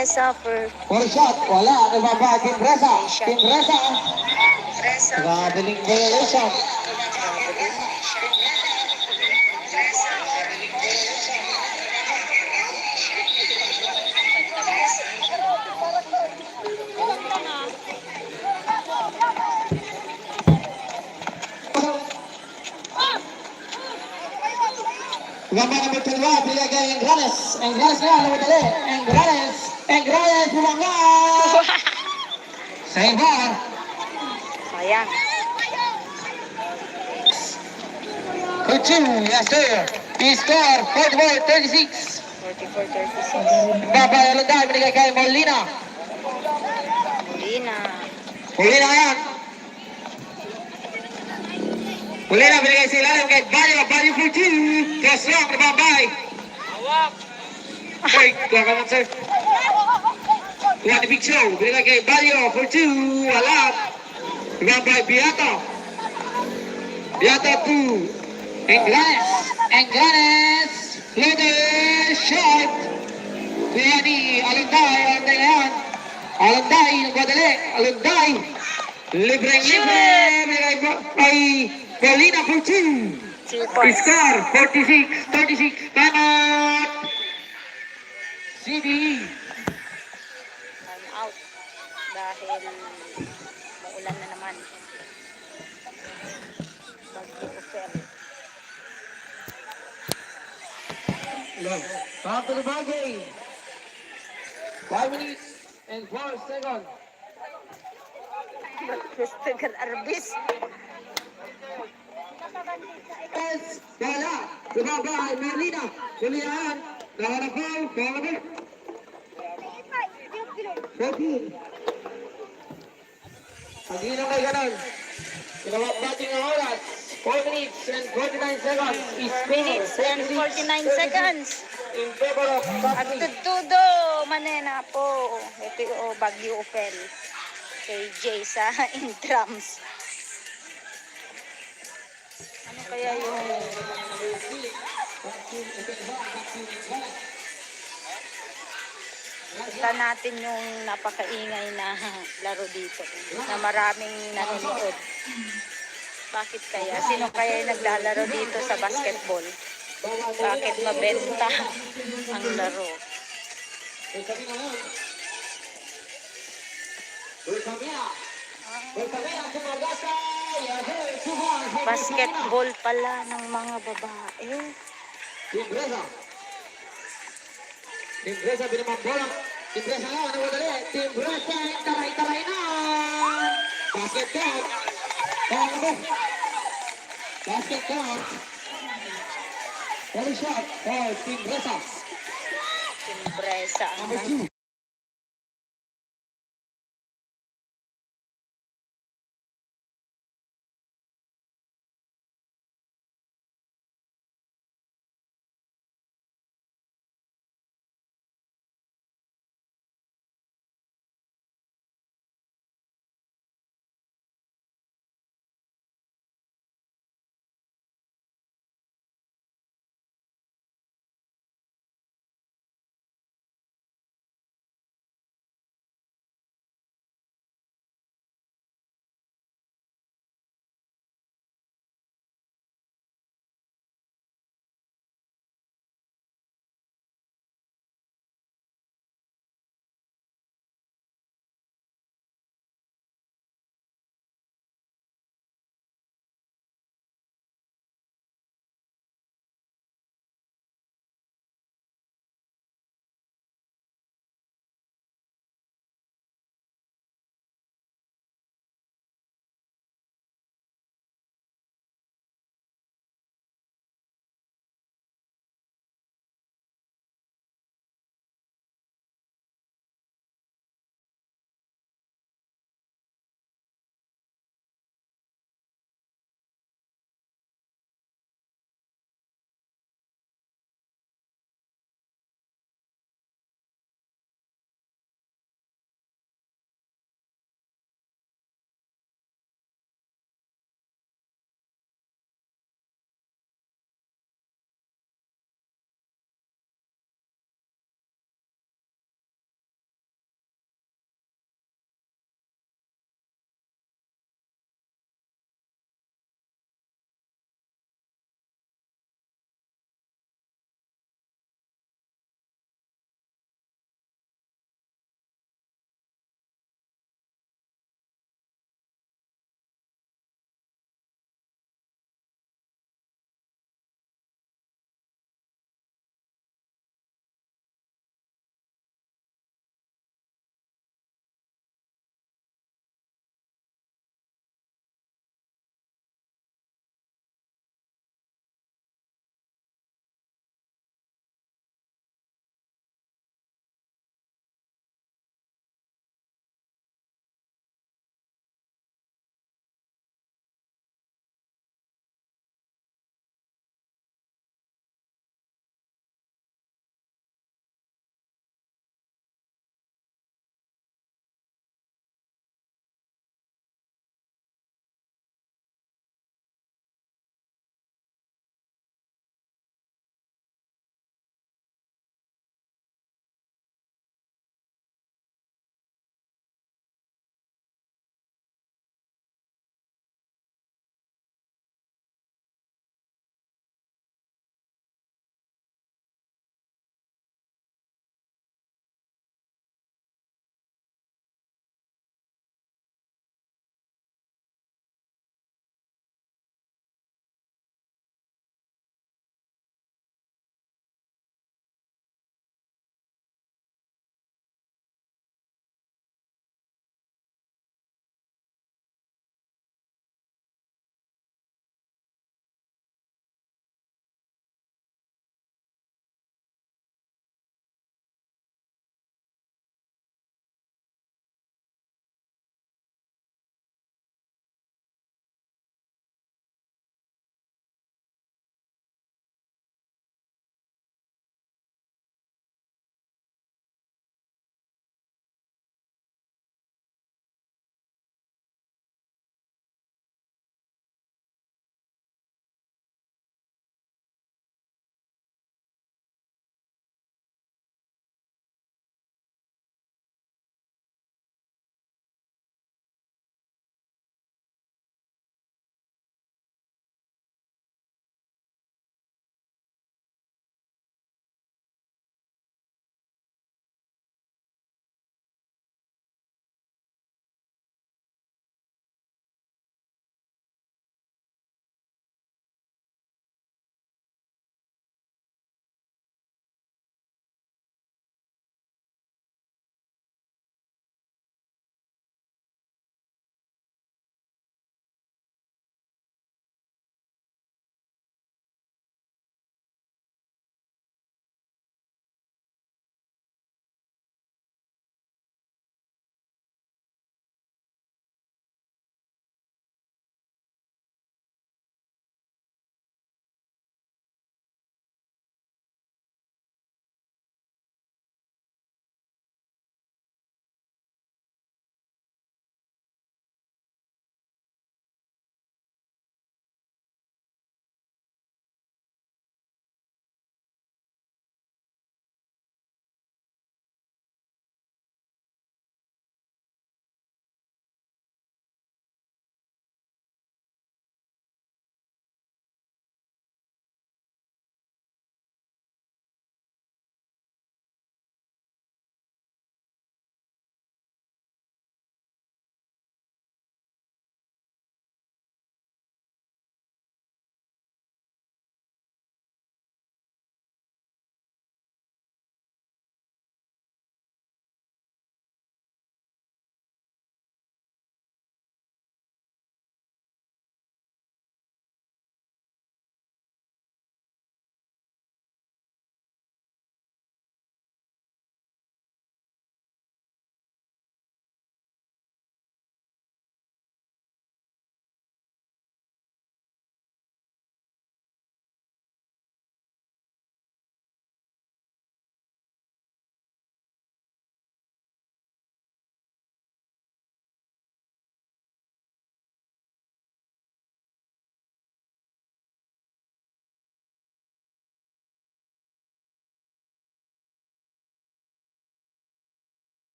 Bresa for For shot, wala. Ano ba ba? Team Bresa. Team Bresa. Bresa. Traveling violation. Gambar nomor kedua dilaga Engrales. Engrales na lawan dali. Engrales bumangga. Sabar. Sayang. Kuchu, yes sir. He score 44-36. 44-36. Babay Alunday binigay kay Molina. Molina. Molina yan. Molina binigay sa ilalim kay Bayo. Bayo for two. Cross long na babay. Hawak. Ay, kuha ka man sir. Kuha ni Big Show. Binigay kay Bayo for two. Wala. Babay Biata. Biata 2. Engranes. Loaded shot. Kuha ni Alunday. Alunday na yan. Alunday. Nagwadali. Alunday. Libre. Binigay kay Paulina for two. 3 points. Score 46-36. Kanot. CBE. Time out. Dahil maulan na naman. Bagyo Ofer. Time to the ball game. 5 minutes and 4 seconds. Christian Arbis. Yes, wala. Bumabay, Merlina. Sulihan. Nahala foul. Foul na. 14. Pag-inom kay ganon. Pinawag bating ang oras. 4 minutes and 49 seconds. 4 minutes and 49 seconds. In favor of At Bagni. tudo manena po. Ito yung Bagyo Ofer. Kay Jay sa in drums. Ano kaya yung kita natin yung napakaingay na laro dito na maraming nanonood. Bakit kaya? Sino kaya yung naglalaro dito sa basketball? Bakit mabenta ang laro? Basketball pala ng mga babae. Timbresa. Timbresa binamang bola. Timbresa nga, nawadali. Timbresa, taray-taray na. Basket count. Basket count. One shot for Timbresa. Timbresa ang Number 2.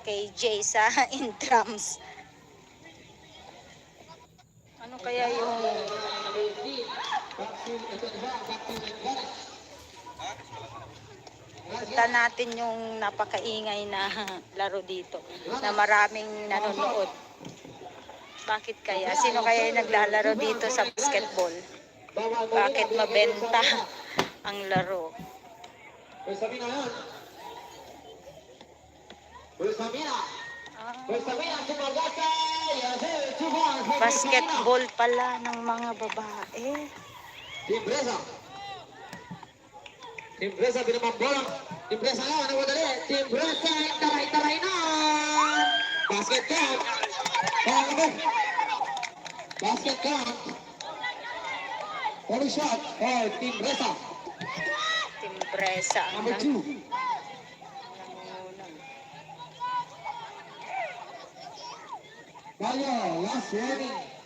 kay Jay sa intrams. Ano kaya yung punta natin yung napakaingay na laro dito na maraming nanonood. Bakit kaya? Sino kaya yung naglalaro dito sa basketball? Bakit mabenta ang laro? Basketball pala ng mga babae. Timbresa pinamambola. Timbresa nga, nagwadali. Timbresa, taray-taray na. Basket count. Basket count. Only shot for Timbresa. Timbresa ang Number 2. nangungunan. Balyo, last warning.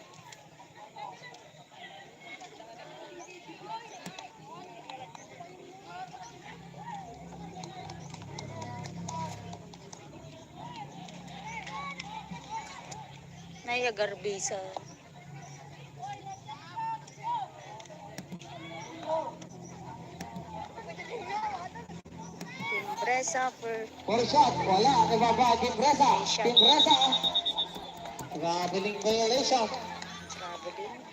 Naya Garbisa. Timbresa for For shot, wala. Nababa, Timbresa. Timbresa. Traveling violation. traveling.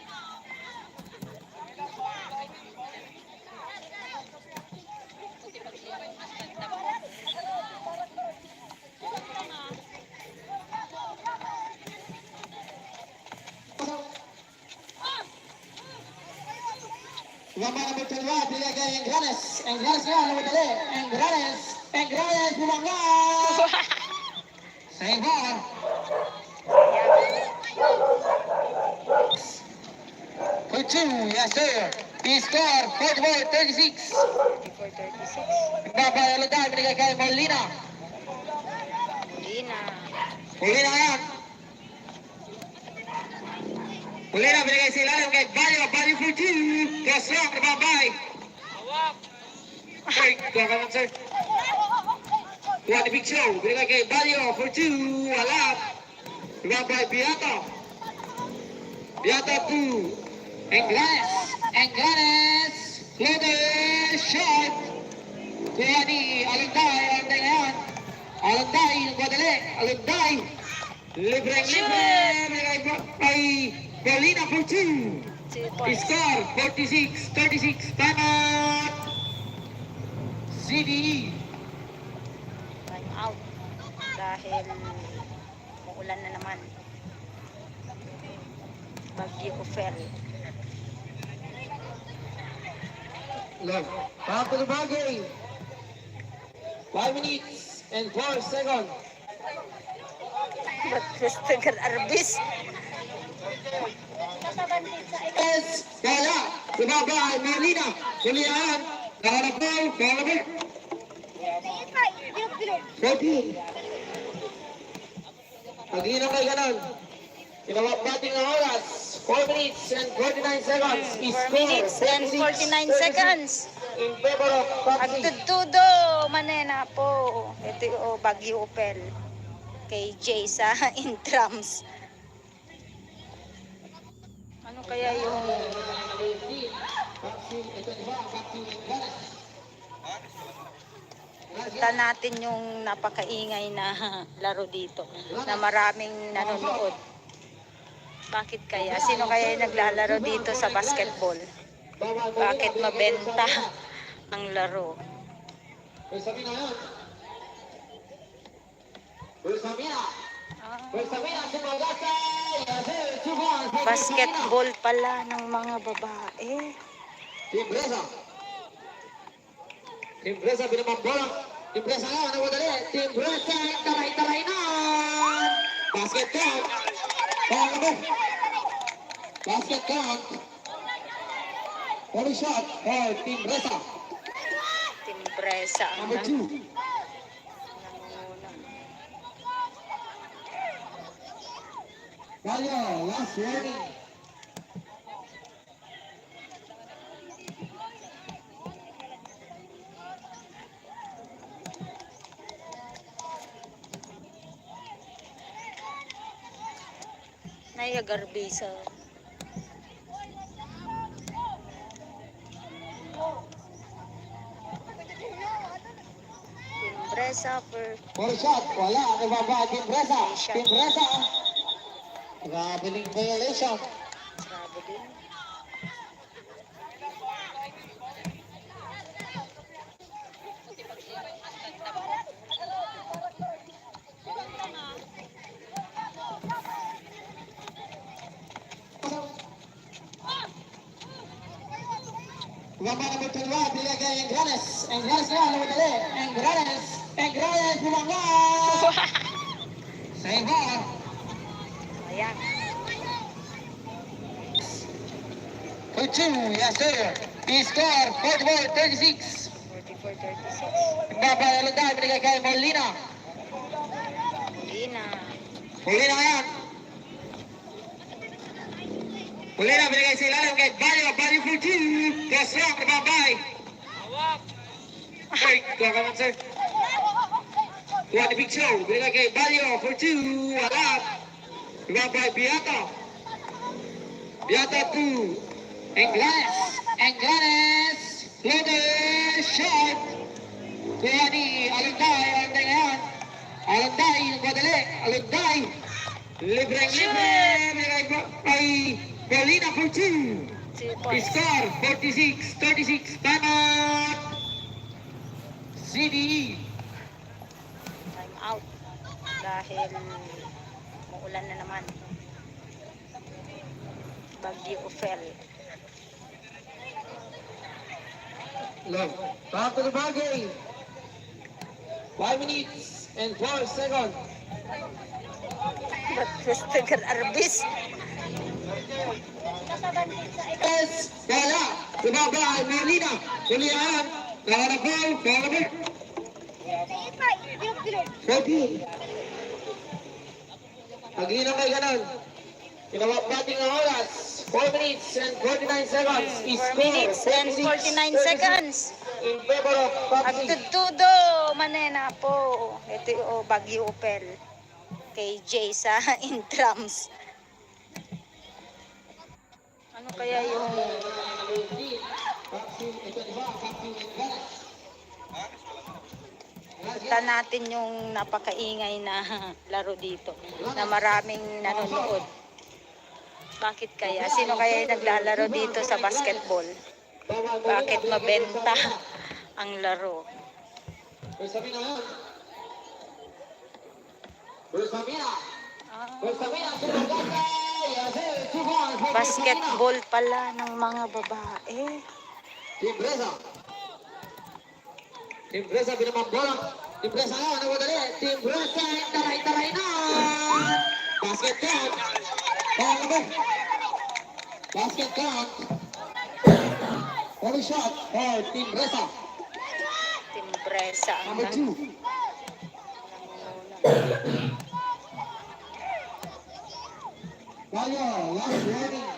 Gama number 12, bila kay Engranes. Engranes nga, namadali. Engranes, bumangga. Save ball. For 2, yes sir. He scored 44-36. 34-36. Nagbabay ulit tayo, binigay kay Molina. Molina. Molina yan. Molina, binigay sa ilalim kay Balyo. Balyo for 2. Cross long, nagbabay. Hey, kaya naman sir. Kuha ni Big Show. Binigay kay Balyo for 2. Wala. Nagbabay Beato. Beato 2. Engranes. Floater shot. Kuha ni Alunday. Alunday na yan. Alunday, nagwadali. Alunday. Libre. Binigay kay Paulina for 2. 2 points. Score 46-36. Time out. CDE. Time out. Dahil umuulan na naman. Bagyo Ofer. Love. Back to the ball game. 5 minutes and 4 seconds. Ba't Christopher Arbis? Yes. Kaya. Sumabay. Marlina. Kulihan. Nahanap ball. Follow. 14. Pag-inom kayo ganun. Tinawag bating ng oras. 4 minutes and 49 seconds. 4 minutes and 49 seconds. In favor of Pepsi. Agtutudo, manena po. Ito yung Bagyo Opel. Kay Jay sa intrams. Ano kaya yung punta natin yung napakaingay na laro dito na maraming nanonood. Bakit kaya? Sino kaya yung naglalaro dito sa basketball? Bakit mabenta ang laro? Basketball pala ng mga babae. Timbresa. Timbresa pinamambola. Timbresa nga, nagwadali. Timbresa, taray-taray na. Basket count. Basket count. Only shot for Timbresa. Timbresa ang Number 2. nangungunan. Balyo, last warning. Ay, agarbisa. Timbresa per For shot, wala. Nababa, Timbresa. Timbresa. Traveling violation. traveling. Baba number 12, bigay kay Engranes. Engranes na, namadali. Engranes. Engranes, bumangga. Sa iba. Ayan. For two, yes sir. He scored 44-36. 44-36. Baba Alunday, binigay kay Molina. Lina. Molina yan. Molina, binigay sa ilalim kay Bayo. Bayo for two. Cross long, nababay. Hey, kuha ka man sir. Kuha ni Big Show. Binigay kay Bayo for two. Wala. Nababay, Biata. Biata two. Engranes. Engranes. Floater shot. Kuha ni Alunday. Alunday ngayon. Alunday, nagmadali. Alunday. Libreng-libre. Binigay ko kay Paulina for two. 2 points. Score 46-36. Time out. CDE. Time out. Dahil muulan na naman. Bagyo Ophel. Love. Back to the ball game. 5 minutes and 4 seconds. But Festival Arbis. Yes, wala. Ibaba ay Molina. Molina. Nakakabal. Nakakabal. 14. Pag-inom kayo ganun. Pinawagbating ang oras. 4 minutes and 49 seconds. 4 minutes and 49 seconds. In favor of Pepsi. Agtutudo manena po. Ito yung Bagyo Opel. Kay Jay sa intrams. Ano kaya yung punta natin yung napakaingay na laro dito na maraming nanonood. Bakit kaya? Sino kaya yung naglalaro dito sa basketball? Bakit mabenta ang laro? Basketball pala ng mga babae. Timbresa. Timbresa binamambola. Timbresa nga, nawadali. Timbresa, taray-taray na. Basket count. Pangalaman. Basket count. Only shot for Timbresa. Timbresa ang Number 2. Bayo, last warning.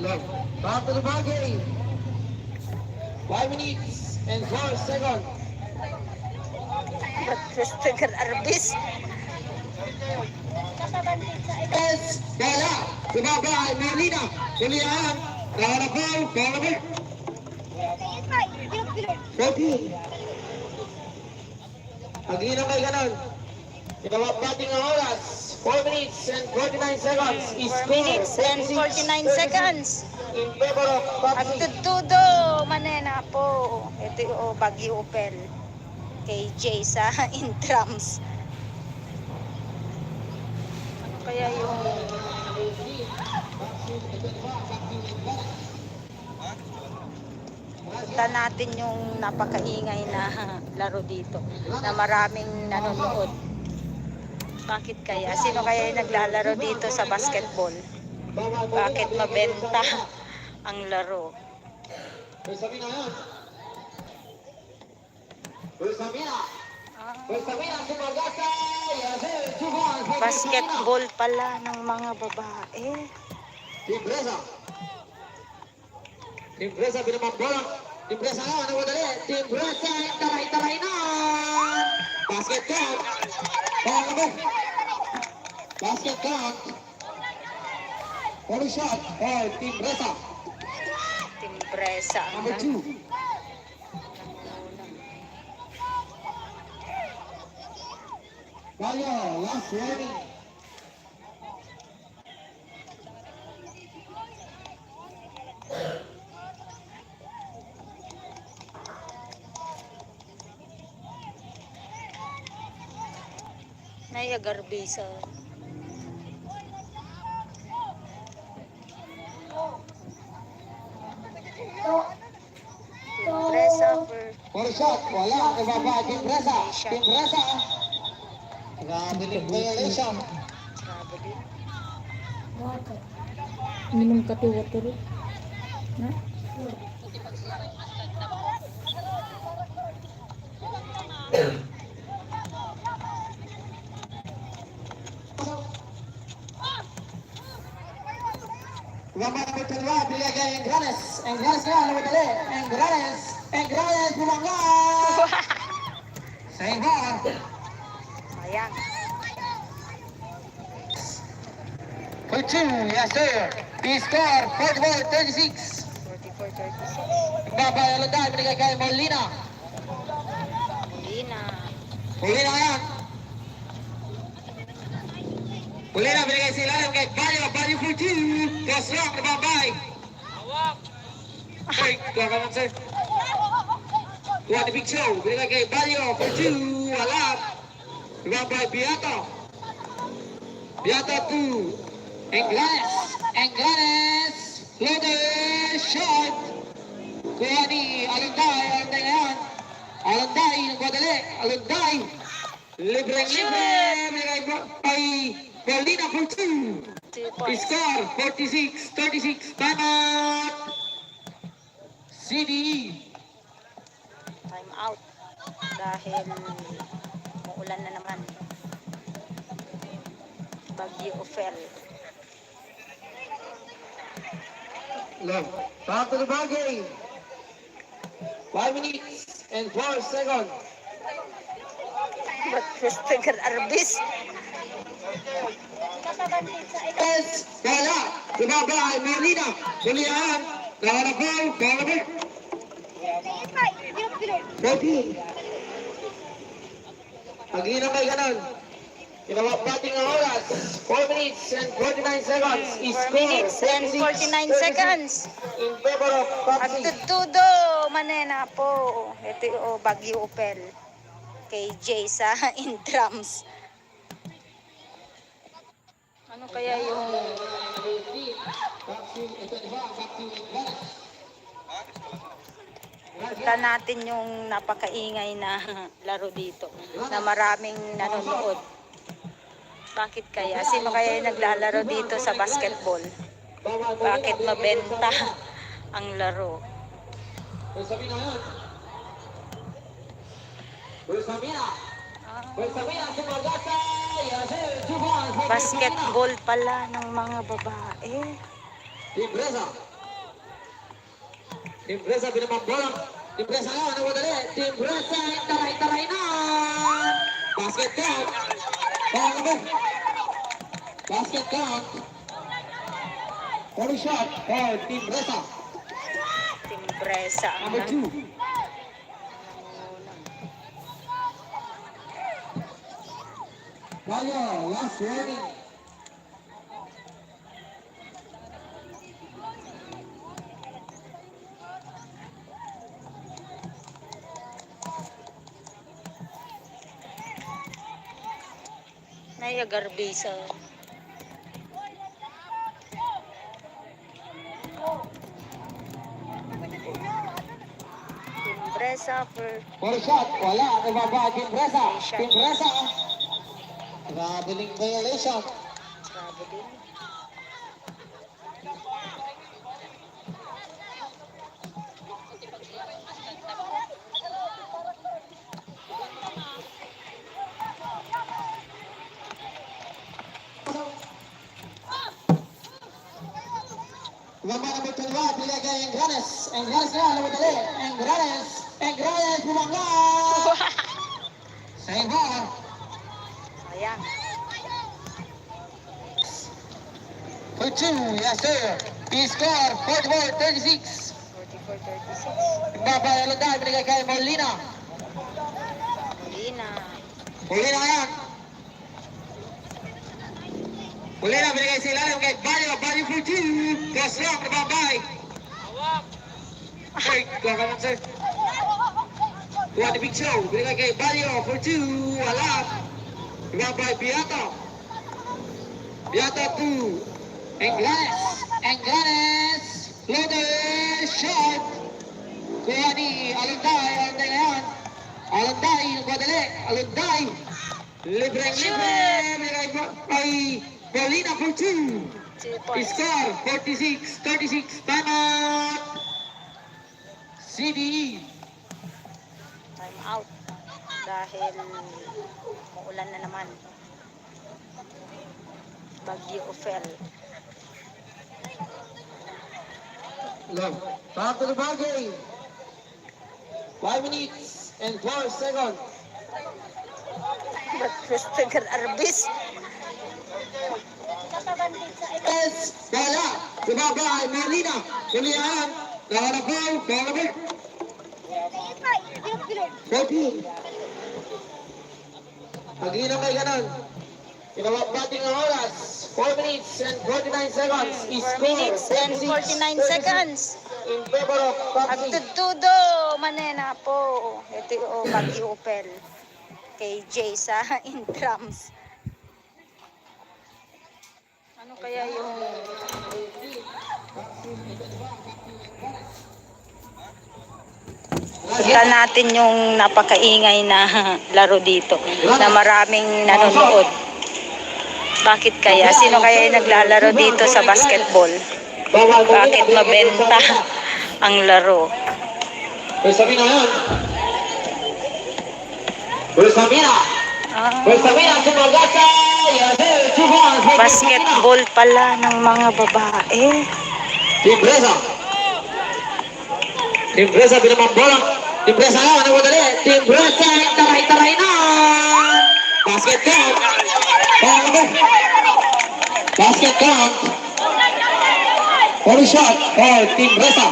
Love. Back to the ball game. 5 minutes and 4 seconds. Christopher Arbis. Es bola. Sumabay. Molina. Kulihan. Nakalabay. Nakalabay. 14. Pag-inom kayo ganun. Ginawang batting ang oras. 4 minutes and 49 seconds. 4 minutes and 49 seconds. In favor of Papsi. Agtutudo, manena po. Ito yung Baguio Opel. KJ sa intrams. Ano kaya yung punta natin yung napakaingay na laro dito na maraming nanonood. Bakit kaya? Sino kaya yung naglalaro dito sa basketball? Bakit mabenta ang laro? Sabina yan. Sabina. Sabina, sumagasa. Basketball pala ng mga babae. Timbresa. Timbresa, binamang bola. Timbresa nga, nawadali. Timbresa, taray-taray na. Basket count. Bawang mo. Basket count. Only shot. Oh, Timbresa. Timbresa ang Number 2. Bayo, last warning. Naya Garbisa. Timbresa for shot, wala. Ibaba, Timbresa. Timbresa. Grabe violation. grabe din. Minum kape water. Ha? Gambar number 12, bigay kay Engranes. Engranes nga, namadali. Engranes. Engranes, bumangga. Sa iba. Ayan. For 2, yes sir. The score, 44-36. 44-36. Babay Alanday, binigay kay Molina. Molina. Molina yan. Molina, binigay si Ilalim kay Bayo. Bayo for 2. Cross long, nababay. Hawak. Wait, kakaman sir. Kuha ni Big Show, binigay kay Bayo for 2. Halap. Nababay, Beato. Beato 2. Engranes. Engranes. Loader shot. Kuha ni Alanday. Alanday na yan. Alanday, nagwadali. Alanday. Libre-libre. Binigay kay Molina for 2. 2 points. Score 46-36. Time out. CDE. Time out. Dahil muulan na naman. Baguio Opel. Love. Back to the ball game. 5 minutes and 4 seconds. But Christopher Arbis. Es bola. Sumabay. Molina. Kulihan. Nakalabay. Nakalabay. 14. Pag-inom kayo ganun. Ginawang batting ang oras. 4 minutes and 49 seconds. 4 minutes and 49 seconds. In favor of Papsi. Agtutudo, manena po. Ito yung Baguio Opel. KJ sa intrams. Ano kaya yung punta natin yung napakaingay na laro dito na maraming nanonood. Bakit kaya? Sino kaya yung naglalaro dito sa basketball? Bakit mabenta ang laro? Sabina yan. Sabina. Sabina, sumagasa. Basketball pala ng mga babae. Timbresa. Team Bresa pinamambolang. Team Bresa nga, nawadali. Team Bresa, taray-taray na. Basket count. Ball number. Basket count. Only shot for Team Bresa. Team Bresa ang Number 2. Kaya, last warning. Naya Garbisa. Team Bresa For shot, wala. Nababa, Team Bresa. Team Bresa. Traveling violation. traveling. Gamba number 12, bila kay Engranes. Engranes na, namadali. Engranes, bumangga. Save ball. Sayang. For 2, yes sir. He scored 44-36. 44-36. Babay Alonday, binigay kay Molina. Molina. Molina yan. Molina, binigay sa ilalim kay Bayo. Bayo for 2. Cross long, nababay. Hey, kuha ka lang sir. Kuha ni Big Show. Binigay kay Bayo for 2. Wala. Nababay, Biata. Biata 2. Engranes. Loader shot. Kuha ni Alonday. Alonday na yan. Alonday, nagwadali. Alonday. Libre. Binigay kay Molina for 2. 2 points. Score 46-36. Time out. CBE. Time out. Dahil muulan na naman. Bagyo Ophel. Love. Back to the ball game. 5 minutes and 4 seconds. But Christopher Arbis. Yes, wala. Sumaba ay Molina. Molina. Nahanap ball. Ball number 14. Pag-inom ay ganun. Pinawag bating ang oras. 4 minutes and 49 seconds. 4 minutes and 49 seconds. In favor of Pepsi. Agtutudo manena po. Ito yung Bagyo Ophel. Kay Jay sa in drums. Ano kaya yung kita natin yung napakaingay na laro dito na maraming nanonood. Bakit kaya? Sino kaya yung naglalaro dito sa basketball? Bakit mabenta ang laro? Pues Sabina yan. Pues Sabina. Pues Sabina, sumagasa. Basketball pala ng mga babae. Team Bresa. Team Bresa, pinamambolang. Team Bresa nga, nawadali. Team Bresa, taray-taray na. Basket count. Ball number. Basket count. Only shot for Team Bresa.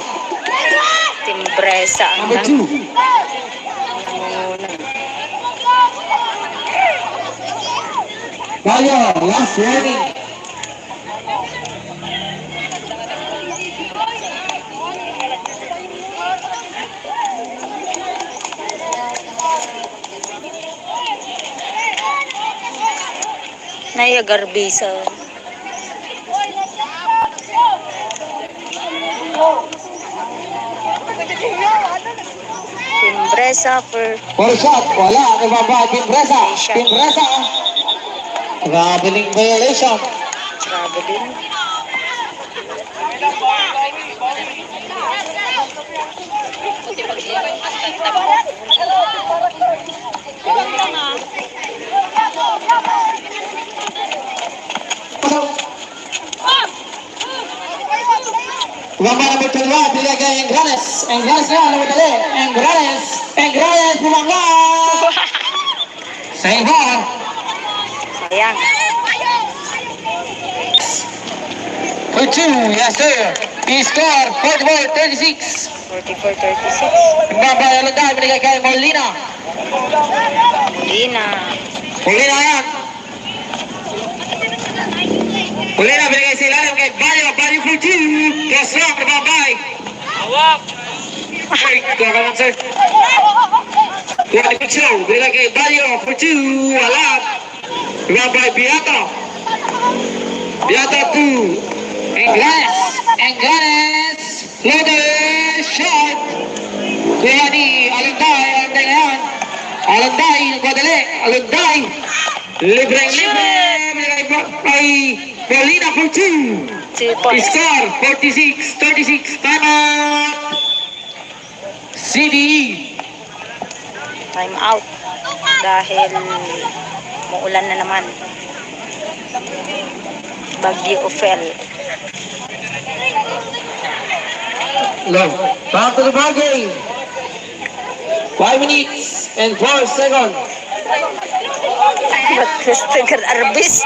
Team Bresa ang Number 2. nangungunan. Bayo, last warning. Naya Garbisa. Team Bresa For shot, wala. Nababa, Team Bresa. Team Bresa. Traveling violation. traveling. Gamba number 12, binigay kay Engranes. Engranes na, namadali. Engranes, bumangga! Sa ibon. Sayang. For 2, yes sir. He scored 44-36. 44-36. Gamba Alonday, binigay kay Molina. Molina. Molina yan. Molina, binigay sa ilalim kay Bayo for 2. Cross rock, nababay. Hawak. Ay, kakaman sir. Kuha ni Pixo, binigay kay Bayo for 2. Alat. Nababay, Beato. Beato 2. Engranes. Loader, shot. Kuha ni Alonday ngayon. Alonday, nagpadali. Alonday. Libre. Binigay kay Molina for 2. 2 points. Score 46-36. Time out. CDE. Time out. Dahil muulan na naman. Bagyo Ophel. Love. Back to the ball game. 5 minutes and 4 seconds. Christopher Arbis.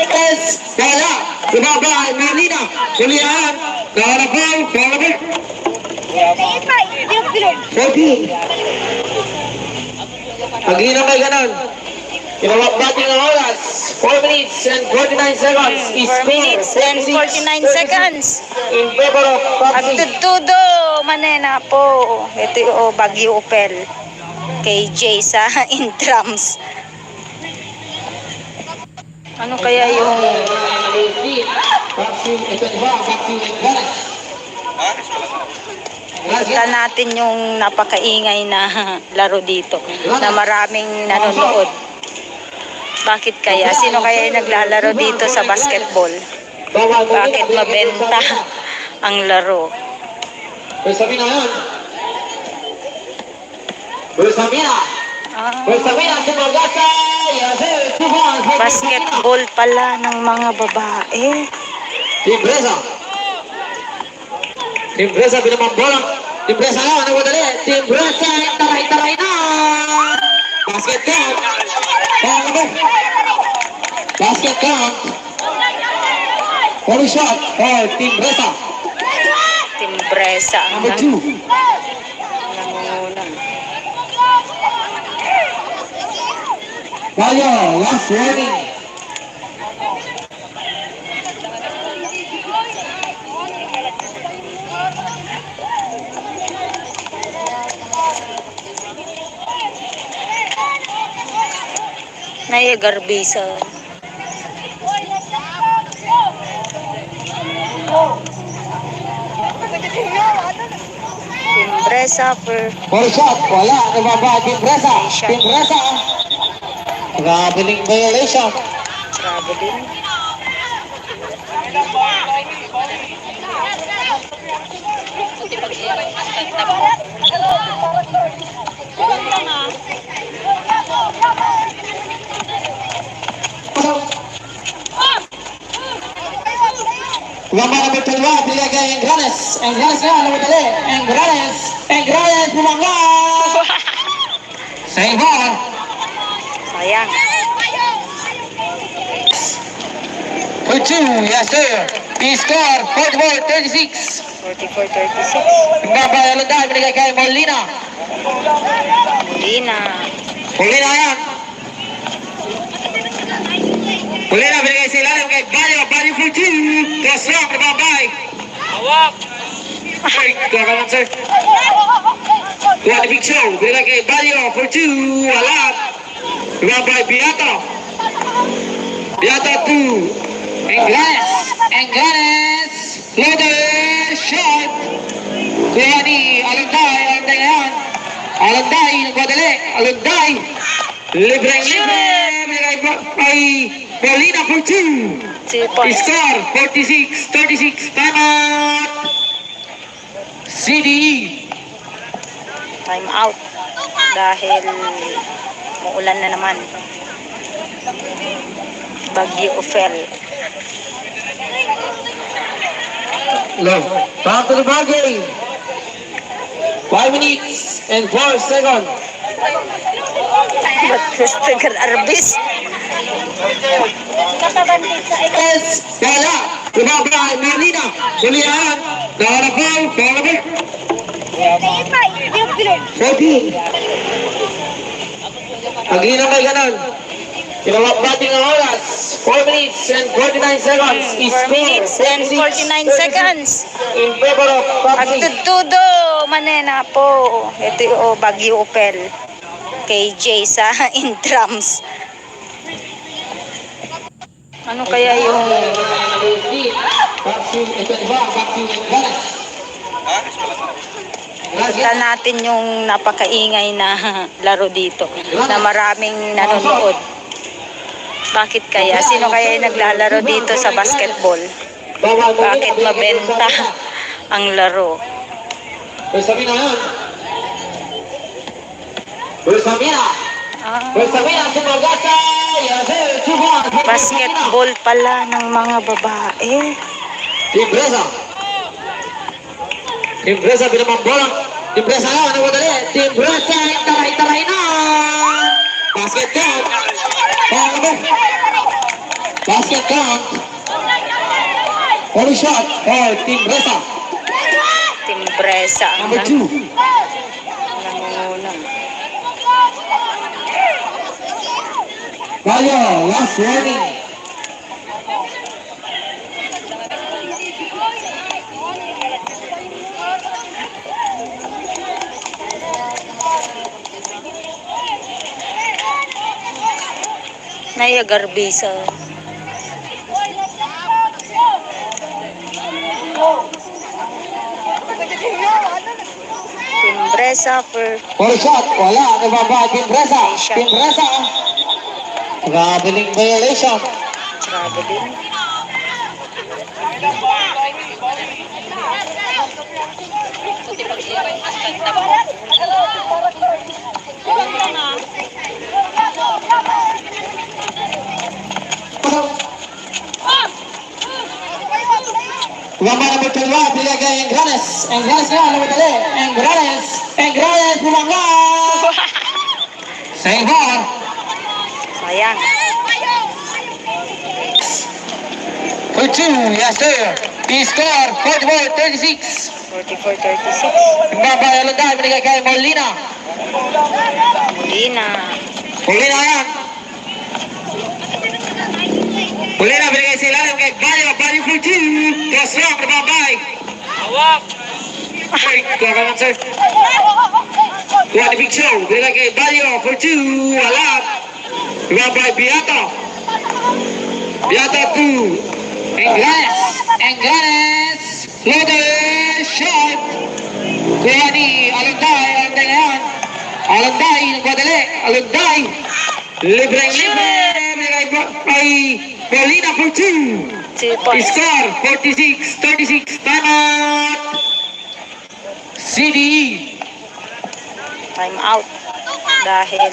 Yes. Wala. Bumaba ay Molina. Julian. Kalabal. 40. Pag-inom ay ganon. Kinawag-bati ng oras. 4 minutes and 49 seconds. 4 minutes and 49 seconds. In favor of Pepsi. Agtutudo, manena po. Ito yung Bagyo Opel. KJ sa intrams. Ano kaya yung Pepsi. Ito ba? Pepsi. kita natin yung napakaingay na laro dito na maraming nanonood. Bakit kaya? Sino kaya yung naglalaro dito sa basketball? Bakit mabenta ang laro? Bersamina yan. Bersamina. Bersamina si Morgasa. Basketball pala ng mga babae. Timbresa. Timbresa binamang bola. Timbresa na. Nagwadali. Timbresa. Taray-taray na. Basket count. Basket count. Only shot for Timbresa. Timbresa ang Number 2. nangungunan. Bayo, last warning. Naya Garbisa. Timbresa for Only shot. Wala. Nababa. Timbresa. Timbresa. Traveling violation. traveling. Gamba number 12, binigay kay Engranes. Engranes na, namadali. Engranes, bumangga! Sa ibon. Sayang. For 2, yes sir. He scored 44-36. 44-36. Gamba Alonday, binigay kay Molina. Molina. Molina yan. Molina, binigay sa ilalim kay Bayo for 2. Cross rock, nababay. Hawak. Ay, kakaman sir. Kuha ni Pixo, binigay kay Bayo for 2. Alat. Nababay, Beato. Beato 2. Engranes. Loader, shot. Kuha ni Alonday ngayon. Alonday, nagpadali. Alonday. Libre. Binigay kay Molina for 2. 2 points. Score 46-36. Time out. CDE. Time out. Dahil muulan na naman. Bagyo Ophel. Love. Back to the ball game. 5 minutes and 4 seconds. Tagal Arbis. Yes, wala. Tumaba ay Marlina. Sulihan. Nakalapal. Nakalapal. 14. Pag-ina may ganon. Kinawagbating ang oras. 4 minutes and 49 seconds. 4 minutes and 49 seconds. In favor of Papsi. Agtutudo, manena po. Ito yung Baguio Opel. KJ sa in drums. Ano kaya yung Papsi, ito ba? Papsi, Galas. kita natin yung napakaingay na laro dito na maraming nanonood. Bakit kaya? Sino kaya yung naglalaro dito sa basketball? Bakit mabenta ang laro? Pues Sabina yan. Pues Sabina. Pues Sabina, sumagasa. Basketball pala ng mga babae. Timbresa. Timbresa, pinamambolang. Timbresa na, ano mo dali? Timbresa, taray-taray na. Basket count. Basket count. Only shot for Timbresa. Timbresa ang Number 2. nangunguna. Valio, last warning. Naya Garbisa. Timbresa for Full shot, wala. Ano ba ba? Timbresa. Timbresa. Traveling violation. traveling. Gambar number 12, bilang kay Engranes. Engranes nga, ano ba dali? Engranes. Engranes, bumangga. Save ball. Sayang. For 2, yes sir. He scored 44-36. 44-36. Babay Alonday, binigay kay Molina. Molina. Molina yan. Molina, binigay sa ilalim kay Bayo. Bayo for 2. Cross long, babay. Hawak. Ay, kuha ka lang sir. Kuha ni Big Show. Binigay kay Bayo for 2. Wala. Babay, Biata. Biata 2. Engranes. Engranes. Loaded shot. Kuha ni Alonday. Alonday na yan. Alonday, nagpadali. Alonday. Libre-libre. Binigay kay Molina for 2. 2 points. Score 46-36. Time out. CDE. Time out. Dahil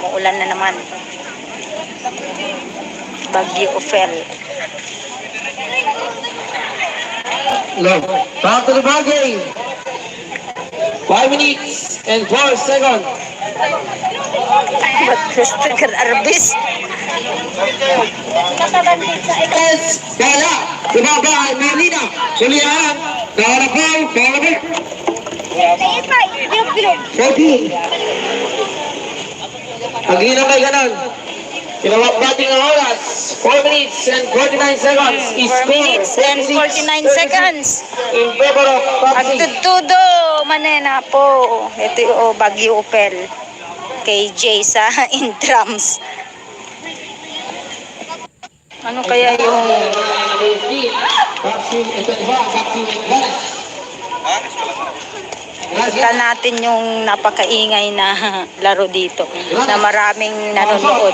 muulan na naman. Baguio Opel. Love. Back to the ball game. 5 minutes and 4 seconds. Tagal Arbis. Yes, wala. Tumaba ay Marlina. Sulihan. Nakalapal. Nakalapal. 14. Pag-ina may ganon. Kinawagbating ang oras. 4 minutes and 49 seconds. 4 minutes and 49 seconds. In favor of Papsi. Agtutudo, manena po. Ito yung Baguio Opel. KJ sa in drums. Ano kaya yung Papsi, ito ba? Papsi, Galas. kita natin yung napakaingay na laro dito na maraming nanonood.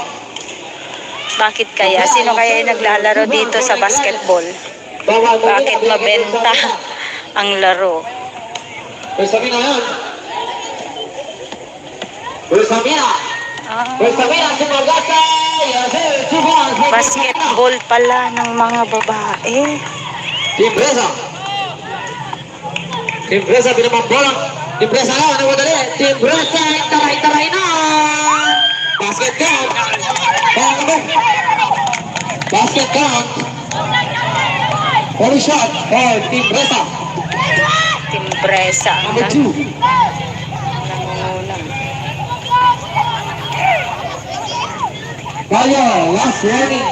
Bakit kaya? Sino kaya yung naglalaro dito sa basketball? Bakit mabenta ang laro? Pues Sabina yan. Pues Sabina. Pues Sabina, sumagasa. Yes sir, 2 balls. Basketball pala ng mga babae. Team Bresa. Team Bresa pinamambolang. Team Bresa na, ano mo dali? Team Bresa, taray-taray na! Basket count. Basket count. Only shot for Team Bresa. Team Presa ang Number 2. nangunguna. Kaya, last warning.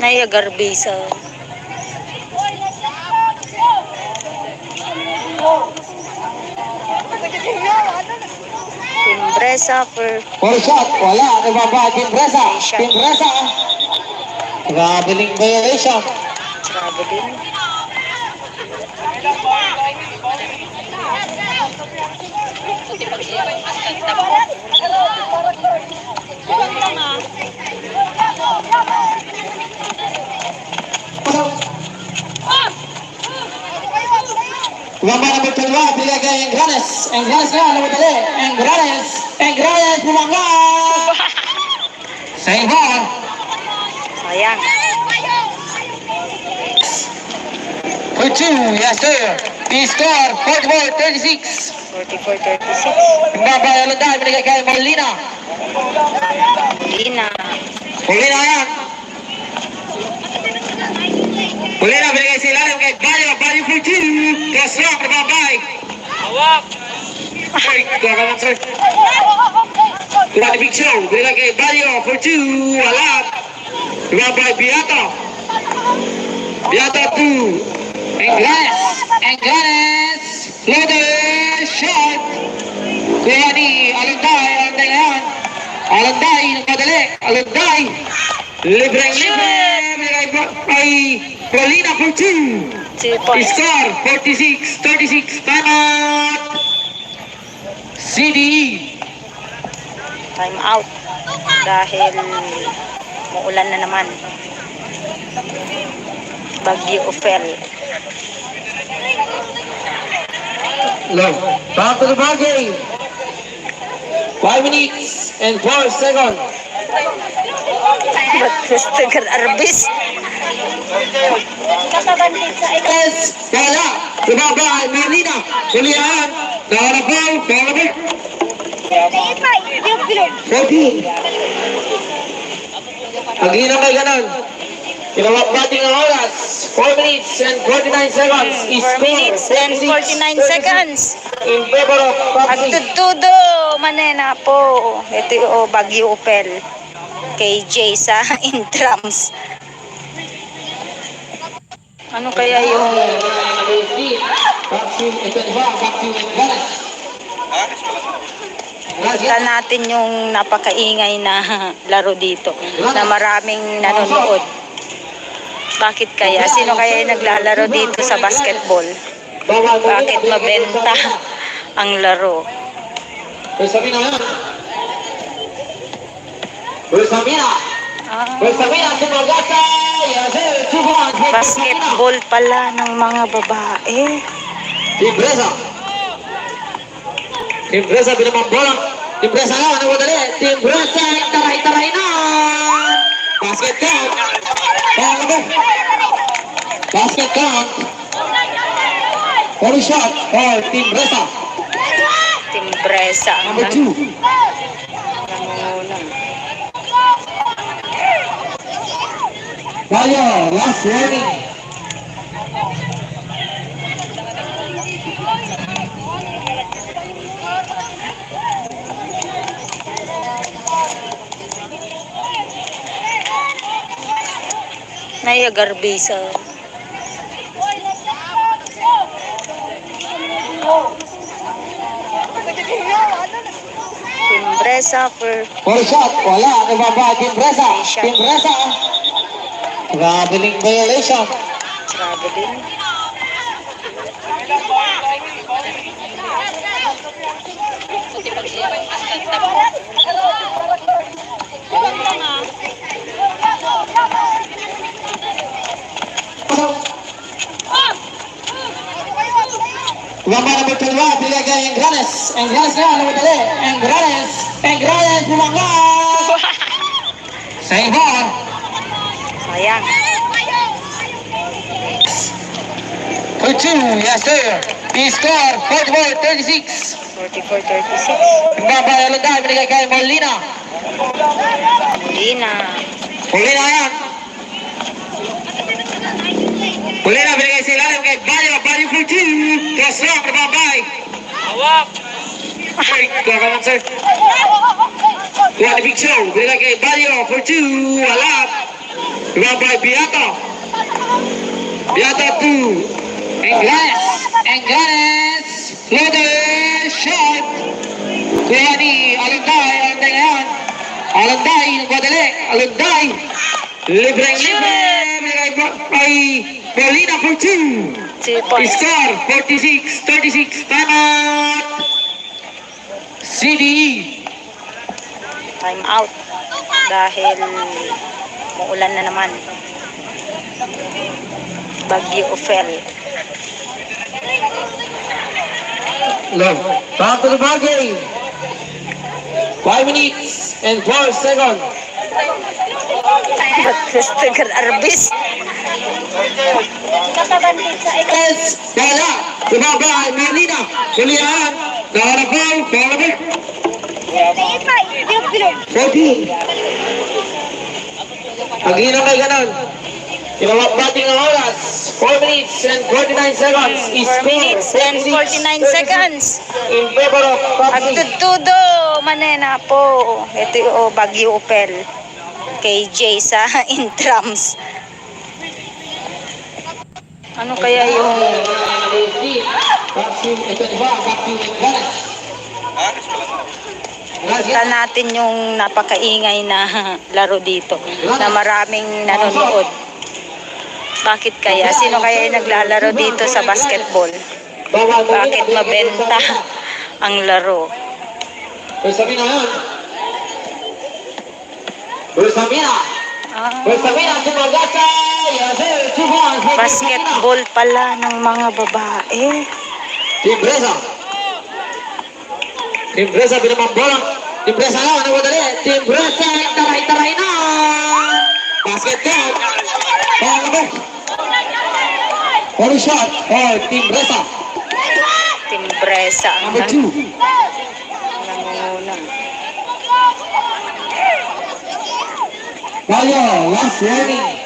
Naya Garbisa. Team Bresa for Full shot, wala. Ano ba ba? Team Bresa. Team Bresa. Traveling violation. traveling. Gamba number 12, bigay kay Engranes. Engranes nga, ano mo dali? Engranes, bumangga! Sa iba. Sayang. For 2, yes sir. He score, 44-36. 44-36. Gamba yung landaan, binigay kay Molina. Lina. Molina yan. Molina, binigay sa ilalim kay Bayo for 2. Cross rock, nababay. Hawak. Ay, kuha ka lang sir. Kuha ni Big Show, binigay kay Bayo for 2. Wala. Nababay, Biata. Biata 2. Engranes. Loaded shot. Kuha ni Alunday ngayon. Alunday, nagmadali. Alunday. Libreng-libre. Binigay kay Molina for 2. 2 points. Score 46-36. Time out. CDE. Time out. Dahil muulan na naman. Bagyo Ophel. Low. Back to the ball game. 5 minutes and 4 seconds. Ba't gusto ka arbis? Yes. Wala. Lumaba ay Molina. Hulihan. Nakalabol. Nakalabol. 14. Pag-inom kay ganon. Kinawag bating ang oras. 4 minutes and 49 seconds. 4 minutes and 49 seconds. In favor of Papsi. Agtutudo, manena po. Ito yung Bagyo Opel. KJ sa intrams. Ano kaya yung Papsi, ito ba? Papsi, Galas. kita natin yung napakaingay na laro dito na maraming nanonood. Bakit kaya? Sino kaya yung naglalaro dito sa basketball? Bakit mabenta ang laro? Bersamina yan. Bersamina. Bersamina, sumagasa. Yes, subang. Basketball pala ng mga babae. Team Bresa. Team Bresa pinamambolang. Team Bresa na, ano mo dali? Team Bresa, taray-taray na. Basket count. Basket count. Only shot for Team Bresa. Team Bresa ang Number 2. nangunguna. Kaya, last warning. Naya Garbisa. Team Bresa for Full shot, wala. Ano ba ba? Team Bresa. Shot. Team Bresa. Traveling violation. traveling. Number number 12, bigay kay Engranes. Engranes na, ano madali? Engranes, bumangga! Sa ibon. Sayang. For 2, yes sir. He score 44-36. 44-36. Number Alonday, binigay kay Molina. Molina. Molina yan. Molina, binigay sa ilalim kay Bayo. Bayo for 2. Cross long, nababay. Hawak. Wait, kakaman sir. Kuha ni Big Show. Binigay kay Bayo for 2. Halap. Nababay, Beato. Beato 2. Engranes. Loader. Shot. Kuha ni Alonday. Alonday ngayon. Alonday, nagwadali. Alonday. Libreng-libre. Binigay kay Molina for 2. 2 points. Score 46-36. Time out. CDE. Time out. Dahil muulan na naman. Bagyo Ophel. Love. Back to the ball game. 5 minutes and 4 seconds. Christopher Arbis. Yes. Wala. Sumabay. Molina. Kulihan. Naharapal. Naharapal. 14. Pag-inom kay ganon. Kinawagbating ang oras. 4 minutes and 49 seconds. 4 minutes and 49 seconds. In favor of Pepsi. Agtutudo, manena po. Ito yung Bagyo Opel. KJ sa intrams. Ano kaya yung kita natin yung napakaingay na laro dito na maraming nanonood. Bakit kaya? Sino kaya yung naglalaro dito sa basketball? Bakit mabenta ang laro? Bersamina yan. Bersamina. Bersamina, sumagasa. Basketball pala ng mga babae. Timbresa. Timbresa, binamambola. Timbresa na, ano ba dali? Timbresa, taray-taray na. Basketball. Pangabok. Holy shot. Oh, Timbresa. Timbresa ang Number 2. nangunguna. Bayo, last warning.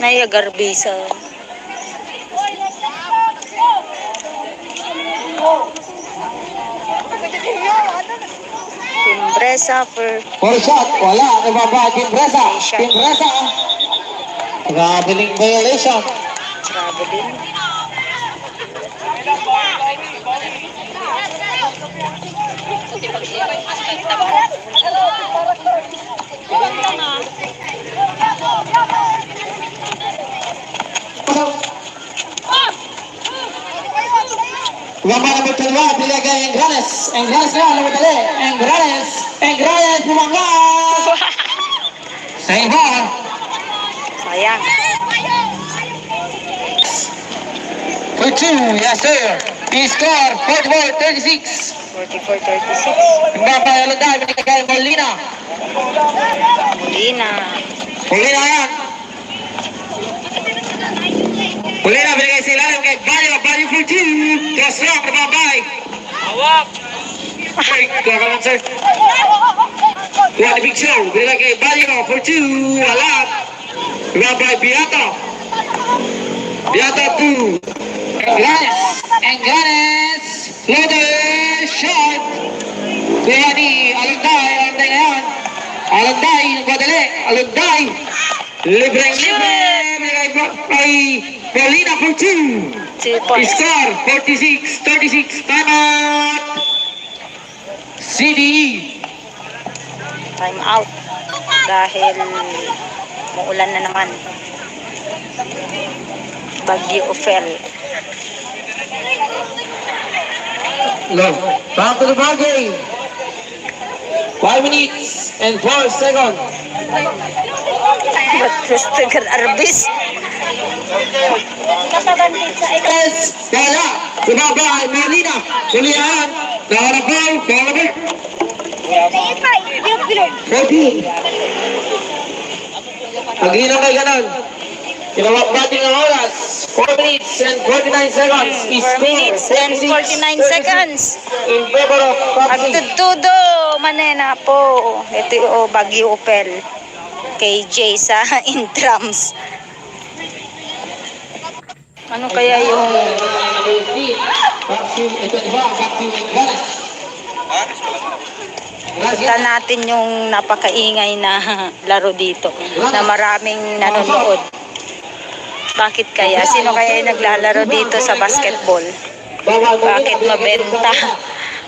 Naya Garbisa. Timbresa for shot. Wala. Nababa. Timbresa. Timbresa. Traveling violation. traveling. Number number 12, bigay kay Engranes. Engranes na, ano madali? Engranes, bumangga! Sa ibon. Sayang. For 2, yes sir. He score 44-36. 44-36. Number Alonday, binigay kay Molina. Molina. Molina yan. Molina, binigay sa ilalim kay Bayo. Bayo for 2. Cross long, nababay. Hawak. Wait, kakaman sir. Kuha ni Big Show. Binigay kay Bayo for 2. Halap. Nababay, Beato. Beato 2. Engranes. Loader. Shot. Kuha ni Alonday. Alonday ngayon. Alonday, nagwadali. Alonday. Libreng-libre. Binigay kay Molina for 2. 2 points. Score 46-36. Time out. CDE. Time out. Dahil muulan na naman. Bagyo Ophel. Love. Back to the ball game. 5 minutes and 4 seconds. Christopher Arbis. Yes, wala. Sumaba ay Molina. Sulihan. Nakalabay. Nakalabay. 14. Pag-ilang kay ganon. Kinawag bating ang oras. 4 minutes and 49 seconds. 4 minutes and 49 seconds. In favor of Papsi. Agtutudo, manena po. Ito yung Baguio Opel. KJ sa intrams. Ano kaya yung Papsi, ito ba? Papsi, Galas. kita natin yung napakaingay na laro dito na maraming nanonood. Bakit kaya? Sino kaya yung naglalaro dito sa basketball? Bakit mabenta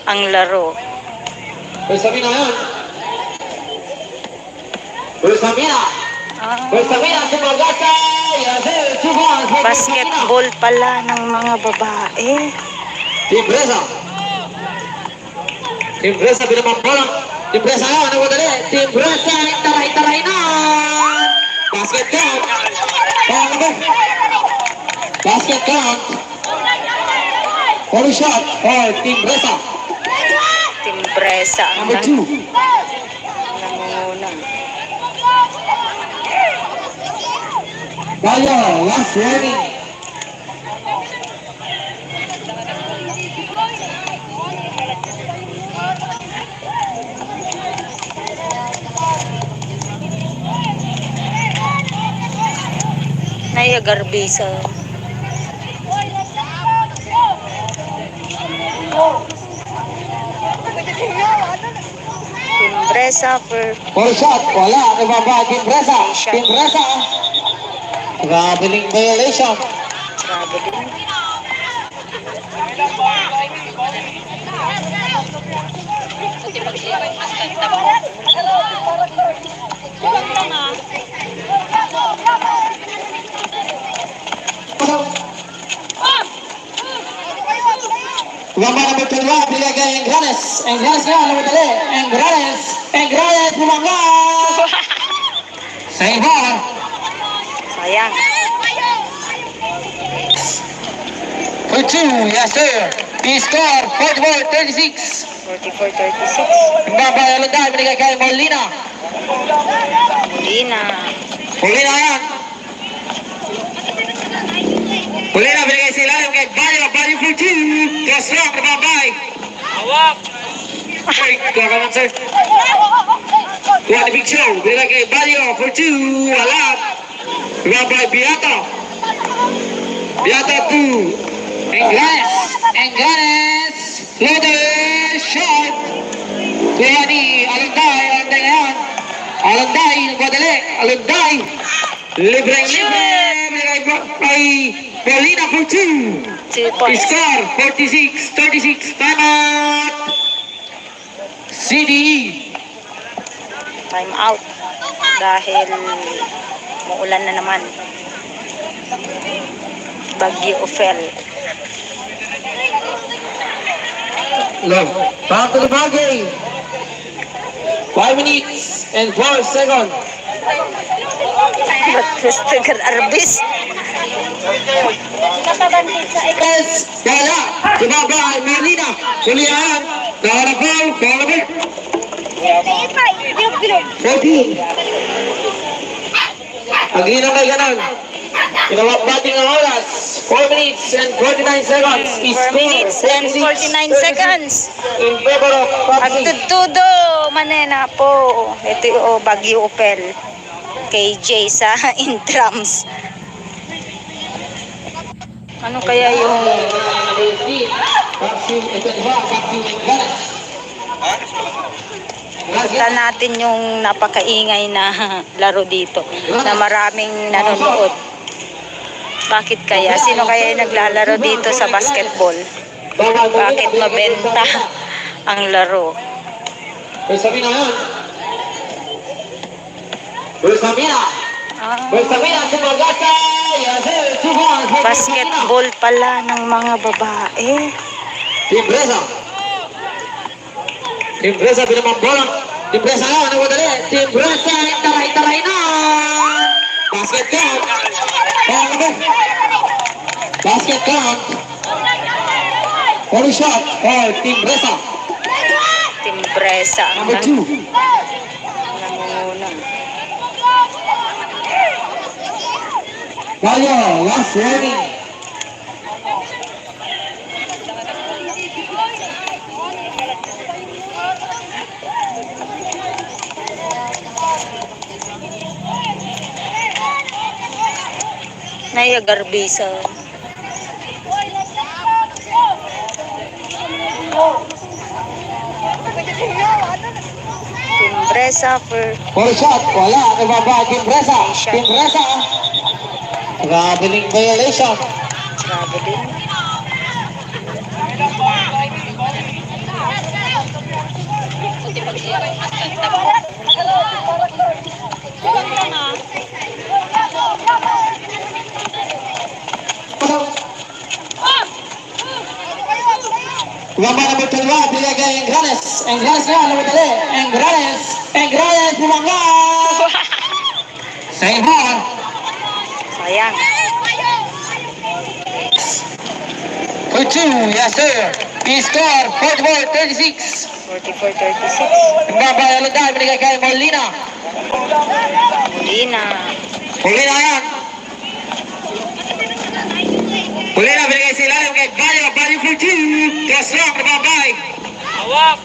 ang laro? Pues Sabina yan. Pues Sabina. Pues Sabina, sumagasa. Basketball pala ng mga babae. Timbresa. Timbresa, pinamambola. Timbresa yan, ano mo dali? Timbresa, taray-taray na. Basket count. Basket count. Holy shot for Timbresa. Timbresa ang Number 2. nangunguna. Bayo, last warning. Naya Garbisa. Timbresa for Holy shot, wala. Nababa, Timbresa. Timbresa. Traveling violation. traveling. Gamba number 12, bigay kay Engranes. Engranes nga, alam mo dali. Engranes. Engranes, bumangga. Sa iba. Sayang. For 2, yes sir. He scored 44-36. 44-36. Gamba Alanday, binigay kay Molina. Molina. Molina yan. Molina, binigay sa ilalim kay Bayo. Bayo for 2. Cross rock, nababay. Hawak. Ay, kakaman sir. Tuwa ni Big Show, binigay kay Bayo for 2. Wala. Nababay, Biata. Biata 2. Engranes. Engranes. Loaded shot. Tuwa ni Alanday. Alanday ngayon. Alanday, nagpadali. Alanday. Libre-libre. Binigay kay Paulina for 2. 2 points. Score 46-36. Time out. CDE. Time out. Dahil muulan na naman. Baguio Opel. Love. Back to the ball game. 5 minutes and 4 seconds. Christopher Arbis. Yes, wala. Sumaba ay Molina. Sulihan. Nakalabay. Nakalabay. 14. Pag-ilang kay ganon. Kinawag bating ang oras. 4 minutes and 49 seconds. 4 minutes and 49 seconds. In favor of Papsi. Agtutudo, manena po. Ito yung Baguio Opel. KJ sa intrams. Ano kaya yung Papsi, ito ba? Papsi, Galas. kita natin yung napakaingay na laro dito na maraming nanonood. Bakit kaya? Sino kaya yung naglalaro dito sa basketball? Bakit mabenta ang laro? Pues Sabina yan. Pues Sabina. Pues Sabina, sumagasa. Yes sir. Basketball pala ng mga babae. Timbresa. Timbresa binamambolang. Timbresa na, nagwadali. Timbresa, taray-taray na. Basket count. Basket count. Only shot for Timbresa. Timbresa ang Number 2. nangunguna. Kaya, last warning. Naya Garbisa. Timbresa for Only shot, wala. Nagbaba, Timbresa. Timbresa. Traveling violation. traveling. Number 2, bigay kay Engrales. Engrales na, namadali. Engrales, bumangga. Same ball. Sayang. For 2, yes sir. He scored 44-36. 44-36. Nagbaba, Alonday, binigay kay Molina. Molina. Molina yan. Molina, binigay sa ilalim kay Bayo. Bayo for 2. Cross long, nababay. Hawak.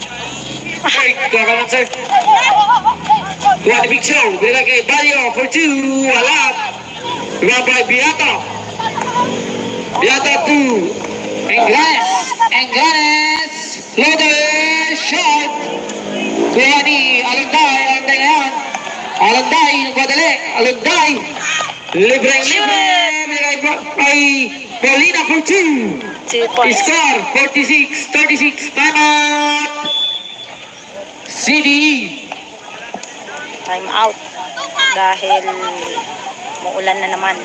Ay, kakaman sir. Tuwa ni Big Show. Binigay kay Bayo for 2. Alap. Nababay, Biata. Biata 2. Engranes. Loader. Shot. Tuwa ni Alonday. Alonday ngayon. Alonday, nagpadali. Alonday. Libre. Binigay kay Molina for 2. 2 points. Score 46-36. Time out. CDE. Time out. Dahil muulan na naman.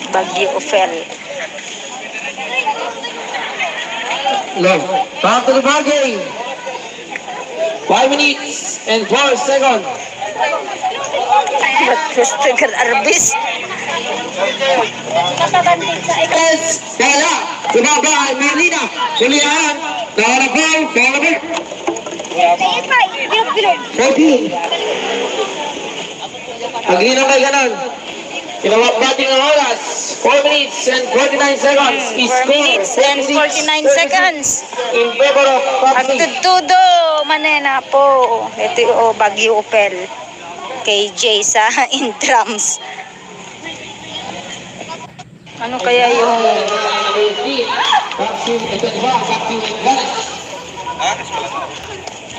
Bagyo Ophel. Love. Time to the ball game. 5 minutes and 4 seconds. Gusto ka Arbis. Yes. Kaya. Sumabay. Molina. Julian. Nakalabay. 14. Pag-ina may ganon. Kinawagbating ang oras. 4 minutes and 49 seconds. 4 minutes and 49 seconds. In favor of Pepsi. Agtutudo. Manena po. Ito yung Bagyo Ophel. KJ sa in drums. Ano kaya yung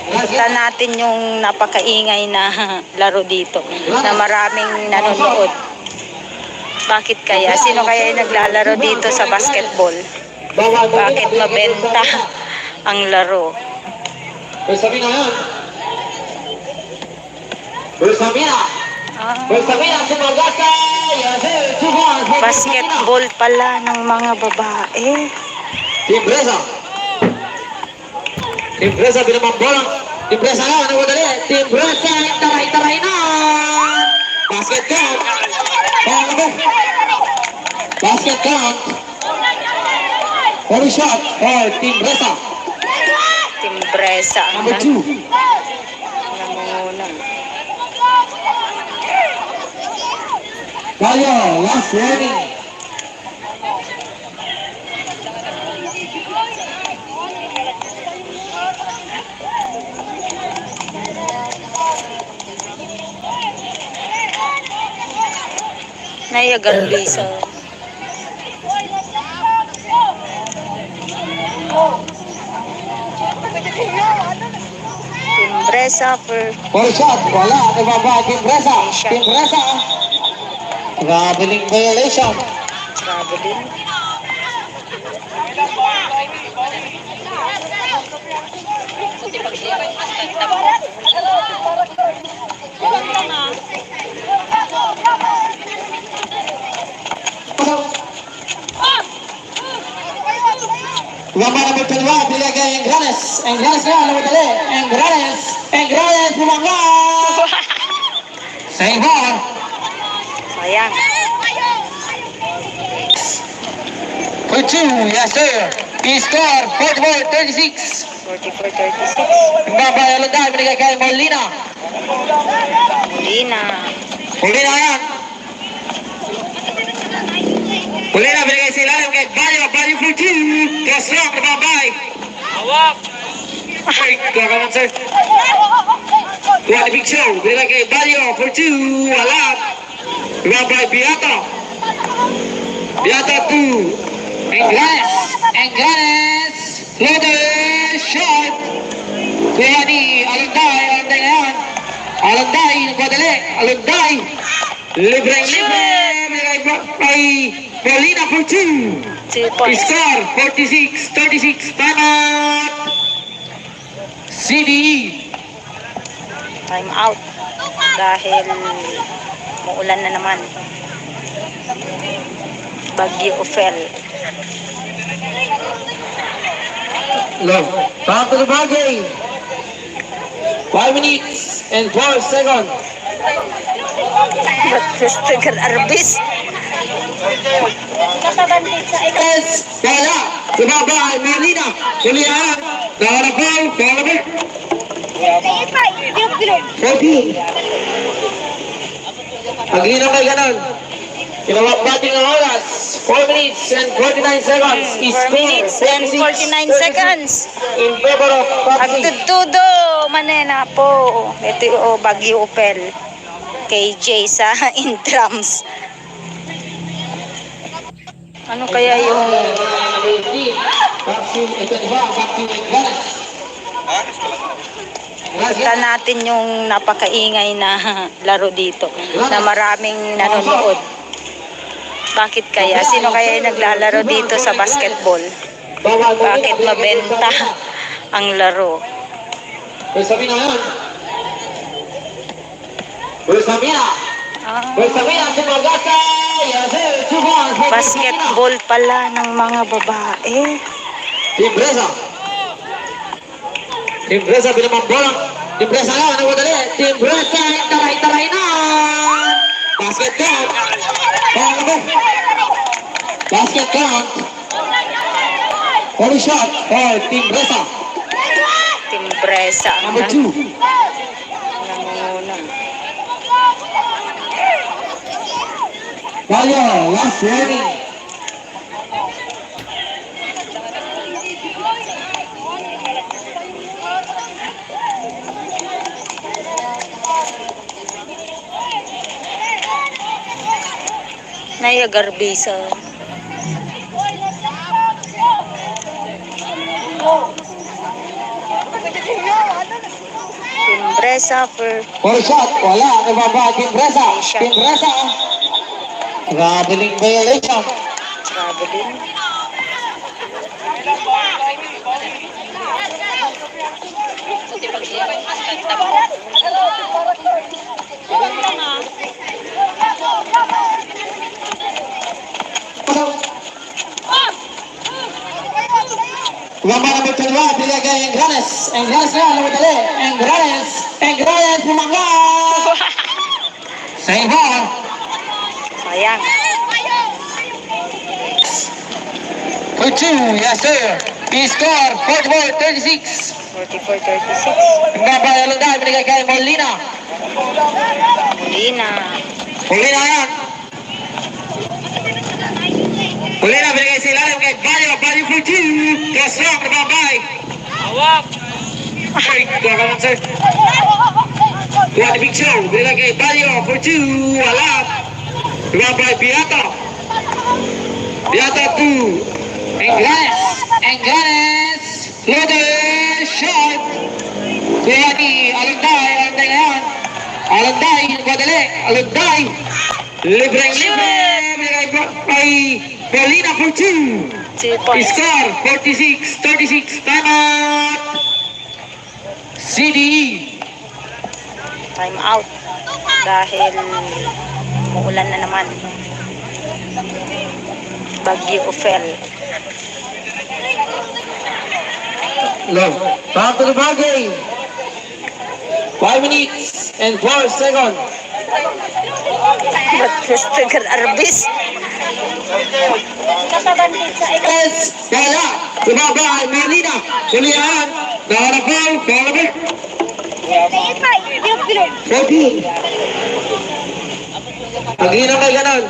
kita natin yung napakaingay na laro dito na maraming nanonood. Bakit kaya? Sino kaya yung naglalaro dito sa basketball? Bakit mabenta ang laro? Bersamina yan. Bersamina. Bersamina si Magasa. Basketball pala ng mga babae. Timbresa. Timbresa binamambolang. Timbresa na, nagwadali. Timbresa, taray-taray na. Basket count. Basket count. Only shot for Timbresa. Timbresa ang Number 2. nangunguna. Kaya, last warning. Naya Garbisa. Timbresa for All shot, wala. Nagbaba, Timbresa. Timbresa. Traveling violation. traveling. Rumah number 12, binigay kay Engranes. Engranes na, alam mo dali. Engranes, bumangga! Save ball. Sayang. For 2, yes sir. He scored 44-36. 44-36. Babay Alunday, binigay kay Molina. Molina. Molina yan. Molina, binigay sa ilalim kay Bayo. Bayo for 2. Cross long, babay. Hawak. Ay, kakaman sir. Tuwa ni Big Show, binigay kay Bayo for 2. Wala. Babay Biata. Biata 2. Engranes. Loader shot. Kuha ni Alunday. Alunday na yan. Alunday, nagpadali. Alunday. Libre. Ay, Paulina for 2. 2 points. Score 46-36. Time out. CDE. Time out. Dahil muulan na naman. Bagyo Ophel. Love. Time to the ball game. 5 minutes and 12 seconds. Mr. Arbis. Yes. Kaya. Sumabay. Molina. Molina. Nakarapal. Nakarapal. 14. Pag-inom kayo ganun. Kinawag bating ng oras. 4 minutes and 49 seconds. 4 minutes and 49 seconds. In favor of Papsi. Agtutudo, manena po. Ito yung Bagyo Opel. KJ sa intrams. Ano kaya yung Papsi. Ito ba? Papsi. kita natin yung napakaingay na laro dito na maraming nanonood. Bakit kaya? Sino kaya yung naglalaro dito sa basketball? Bakit mabenta ang laro? Bersamina yan. Bersamina. Bersamina. Sumagasa. Yazel. Suban. Basketball pala ng mga babae. Timbresa. Timbresa pinamambolang. Timbresa nga. Nagwadali. Timbresa. Taray-taray na. Basket count. Basket count. Only shot for Timbresa. Timbresa ang Number 2. nangunguna. Valio, last warning. Naya Garbisa. Timbresa for Shot, wala. Nababa, Timbresa. Timbresa. Traveling violation. traveling. Rumah number 12, binigay kay Engranes. Engranes na, alam mo dali. Engranes, bumangga! Save ball. Sayang. For 2, yes sir. He scored 44-36. 44-36. Babay Alunday, binigay kay Molina. Molina. Molina yan. Molina, binigay sa ilalim kay Bayo. Bayo for 2. Cross long, babay. Hawak. Ay, kakaman sir. Tuwa ni Big Show, binigay kay Bayo for 2. Wala. Babay Biata. Biata 2. Engranes. Loader shot. Kuha ni Alunday. Alunday na yan. Alunday, nagpadali. Alunday. Libre. Ay, Paulina for 2. 2 points. Score 46-36. Time out. CDE. Time out. Dahil muulan na naman. Bagyo Ophel. Love. Back to the ball game. 5 minutes and 4 seconds. Mr. Arbis. Yes, kaya. Sumaba ay Marlina. Kulihan. Naharapal. Naharapal. 14. Ang hina kay ganon.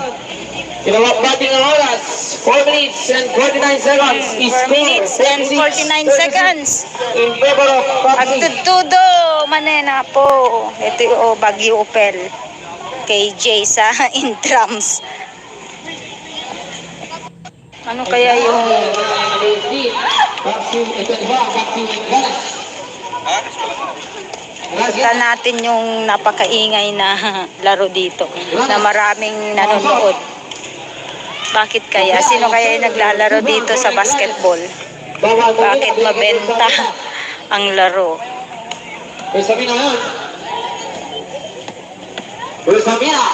Kinawagbating ang oras. 4 minutes and 49 seconds. 4 minutes and 49 seconds. In favor of Papsi. Agtutudo, manena po. Ito yung Baguio Opel. KJ sa in drums. Ano kaya yung Papsi, ito ba? Papsi, ganas. kita natin yung napakaingay na laro dito na maraming nanonood. Bakit kaya? Sino kaya yung naglalaro dito sa basketball? Bakit mabenta ang laro? Besamina yan. Besamina.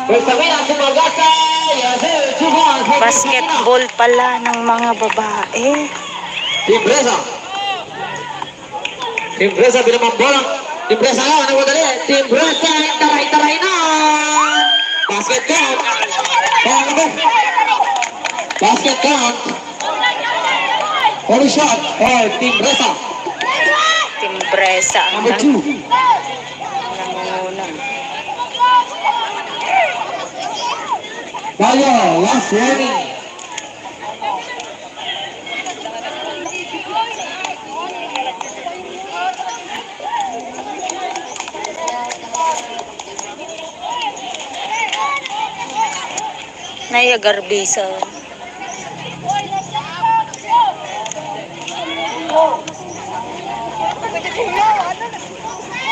Besamina, sumagasa. Basketball pala ng mga babae. Timbresa. Timbresa binamambola. Timbresa nga, nagwadali. Timbresa, taray-taray na. Basket count. Basket count. Only shot for Timbresa. Timbresa ang Number 2. nangunguna. Tayo, last warning. Naya Garbisa.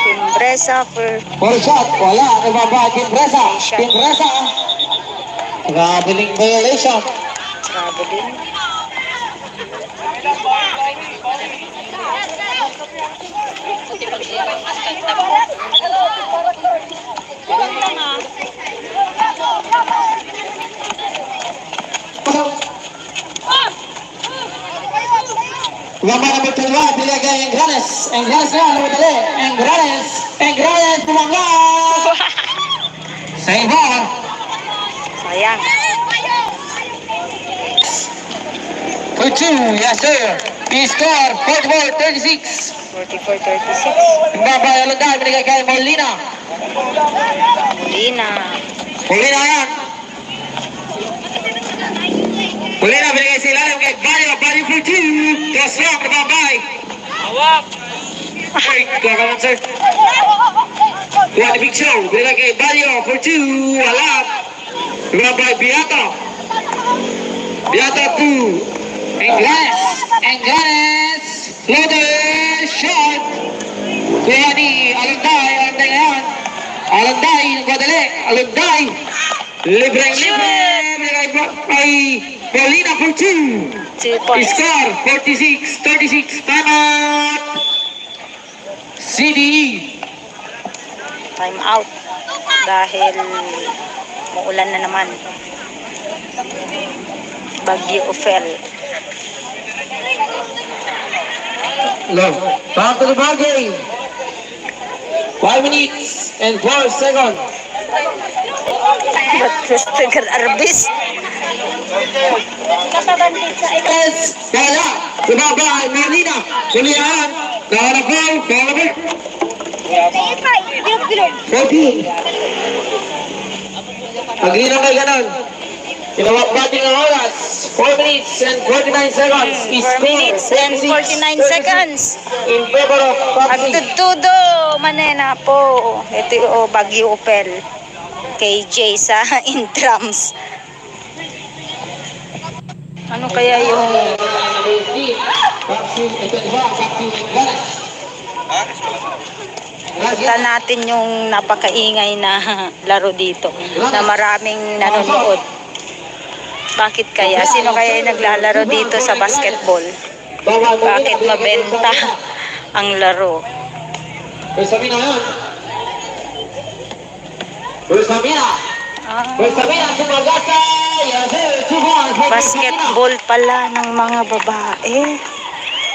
Timbresa for For shot, wala. Nagbaba, Timbresa. Timbresa. Traveling violation. traveling. Gambar number 12, Bilaga Engranes. Engranes na, namadali. Engranes, tumangga. Sa iba. Sayang. For 2, yes sir. He scored 44-36. 44-36. Gambar Alonday, binigay kay Molina. Lina. Molina yan. Molina, binigay sa ilalim kay Bayo. Bayo for 2. Cross long, nababay. Hawak. Wait, kakaman sir. Kuha ni Big Show. Binigay kay Bayo for 2. Halap. Nababay, Beata. Beata 2. Engranes. Floater shot. Kuha ni Alonday. Alonday ngayon. Alonday, nagwadali. Alonday. Libreng-libre. Binigay kay Molina for 2. 2 points. Score 46-36. Time out. CDE. Time out. Dahil muulan na naman. Baguio Opel. Love. Back to the ball game. 5 minutes and 4 seconds. Mr. Arbis. Yes, kaya. Sumaba ay Marlina. Kulihan. Naharapal. Naharapal. 14. Ang hina kay ganon. Kinawagbating ang oras. 4 minutes and 49 seconds. 4 minutes and 49 seconds. In favor of Papsi. Agtutudo, manena po. Ito yung Baguio Opel. KJ sa in drums. Ano kaya yung Papsi, ito ba? Papsi, ganas. kita natin yung napakaingay na laro dito na maraming nanonood. Bakit kaya? Sino kaya yung naglalaro dito sa basketball? Bakit mabenta ang laro? Besamina yan. Besamina. Besamina, sumagasa. Yes, sir. Basketball pala ng mga babae.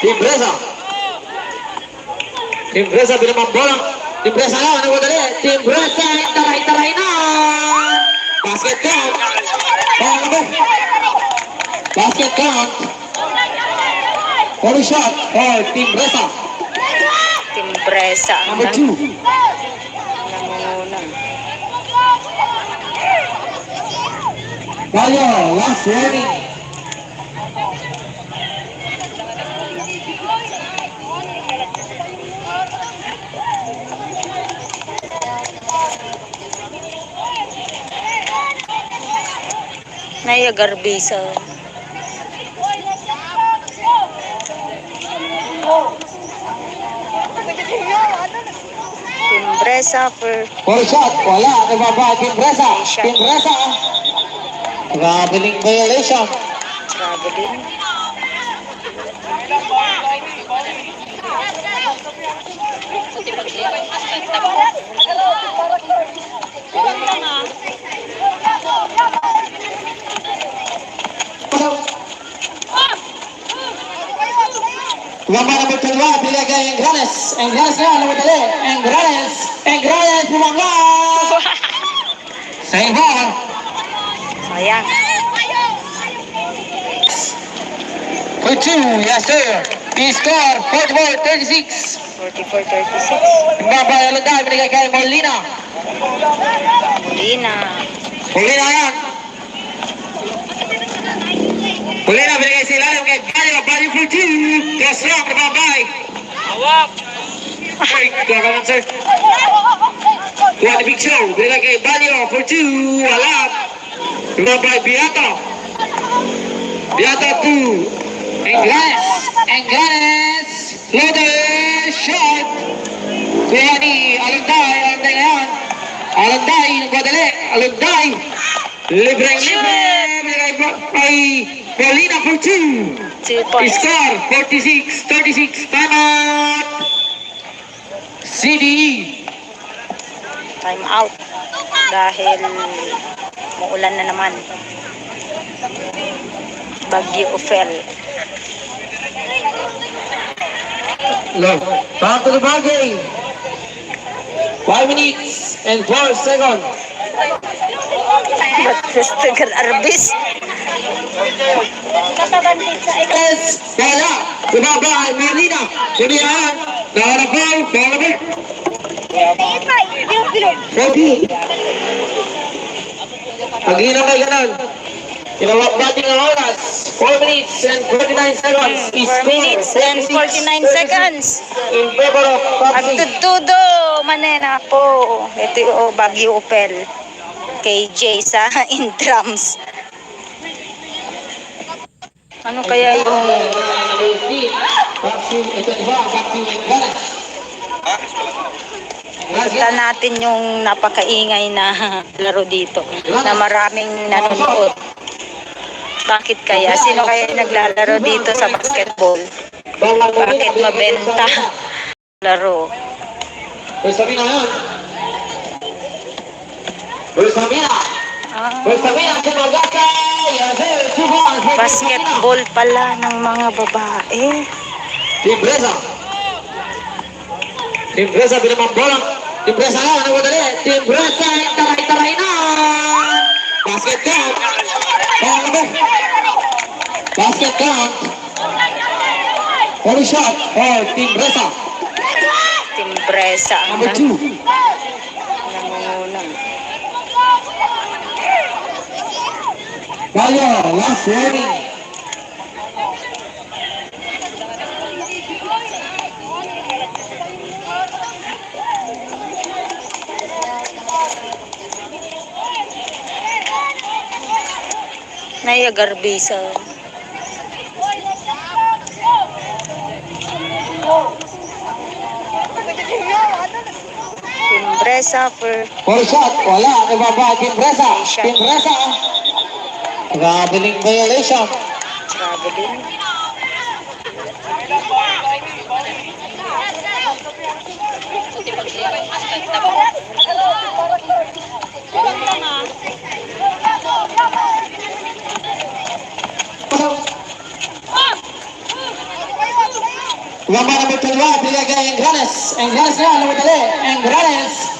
Timbresa. Timbresa bilang bola. Timbresa na, ano dali? Timbresa, taray-taray na! Basket count. Basket count. Only shot for Timbresa. Timbresa ang Number 2. nangunguna. Balyo, last warning. Naya Garbisa. Timbresa for Full shot, wala. Nagbaba, Timbresa. Timbresa. Traveling violation. traveling. Gambar number 2, pilih ke Engranes. Engranes na, nomor 3. Engranes. Engranes, bumangga. Save ball. Sayang. For 2, yes sir. He score, 44-36. 44-36. Gambar yang lendah, pilih ke Molina. Molina. Molina yan. Molina, pilih ke Silalim kay Balyo. Balyo for 2. Cross long, nababay. Hawak. Ay, kakaman sir. Tuan Big Show, pilih kay Balyo for 2. Alap. Nababay, Biata. Biata 2. Engranes. Engranes. Loader shot. Kuha ni Alunday. Alunday ngayon. Alunday, nagwadali. Alunday. Libreng-libre. Ay, Paulina for 2. 2 points. Score 46-36. Time out. CDE. Time out. Dahil muulan na naman. Bagyo Ophel. Love. Back to the ball game. 5 minutes and 4 seconds. Batastagal Arbis. Yes. Wala. Bumaba ay Marlina. Kumihan. Nakarapaw. Nakarapaw. Ready. Pag-ina may ganon. Kinawag natin ang oras. 4 minutes and 49 seconds. 4 minutes and 49 seconds. In favor of Pepsi. Agtutudo, manena po. Ito yung Bagyo Opel. KJ sa in drums. Ano kaya yung kita natin yung napakaingay na laro dito na maraming nanonood. Bakit kaya? Sino kaya naglalaro dito sa basketball? Bakit mabenta laro? Bersamina yan. Bersamina. Bersamina sa Magata. Basketball pala ng mga babae. Timbresa. Timbresa bilang bola. Timbresa na, ano dali? Timbresa, taray-taray na. Basket count. Basket count. Only shot for Timbresa. Timbresa ang Number 2. nangunguna. Balyo, last warning. Naya Garbisa. Timbresa for Full shot, wala. Nagbaba, Timbresa. Timbresa. Traveling violation. traveling. Gamba number 12, binigay kay Engranes. Engranes na, ano madali?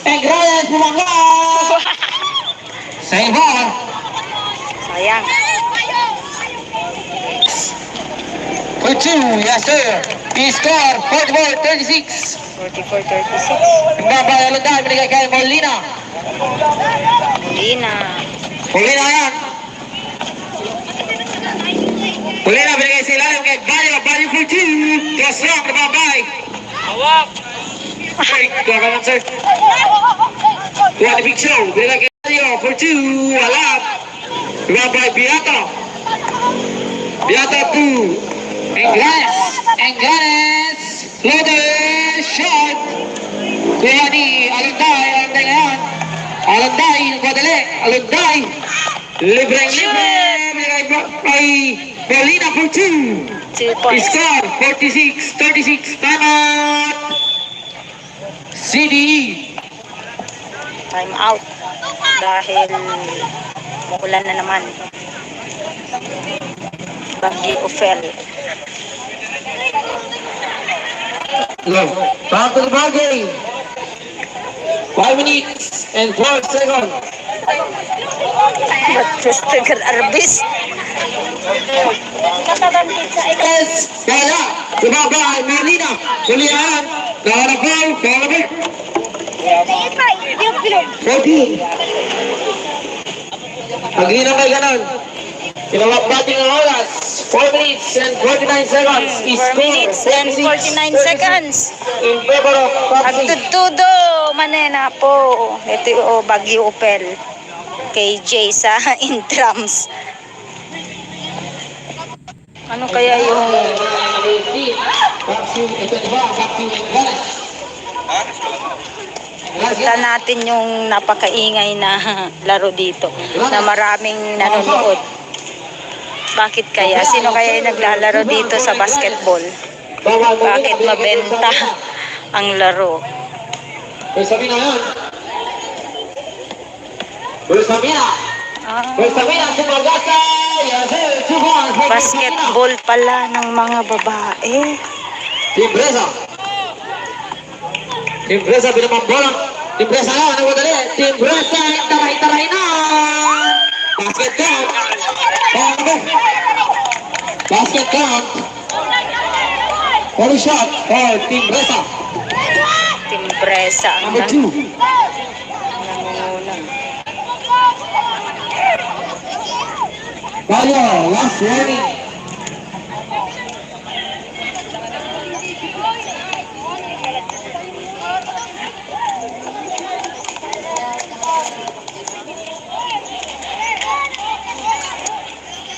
Engranes, bumangga! Sa ibon. Sayang. For 2, yes sir. He scored 44-36. 44-36. Gamba Alonday, binigay kay Molina. Molina. Molina yan. Molina, binigay sa ilalim kay Bayo for 2. Cross long, nababay. Hawak. Ay, kakaman sir. Tuwa ni Big Show, binigay kay Bayo for 2. Halap. Nababay, Beato. Beato 2. Engranes. Loader, shot. Kuha ni Alonday ngayon. Alonday, nagpadali. Alonday. Libre. Binigay kay Molina for 2. 2 points. Score 46-36. Time out. CDE. Time out. Dahil muulan na naman. Bagyo fell. Low. Back to the ball game. 5 minutes and 12 seconds. Mr. Arbis. Yes. Kaya. Sumabay. Molina. Kulihan. Naharapal. Naharapal. 14. Pag-ina may ganon. Pinawagbating ang oras. 4 minutes and 49 seconds. 4 minutes and 49 seconds. In favor of Papsi. Agtutudo, manena po. Ito yung Bagyo Opel. KJ sa intrams. Ano kaya yung Papsi, ito diba? Papsi, galas. punta natin yung napakaingay na laro dito na maraming nanonood. Bakit kaya? Sino kaya yung naglalaro dito sa basketball? Bakit mabenta ang laro? Sabi na yan. Samina. Samina, sumagasa. Basketball pala ng mga babae. Timbresa. Timbresa, binamambolang. Timbresa na, ano ba dali? Timbresa, taray na. Basket count. Basket count. One shot for Timbresa. Timbresa ang Number 2. nangunguna. Bayo, last warning.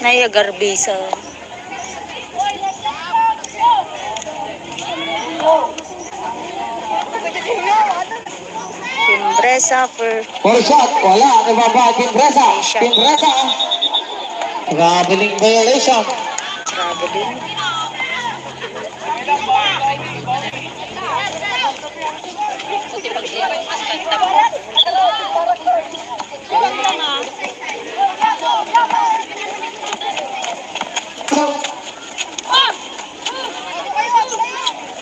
Naya Garbisa. Timbresa for One shot, wala. Nababa, Timbresa. Timbresa. Traveling violation. traveling.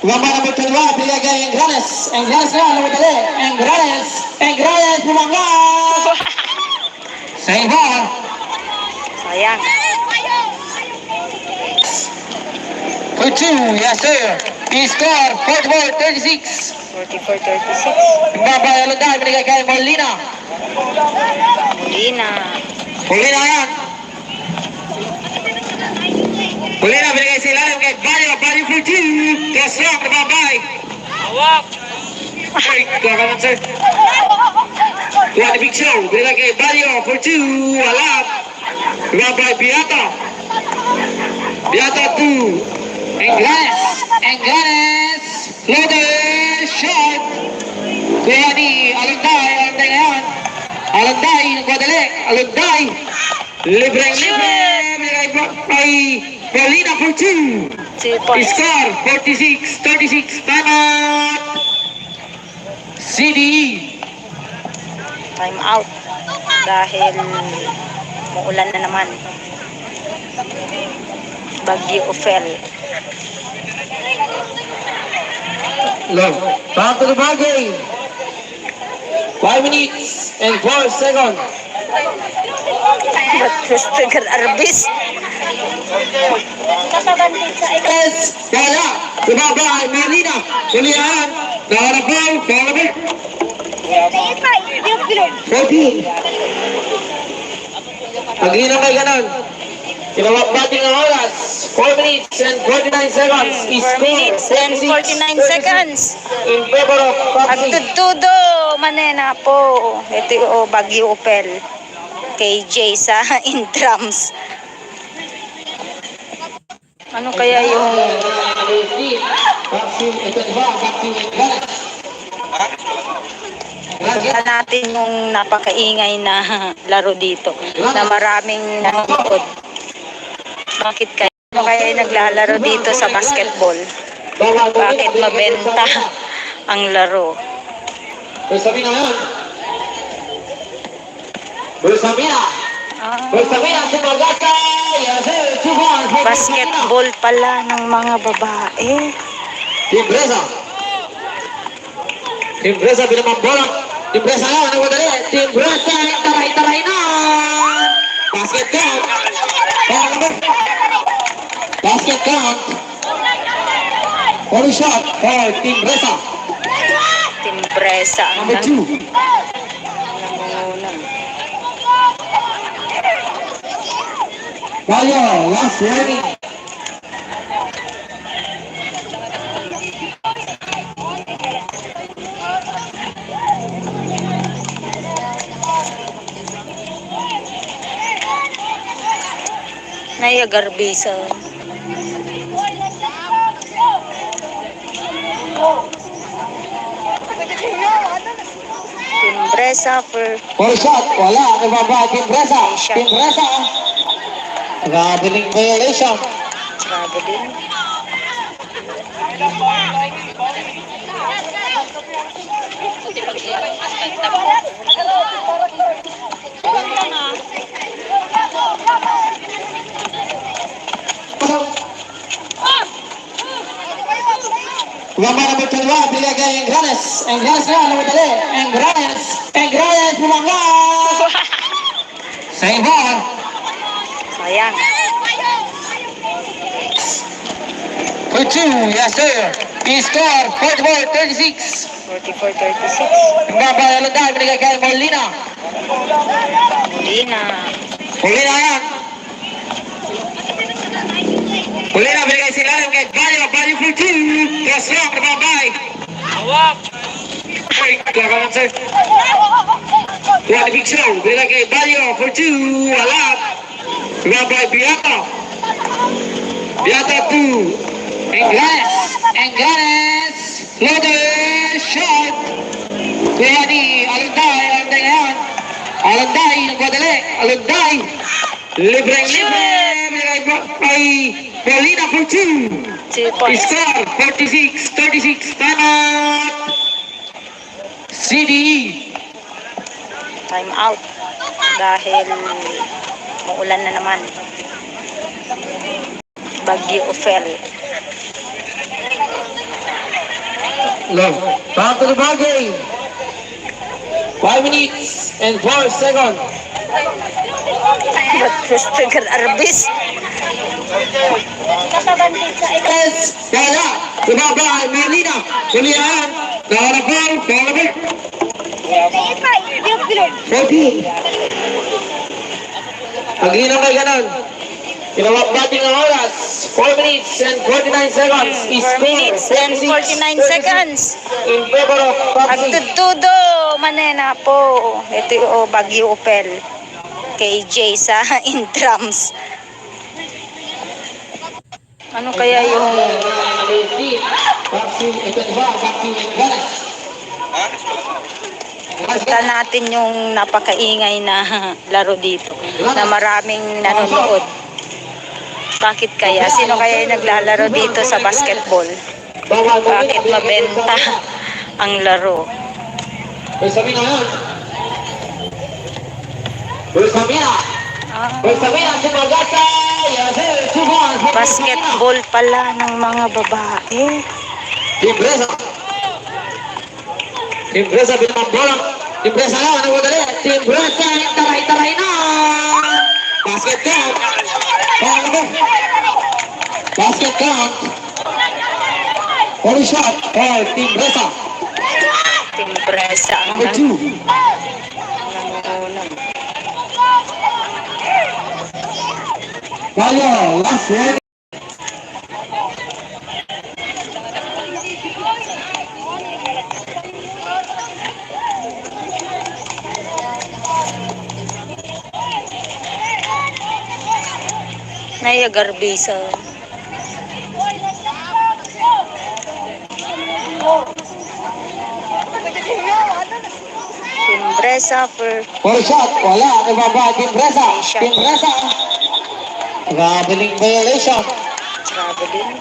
Gamba number 12, binigay kay Engranes. Engranes na, ano madali? Engranes, bumangga! Sa ibon. Sayang. For 2, yes sir. He scored 44-36. 44-36. Gamba Alonday, binigay kay Molina. Molina. Molina yan. Molina, binigay sa ilalim kay Bayo for 2. Cross long, nababay. Hawak. Ay, kakaman sir. Tuwa ni Big Show, binigay kay Bayo for 2. Halap. Nababay, Beato. Beato 2. Engranes. Loader, shot. Kuha ni Alonday ngayon. Alonday, nagpadali. Alonday. Libre. Binigay kay Molina for 2. 2 points. Score 46-36. Time out. CDE. Time out. Dahil muulan na naman. Bagyo fell. Love. Back to the ball game. 5 minutes and 4 seconds. Tagal Arbis. Yes, kaya. Bumaba ay Marina. Kulihan. Nakarapal. Follow. 14. Paglinaw kay ganon. Kinawak bating ang oras. 4 minutes and 49 seconds. 4 minutes and 49 seconds. In favor of Papsi. Agtutudo, manena po. Ito yung Baguio Opel. KJ sa intrams. Ano kaya yung Papsi, ito ba? Papsi, tingnan natin yung napakaingay na laro dito na maraming nanonood. Bakit kaya? Ano kaya naglalaro dito sa basketball? Bakit mabenta ang laro? Bersabina yan. Bersabina. Bersabina, sumagata. Basketball pala ng mga babae. Timbresa. Timbresa binamang bola. Timbresa yan, nagwadali. Timbresa, taray-taray na. Basket count. Basket count. One shot for Timbresa. Timbresa ang Number 2. nangunguna. Bayo, last warning. Naya Garbisa. Timbresa for One shot, wala. Nababa, Timbresa. Timbresa. Traveling violation. traveling. Nomor number 2, bigay kay Engranes. Engranes na, number 3. Engranes. Engranes, bumangga. Save ball. Sayang. For 2, yes sir. He scored 44-36. 44-36. Babay Alanday, binigay kay Molina. Molina. Molina yan. Molina, binigay si Lalim kay Bayo. Bayo for 2. Cross long, nababay. Hawak. Ay, kakaman sir. One big show, binigay kay Bayo for 2. Wala. Nababay, Biata. Biata 2. Engranes. Engranes. Loaded shot. Kuya ni Alanday. Alanday na yan. Alanday, nagwadali. Alanday. Libre-libre. Binigay po kay Paulina for 2. 2 points. Score 46-36. Time out. CDE. Time out. Dahil maulan na naman. Baguio Opel. Love. Back to the ball game. 5 minutes and 4 seconds. Tagal Arbis. Yes, kaya. Bumaba ay Marina. Kulihan. Nakarapal. Follow. 14. Paglinaw kay ganon. Kinawak bating ang oras. 4 minutes and 49 seconds. 4 minutes and 49 seconds. In favor of Papsi. Agtutudo, manena po. Ito yung Baguio Opel. KJ sa intrams. Ano kaya yung Papsi, ito ba? Papsi, galas. kita natin yung napakaingay na laro dito na maraming nanonood. Bakit kaya? Sino kaya yung naglalaro dito sa basketball? Bakit mabenta ang laro? Bersabina yan. Bersabina. Bersabina, sumagata. Yes sir, 2 balls. Basketball pala ng mga babae. Timbresa. Timbresa bilang bola. Timbresa na, ano dali? Timbresa, taray-taray na! Basket count. Basket count. Only shot for Timbresa. Timbresa ang Number 2. nangungunan. Kaya, last one. Naya Garbisa. Timbresa For shot, wala. Nababa, Timbresa. Timbresa. Traveling violation. traveling.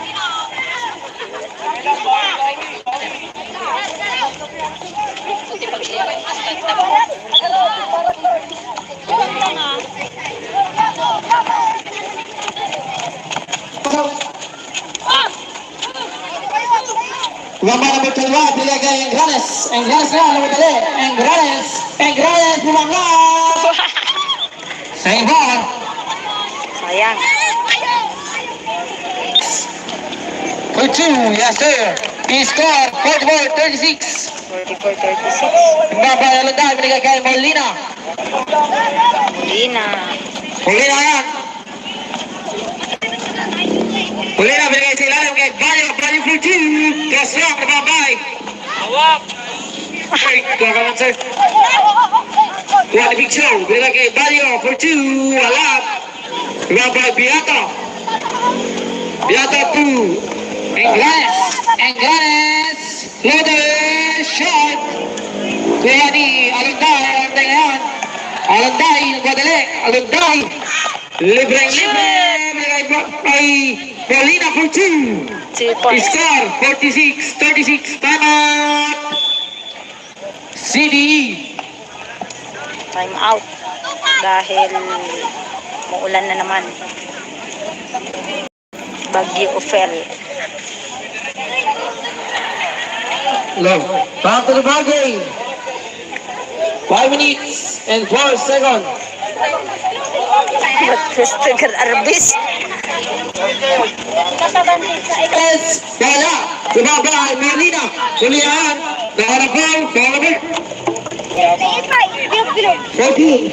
Rumah number 2, Bilaga Engranes. Engranes na, alam mo dali. Engranes. Engranes, bumangga. Save ball. Sayang. For 2, yes sir. He scored 44-36. 44-36. Babayalan dahil binigay kay Molina. Lina. Molina yan. Molina binigay sa ilalim kay Bayo. Bayo for 2. Cross long, nababay. Hawak. Ay, kakaman sir. Kuha ni Big Show. Binigay kay Bayo for 2. Wala. Nababay Biata. Biata 2. Engranes. Engranes. Loader. Shot. Kuha ni Alunday. Alunday ngayon. Alunday. Nagwadali. Alunday. Libreng libre. Ay Paulina for 2. 2 points. Score 46-36. Time out. CDE. Time out. Dahil muulan na naman. Bagyo Ophel. Love. Back to the ball game. 5 minutes and 4 seconds. Christopher Arbis. Yes. Kaya. Bumaba. Marlina. Kulihan. Naharap ko. Naharap ko. 40.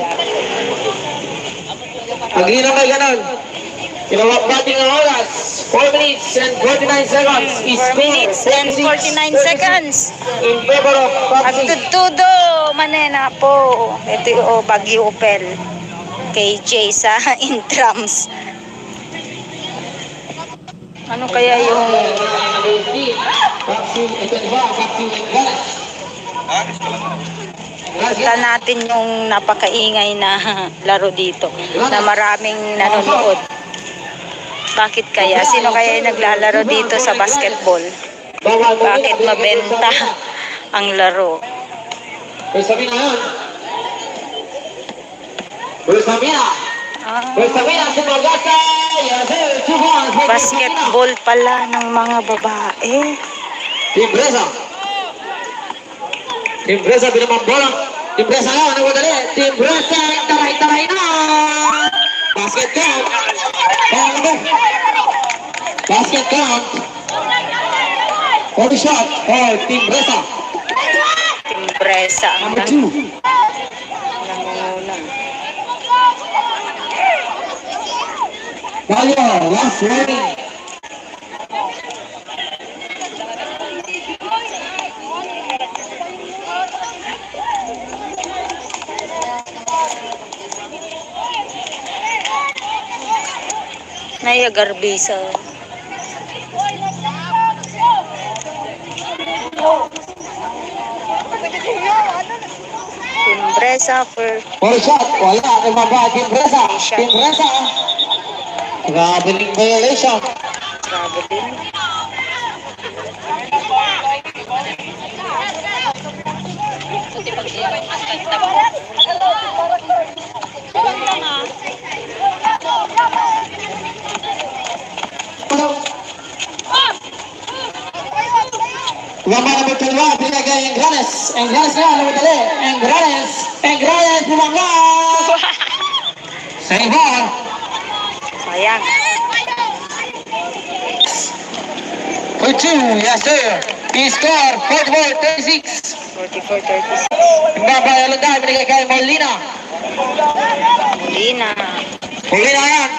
Pag-inom kay ganon. Pinawag bating ang oras. 4 minutes and 49 seconds. 4 minutes and 49 seconds. In favor of Pepsi. Agtutudo, manena po. Ito yung Bagyo Opel. KJ sa intrams. Ano kaya yung Pepsi. Ito ba? Pepsi. kita natin yung napakaingay na laro dito na maraming nanonood. Bakit kaya? Sino kaya yung naglalaro dito sa basketball? Bakit mabenta ang laro? Pues Sabina yun. Pues Sabina. Pues Sabina, sumagasa. Basketball pala ng mga babae. Timbresa. Timbresa binamang bola. Timbresa na, ano dali? Timbresa, taray-taray na. Basket count. Basket count. Only shot for Timbresa. Timbresa ang Number 2. nangungunan. Kaya, last warning. Naya Garbisa. Timbresa For shot, wala. Nababa, Timbresa. Timbresa. Traveling violation. traveling. Number number 12, binigay kay Engranes. Engranes na, lumadali. Engranes, bumangga! Save ball. Sayang. For 2, yes sir. He scored 44-36. 44-36. Number Alonday, binigay kay Molina. Molina. Molina yan.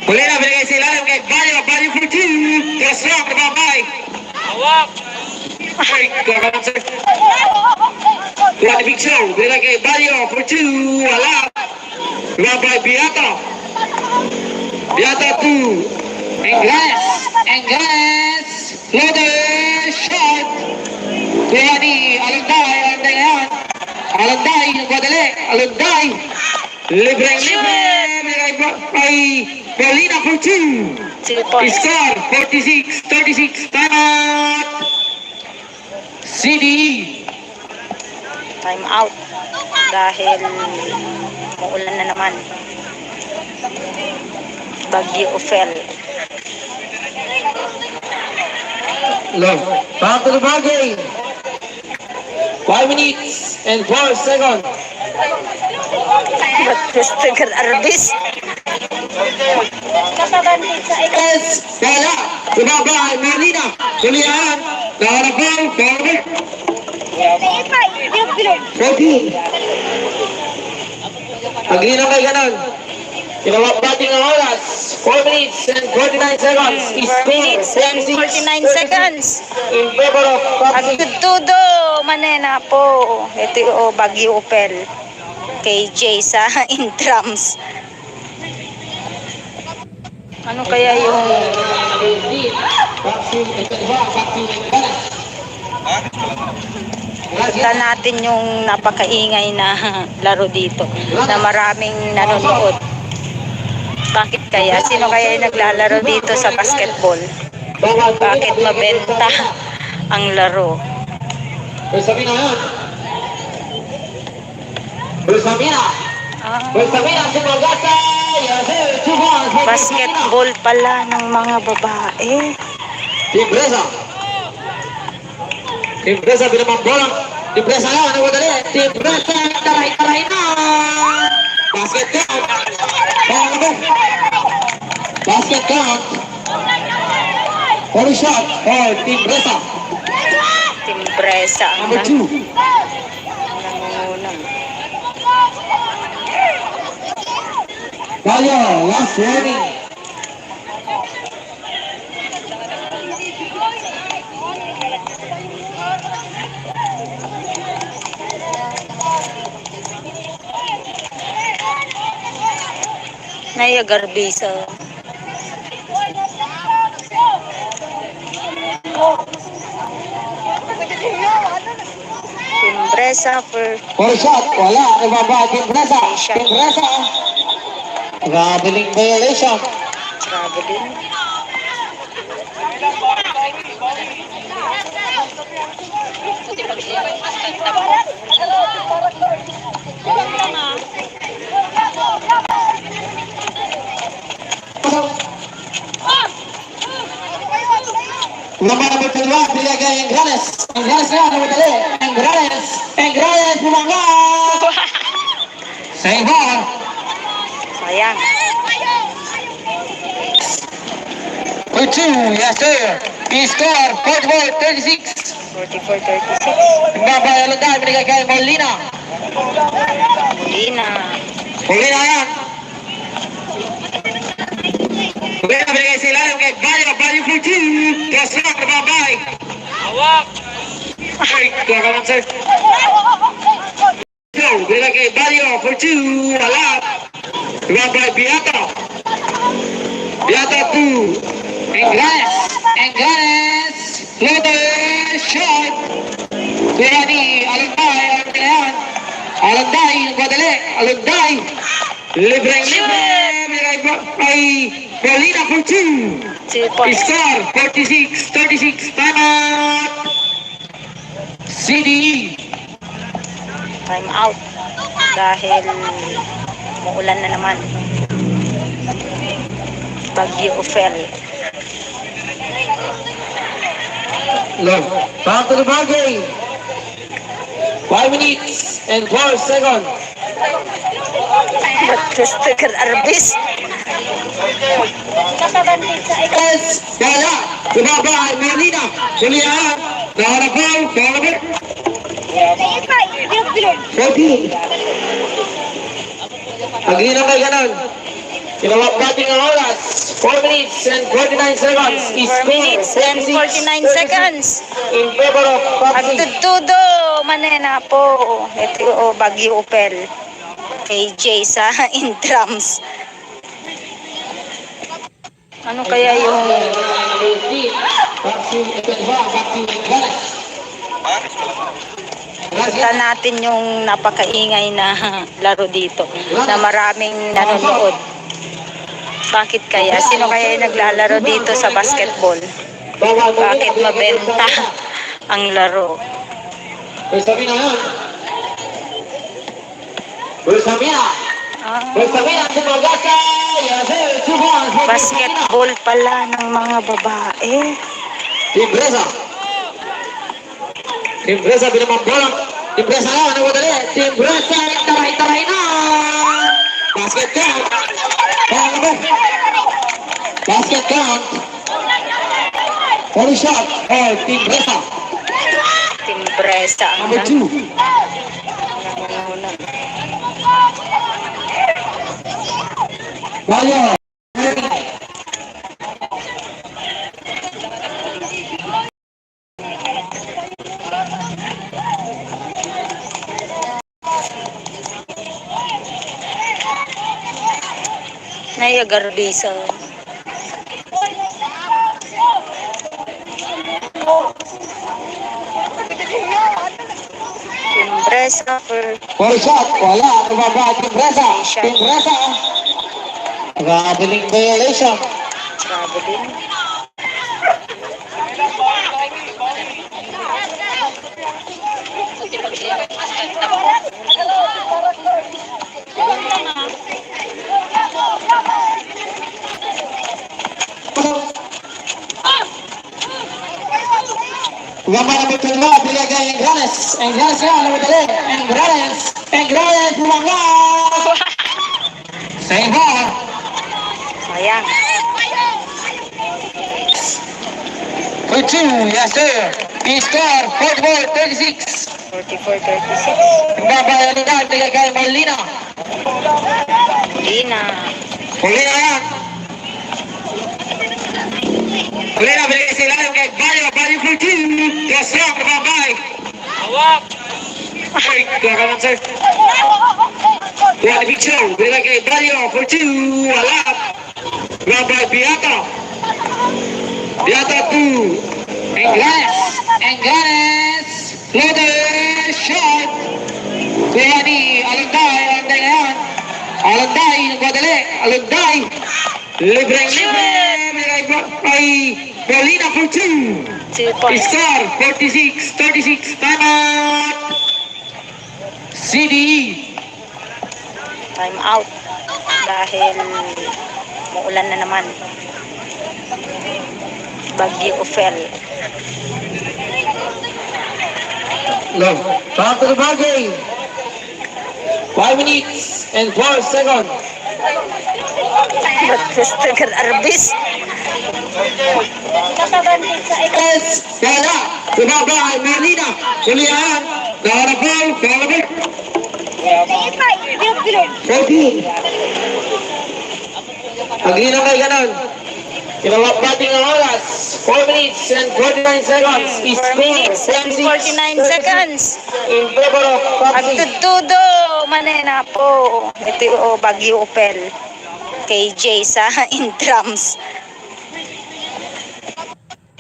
Molina, binigay sa ilalim kay Bayo. Bayo for 2. Cross long, nababay. Hawak. Ay, kakaman sir. Tuwa ni Big Show. Binigay kay Bayo for 2. Wala. Nababay, Biata. Biata 2. Engranes. Loader. Shot. Tuwa ni Alonday. Alonday yan. Alonday, nagwadali. Alonday. Libre. Ay, Molina for 2. 3 points. Score 46-36. Time out. CDE. Time out. Dahil maulan na naman. Bagyo Ophel. Love. Back to the ball game. 5 minutes and 4 seconds. Batistigan Arbis. Yes, kaya. Bumaba, Molina. Tulihan. Naharap ball. Forward. 40. Pag-inom kayo ganun. Pinawag batting ang oras. 4 minutes and 49 seconds. 4 minutes and 49 seconds. In favor of Pepsi. Agtudo, manena po. Ito yung Bagyo Opel. KJ sa intrams. Ano kaya yung kita natin yung napakaingay na laro dito na maraming nanonood. Bakit kaya? Sino kaya yung naglalaro dito sa basketball? Bakit mabenta ang laro? Bersamina yan. Bersamina. Bersamina si Magasa. Basketball pala ng mga babae. Timbresa. Timbresa binamang bola. Timbresa yan. Ano dali? Timbresa. Taray-taray na. Basket count. Basket count. Only shot for Timbresa. Timbresa ang Number 2. nangungunang. Bayo, last warning. Naya Garbisa. Timbresa for Shot, wala. Ibaba, Timbresa. Timbresa. Traveling violation. traveling. Number 12, binigay kay Engranes. Engranes na, lumadali. Engranes, bumangga! Save ball. Sayang. For 2, yes sir. He scored 44-36. 44-36. Number Alonday, binigay kay Molina. Molina. Molina yan. Molina, binigay sa ilalim kay Bayo. Bayo for 2. Cross long, nababay. Hawak. Ay, kakaman sir. Binigay kay Bayo for 2. Wala. Nababay, Biata. Biata 2. Engranes. Loader. Shot. Tuwa ni Alonday. Alonday, nagwadali. Alonday. Libre. Ay, Molina for 2. 2 points. Score 46-36. Time out. CDE. Time out. Dahil maulan na naman. Bagyo Ophel. Love. Back to the ball game. 5 minutes and 4 seconds. Christopher Arbis. Yes, kaya. Bumaba ay Merlina. Julian. Naharap po. Naharap po. 14. Agree na kayo ganon. Kinawag natin ang oras. 4 minutes and 49 seconds. 4 minutes and 49 seconds. In favor of Papsi. Agtutudo, manena po. Ito o Baguio Opel. AJ sa intrams. Ano kaya yung kita natin yung napakaingay na laro dito na maraming nanonood. Bakit kaya? Sino kaya yung naglalaro dito sa basketball? Bakit mabenta ang laro? Bersamina yan. Bersamina. Bersamina. Sumagasa. Basketball pala ng mga babae. Timbresa. Timbresa binamambolang. Timbresa na. Ano ba dali? Timbresa. Taray-taray na. Basket count. Basket count. Holy shot. Oh, Timbresa. Timbresa ang Number 2. Bayo. Nayagarbisa. Timbresa for Holy shot. Wala. Tumaba. Timbresa. Timbresa. Traveling violation. traveling. Gambar na pitulwa, bilagay Engrales. Engrales yan, alam mo dali. Engrales. Engrales, bumanga. Save ball. Sayang. For 2, yes sir. He scored 44-36. 44-36. Babayan nila, bilagay Molina. Lina. Molina yan. Molina, bilagay sila yung kay Bayo. Bayo for 2. Yes sir, babay. Hawak. Ay, kaya ka lang sir. Tuwa ni Big Show, bilagay kay Bayo for 2. Wala. Babay Biata. Biata 2. Engrales. Engrales. Floater shot. Kuha ni Alanday. Alanday ngayon. Alanday. Nagpadali. Alanday. Libreng-libre. Ay Molina for 2. 2 points. Score 46-36. Time out. CDE. Time out. Dahil muulan na naman. Baguio Opel. Love. Back to the ball game. 5 minutes and 4 seconds. Christopher Arbis. Yes, kaya. Bumaba ay Merlina. Julian. Naharap po. Naharap po. 14. Agree na kayo ganon. Kinawag natin ang oras. 4 minutes and 49 seconds. 4 minutes and 49 seconds. In favor of Papsi. Agtutudo, manena po. Ito o Baguio Opel. KJ sa intrams.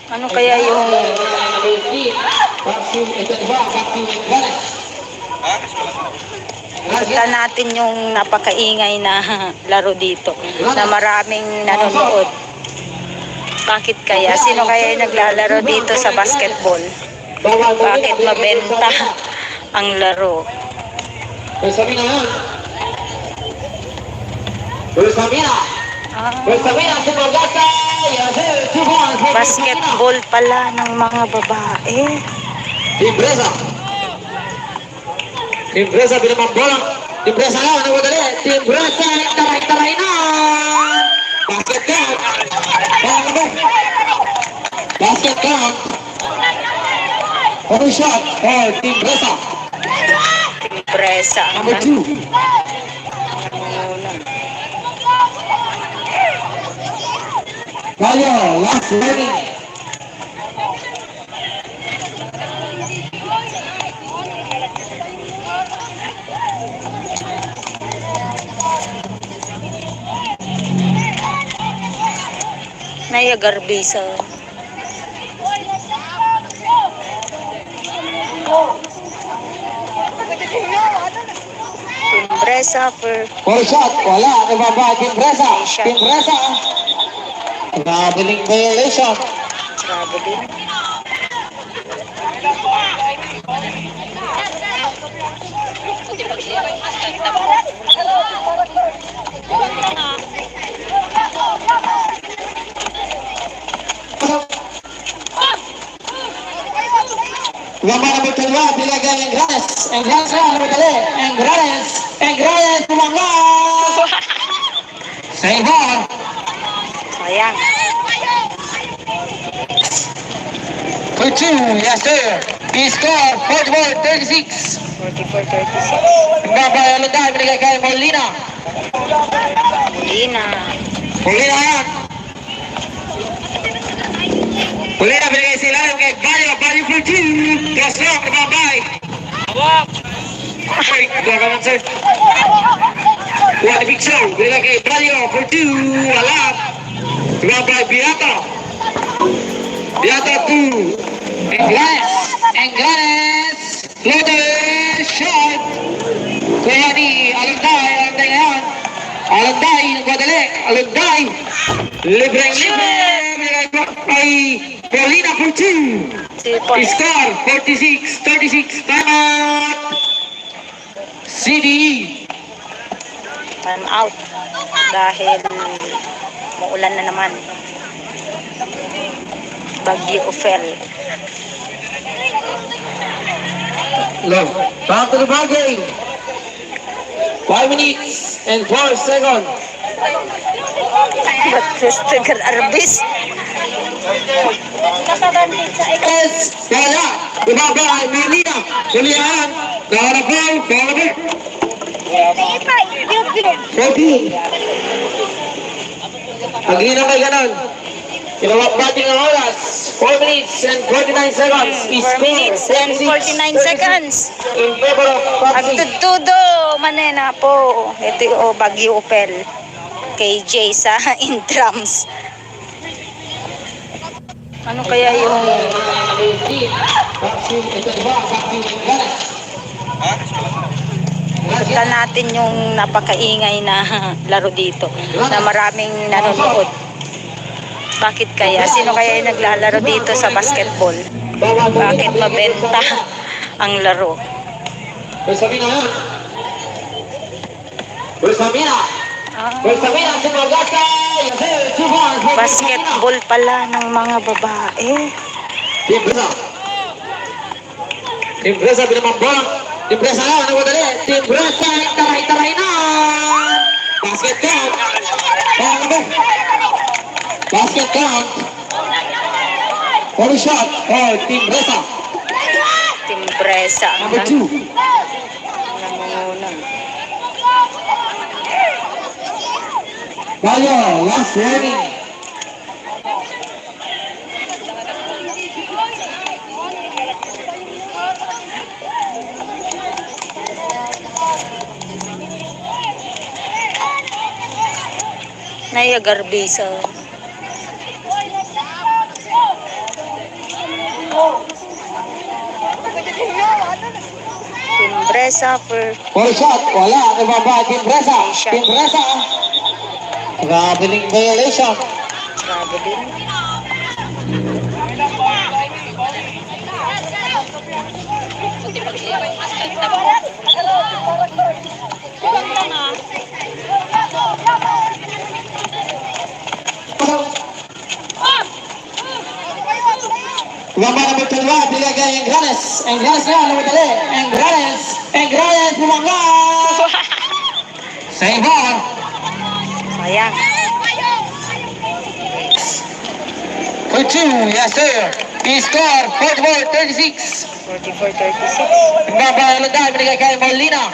Ano kaya yung kita natin yung napakaingay na laro dito na maraming nanonood? Bakit kaya? Sino kaya yung naglalaro dito sa basketball? Bakit mabenta ang laro? Bersamina yan. Bersamina. Bersamina, sumagasa. Yes, 2 points. Basketball pala ng mga babae. Timbresa. Timbresa binamang bola. Timbresa nga, nagwadali. Timbresa, taray-taray na. Basket count. Basket count. One shot for Timbresa. Timbresa. Number 2. Gallo, last warning. Naya Garbisa. Timbresa for Four shot, wala. Nababa, Timbresa. Timbresa. Traveling violation. traveling. Gambar number 2, binagay Engranes. Engranes na, number 3. Engranes. Engranes, tumangga. Saybor. Sayang. For 2, yes sir. He scored 44-36. 44-36. Babay Alunday, binigay kay Molina. Molina. Molina yan. Molina binigay sa ilalim kay Bayo. Bayo for 2. Cross long, babay. Hawak. Ay, kuha ka man sir. Kuha ni Big Show. Binigay kay Bayo for 2. Wala. Babay Biata. Biata 2. Engranes. Engranes. Floater shot. Kuha ni Alunday. Alunday ngayon. Alunday, nagwadali. Alunday. Libreng-libre. Binigay kay Paulina for 2. Score 46-36. Time out. CDE. Time out. Dahil maulan na naman. Bagyo Ophel. Love. Back to the ball game. 5 minutes and 4 seconds. Ba't Arbis? Yes. Kaya. Ibaba ay Molina. Kulihan. Karabay. Karabay. 14. Pag-ina na may ganon. Kinawag bating ang oras. 4 minutes and 49 seconds. 4 minutes and 49 seconds. In favor of Patsy. Agtutudo, manena po. Ito yung Bagyo Opel. KJ sa intrams. Ano kaya yung punta natin yung napakaingay na laro dito na maraming nanonood. Bakit kaya? Sino kaya yung naglalaro dito sa basketball? Bakit mabenta ang laro? Bersamina yan. Bersamina. Bersamina si Magasa. Basketball pala ng mga babae. Timbresa. Timbresa binamang bola. Timbresa nga, nagwadali. Timbresa, taray-taray na. Basket count. Basket count. One shot for Timbresa. Timbresa. Number 2. Nangungunan. Gallo, last warning. Naya Garbisa. Timbresa for One shot, wala. Nababa, Timbresa. Timbresa. Traveling violation. traveling. Gambara number 21, bigay kay Engranes. Engranes na, namadali. Engranes, bumangga! Sa iba. Sayang. For 2, yes sir. He scored 44-36. 44-36. Gambara Lunday, binigay kay Molina.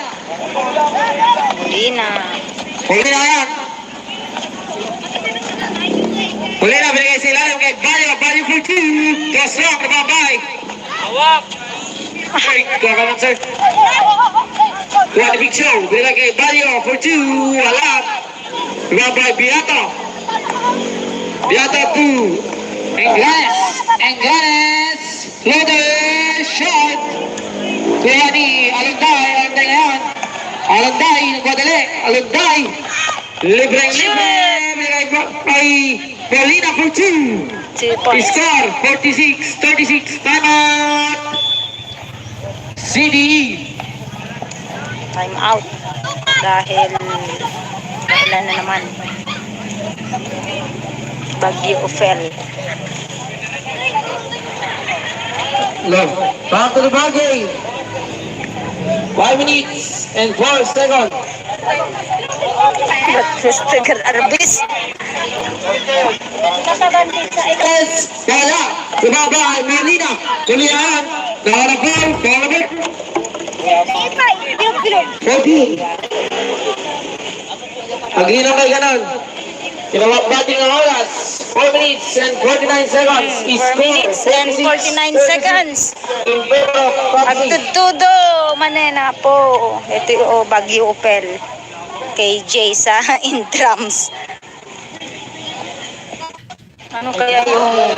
Molina. Molina yan. Molina, binigay sa ilalim kay Bayo. Bayo for 2. Cross rock, nababay. Hawak. Ay, kakaman sir. Kuha ni Big Show. Binigay kay Bayo for 2. Wala. Nababay, Biata. Biata 2. Engranes. Loaded. Shot. Kuha ni Alunday. Alunday ngayon. Alunday, nagwadali. Alunday. Libreng libre. Binigay kay Molina for 2. 2 points. Score 46-36. Time out. CDE. Time out. Dahil wala na naman. Bagyo Ophel. Love. Back to the ball game. 5 minutes and 4 seconds. Mr. Arbis. Yes. Kaya. Lumabay. Molina. Kulihan. Nakalabay. Nakalabay. 40. Pag-inom kay ganon. Kinawak batting ang oras. 4 minutes and 49 seconds. 4 minutes and 49 seconds. In favor of Papsi. Agtutudo. Manena po. Ito yung Bagyo Ophel. KJ sa in drums. Ano kaya yung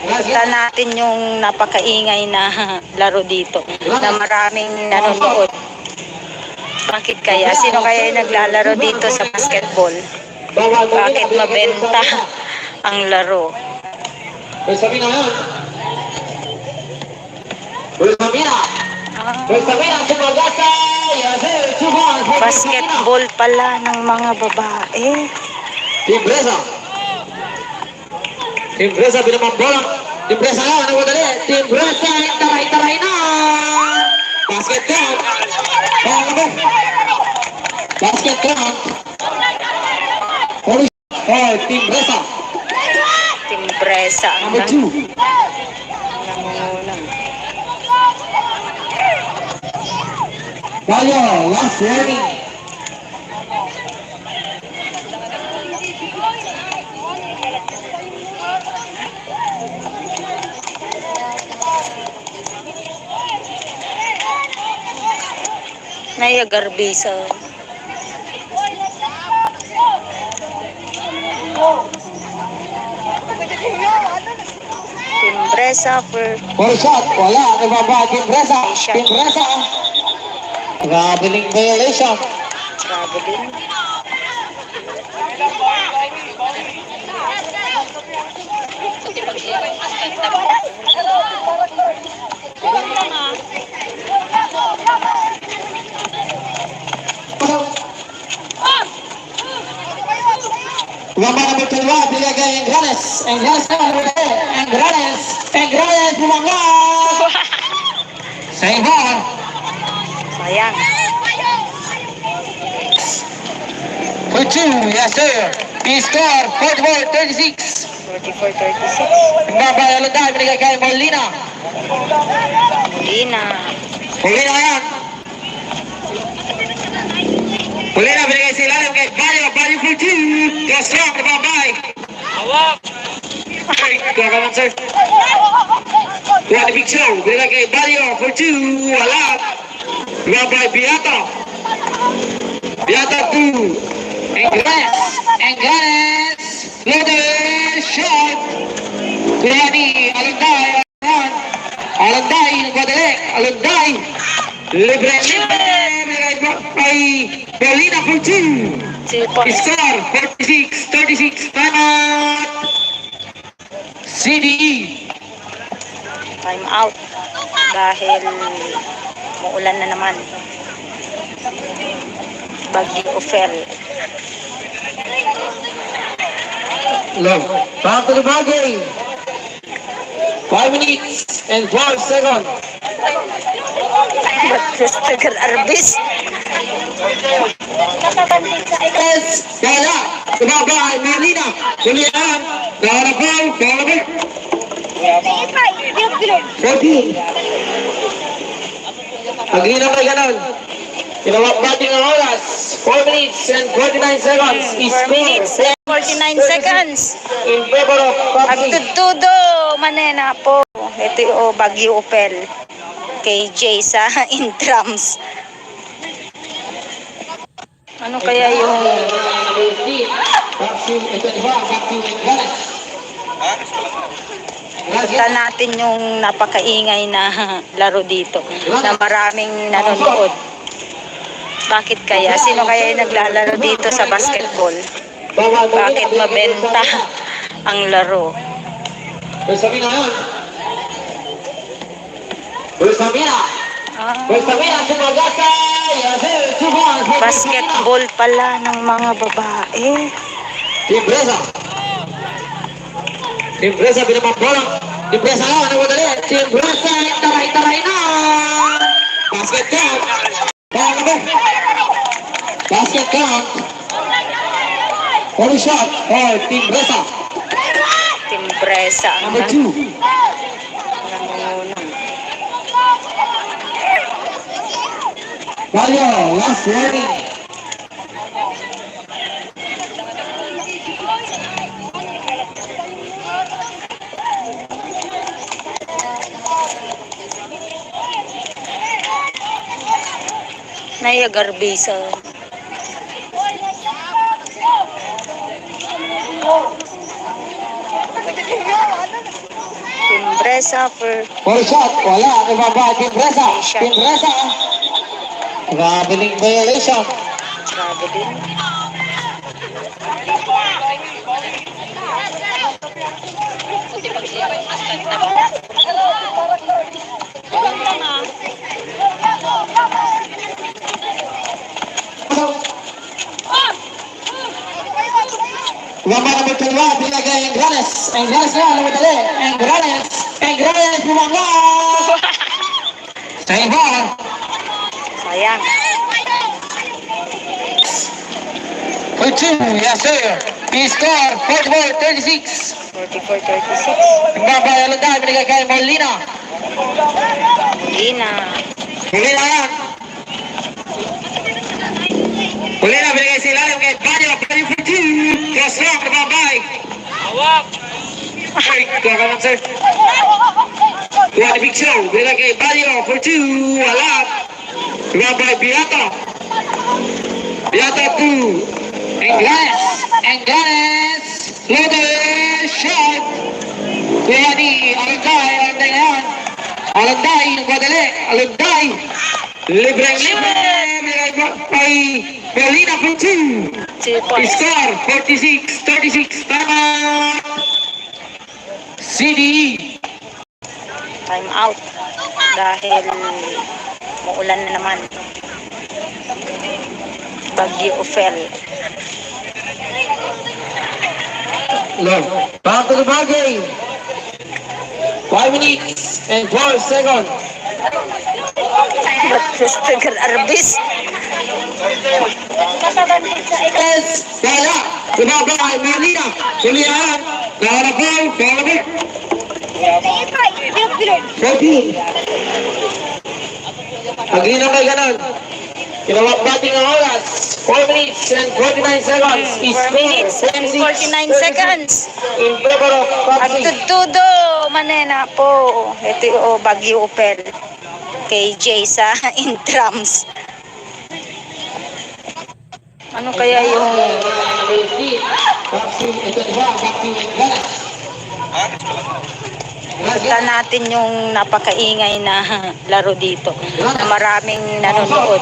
kita natin yung napakaingay na laro dito na maraming nanonood. Bakit kaya? Sino kaya yung naglalaro dito sa basketball? Bakit mabenta ang laro? Pues sabi na yun. Pues sabi na. Pues sabi na. Sumagasa. Basketball pala ng mga babae. Timbresa. Timbresa binamambola. Timbresa na. Nawadali. Timbresa. Taray-taray na. Basket count. Basket count. Timbresa. Timbresa ang Number 2. nangungulang. Bayo, last warning. Naya Garbisa. Timbresa for Shot, wala. Nagbaba, Timbresa. Shot. Timbresa. Traveling violation. traveling. Gambara number 21, bigay kay Engranes. Engranes na, namadali. Engranes, bumangga! Sa iba. Sayang. For 2, yes sir. He scored 44-36. 44-36. Gambara Lunday, binigay kay Molina. Molina. Molina yan. Molina, binigay sa ilalim kay Bayo. Bayo for 2. Cross rock, nababay. Hawak. Ay, kakaman sir. Kuha ni Big Show. Binigay kay Bayo for 2. Wala. Nababay, Biata. Biata 2. Engranes. Loaded. Shot. Kuha ni Alunday. Alunday, nagwadali. Alunday. Libre. Kay Molina for 2. 2 points. Score 46-36. Time out. CDE. Time out. Dahil muulan na naman. Bagyo Ophel. Long. Back to the ball game. 5 minutes and 12 seconds. Christopher Arbis. Yes, kaya. Tumabay, Marlina. Kulihan. Kalabay, kalabay. 14. Paglinaw na ganon. Tinawag natin ang oras. 4 minutes and 49 seconds. 4 minutes and 49 seconds. In favor of Papsi. Agtutudo, manena po. Ito yung Baguio Opel. KJ sa intrams. Ano kaya yung Papsi, ito diba? Papsi, galas. punta natin yung napakaingay na laro dito na maraming nanonood. Bakit kaya? Sino kaya yung naglalaro dito sa basketball? Bakit mabenta ang laro? Pwes Samina yun. Pwes Samina. Pwes Samina, sumagasa. Basketball pala ng mga babae. Timbresa. Timbresa, pinamambolang. Timbresa lang, ano mo dali? Timbresa, taray-taray na. Basket count. Basket count. Only shot for Timbresa. Timbresa ang Number 2. nangungunan. Valio, last warning. Naya Garbisa. Timbresa for shot, wala. Ano ba ba? Timbresa. Timbresa. Grabeling violation. grabe din. Gamba number 12, binagay Engranes. Engranes na, ano madali? Engranes. Engranes, bumangga! Sa iba. Sayang. For 2, yes sir. He scored 44-36. 44-36. Nagbabay alagay, binigay kay Molina. Lina. Molina yan. Molina, binigay sa ilalim kay Banyo. Banyo for 2. Cross long, nagbabay. Hawak. Ay, kaya ka lang sir. Kuha ni Big Show. Binigay kay Banyo for 2. Wala. Nagbabay, Biata. Biata 2. Engranes. Engranes. Loaded shot. Kuha ni Alanday. Alanday na yan. Alanday, nagwadali. Alanday. Libre-libre. Ay, Molina for 2. 2 points. Score 46-36. Tama. CDE. Time out. Dahil muulan na naman. Baguio Opel. Love. Back to the ball game. 5 minutes and 12 seconds. Christopher Arbis. Yes, kaya. Tumabay, Marlina. Kulihan. Kalabay, kalabay. 14. Paglinaw na ganon. Tinawag natin ang oras. 4 minutes and 49 seconds. 4 minutes and 49 seconds. In favor of Papsi. Agtutudo, manena po. Ito yung Baguio Opel. KJ sa intrams. Ano kaya yung Papsi, ito diba? Papsi, galas. punta natin yung napakaingay na laro dito na maraming nanonood.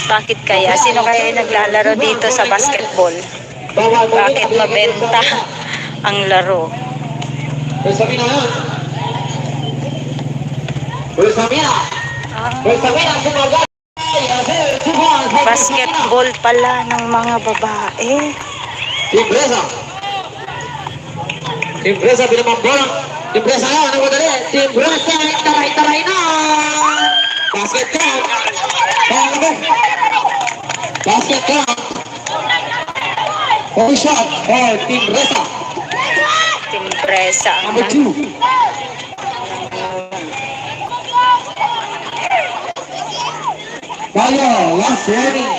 Bakit kaya? Sino kaya yung naglalaro dito sa basketball? Bakit mabenta ang laro? Pwes Samina yun. Pwes Samina. Pwes Samina, sumagasa. Basketball pala ng mga babae. Timbresa. Timbresa bilang bola. Timbresa na, ano ba dali? Timbresa, taray-taray na! Basket count. Basket count. One shot for Timbresa. Timbresa ang Number 2. Bayo, last warning.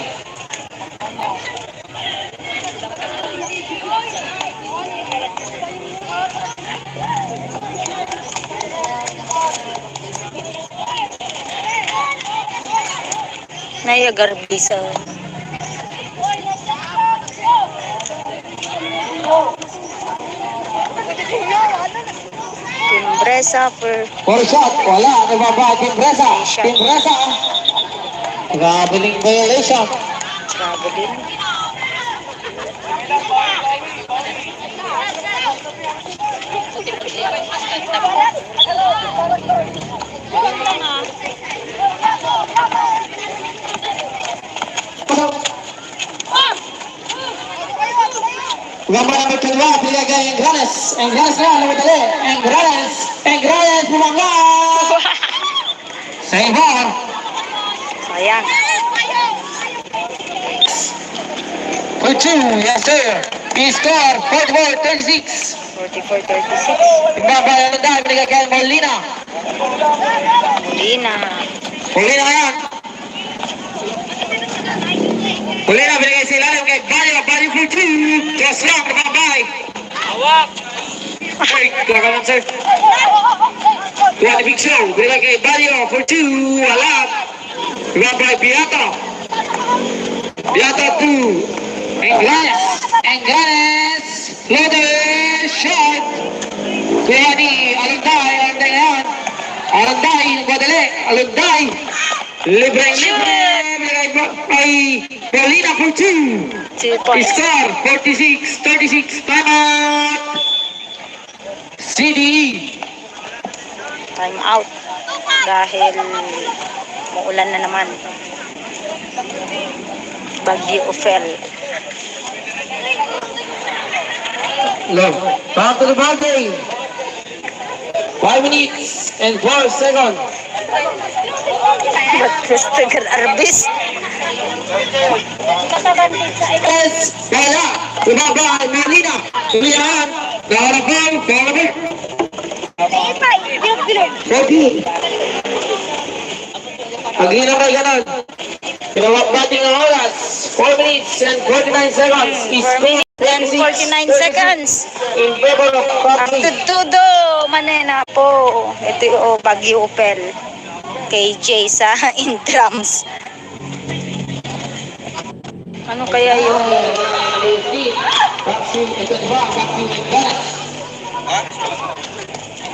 Naya Garbisa. Timbresa for For shot, wala. Nagbaba, Timbresa. Timbresa. Traveling violation. traveling. Gambar number 2, pilih ke Engrales. Engrales na, nomor 3. Engrales. Engrales, bumangga. Saver. Sayang. For 2, yes sir. He scored 44-36. 44-36. Ibabay ang dahil, pilih ke Molina. Molina. Molina yan. Molina, pilih ke Silalim kay Bayo. Bayo for 2. Just long, nababay. Hawak. Ay, kagalan sir. Tuan Big Show, pilih kay Bayo for 2. Alat. Ibabay Biata. Biata 2. Engrales. Engrales. Loaded shot. Kuha ni Alunday. Alunday na yan. Alunday. Nagwadali. Alunday. Libre. Ay Paulina for 2. 2 points. Score 46-36. Time out. CDE. Time out. Dahil muulan na naman. Bagyo Ophel. Love. Back to the ball game. 5 minutes and 4 seconds. Christopher Arbis. Yes. Kaya. Ibaba. Malina. Tulihan. Naharapang. Naharapang. 40. Pag-ina kay ganon. Pinawag batting ang oras. 4 minutes and 49 seconds. 4 minutes and 49 seconds. In favor of Ang Papi. tutudo, manena po. Ito yung Bagyo Opel. KJ sa intrams. Ano kaya yung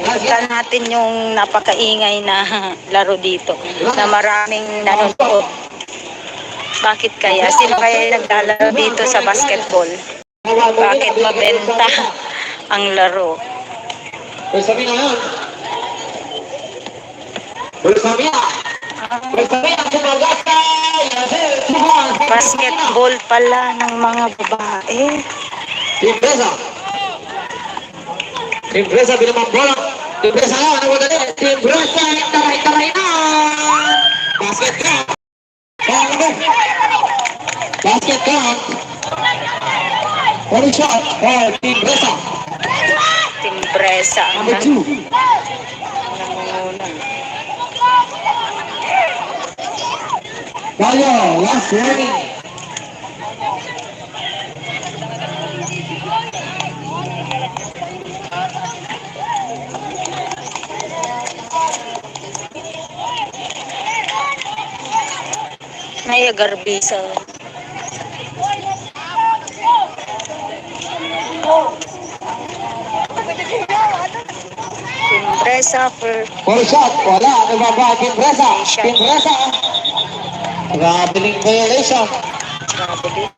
kita natin yung napakaingay na laro dito na maraming nanonood. Bakit kaya? Sino kaya naglalaro dito sa basketball? Bakit mabenta ang laro? Bersama yan. Bersama. Bersama semoga Tuhan. Basketball pala ng mga babae. Timbresa. Timbresa bilang bola. Timbresa na, ano ba dali? Timbresa, taray-taray na. Basket count. Basket count. One shot for Timbresa. Timbresa ang Number 2. nangungunan. Bayo, last warning. Naya Garbisa. Timbresa for shot, wala. Nababa, Timbresa. Timbresa. Traveling violation. traveling.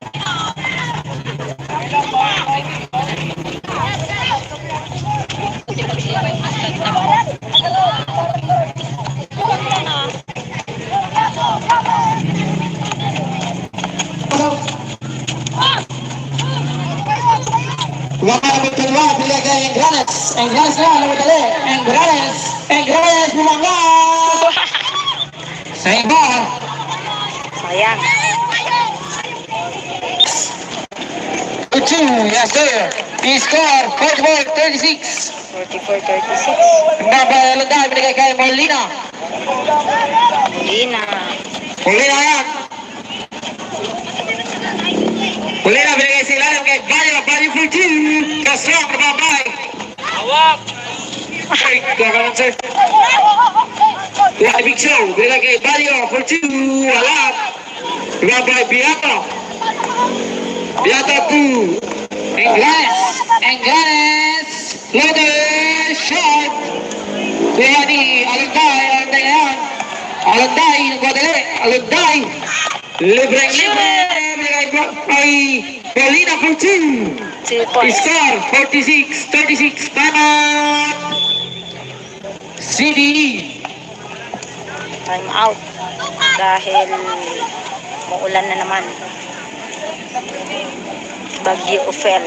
Wala dalawa, bigay kay Engranes. Engranes na, namadali. Engranes, bumangga! Sa iba. Sayang. 2, yes sir. He scored 44-36. 44-36. Nabalagay, binigay kay Molina. Molina. Molina yan. Molina, binigay sa ilalim kay Bayo. Bayo for 2. Kastrong, nababay. Hawak. Ay, kakaroon sir. Tuwa ni Big Show, binigay kay Bayo for 2. Alat. Nababay, Biato. Biato 2. Engranes. Loader, shot. Tuwa ni Alunday yan. Alunday, nagwadali. Alunday. Libreng. Binigay kay Paulina for 2. 2 points. Score 46-36. Tama. CDE. Time out. Dahil muulan na naman. Bagyo Ophel.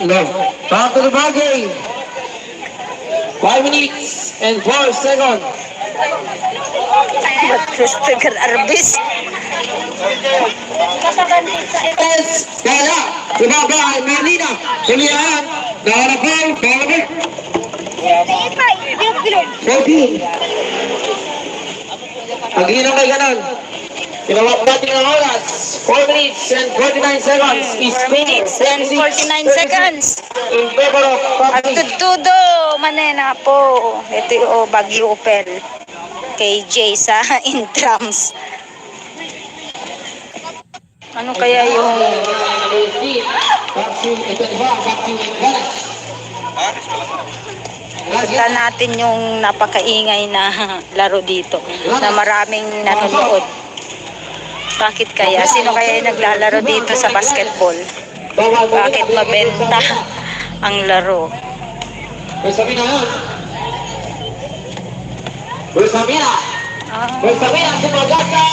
No. Time to the ball game. 5 minutes and 4 seconds. Christopher Arbis. Yes. Kaya. Sumaba ay Marlina. Kulihan. Naharapal. Naharapal. 14. Pag-inom ay ganon. Kinawag natin ang oras. 4 minutes and 49 seconds. 4 minutes and 49 seconds. In favor of At tudo, manena po. Ito yung Bagyo Ophel. KJ sa intrams. Ano kaya yung kita natin yung napakaingay na laro dito na maraming nanonood. Bakit kaya? Sino kaya yung naglalaro dito sa basketball? Bakit mabenta ang laro? Bersamina yun. Bersamina. Bersamina sumagat ka.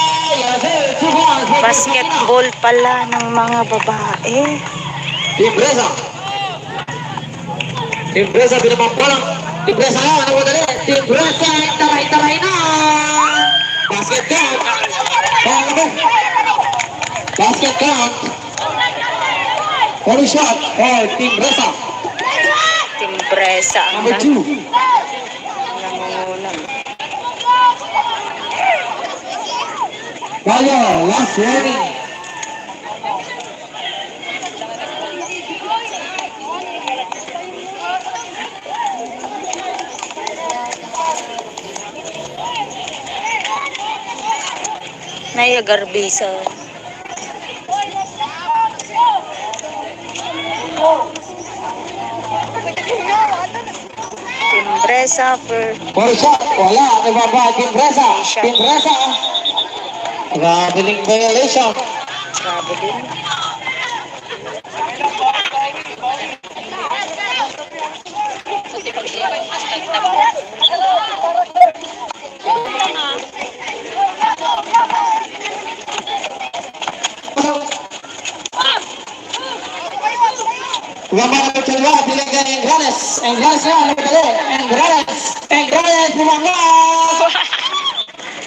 Basketball pala ng mga babae. Timbresa. Timbresa pinamampulang. Timbresa nga. Ano mo dali? Timbresa. Taray-taray na. Basket count. Basket count. Only shot for Timbresa. Timbresa ang Number 2. nangungunan. Kaya, last warning. Naya Garbisa. Timbresa for For shot, wala. Nagbaba, Timbresa. Timbresa. Traveling violation. traveling. Gambar ng dalawa, bilang kay Engranes. Engranes na, namadali. Engranes, bumangga!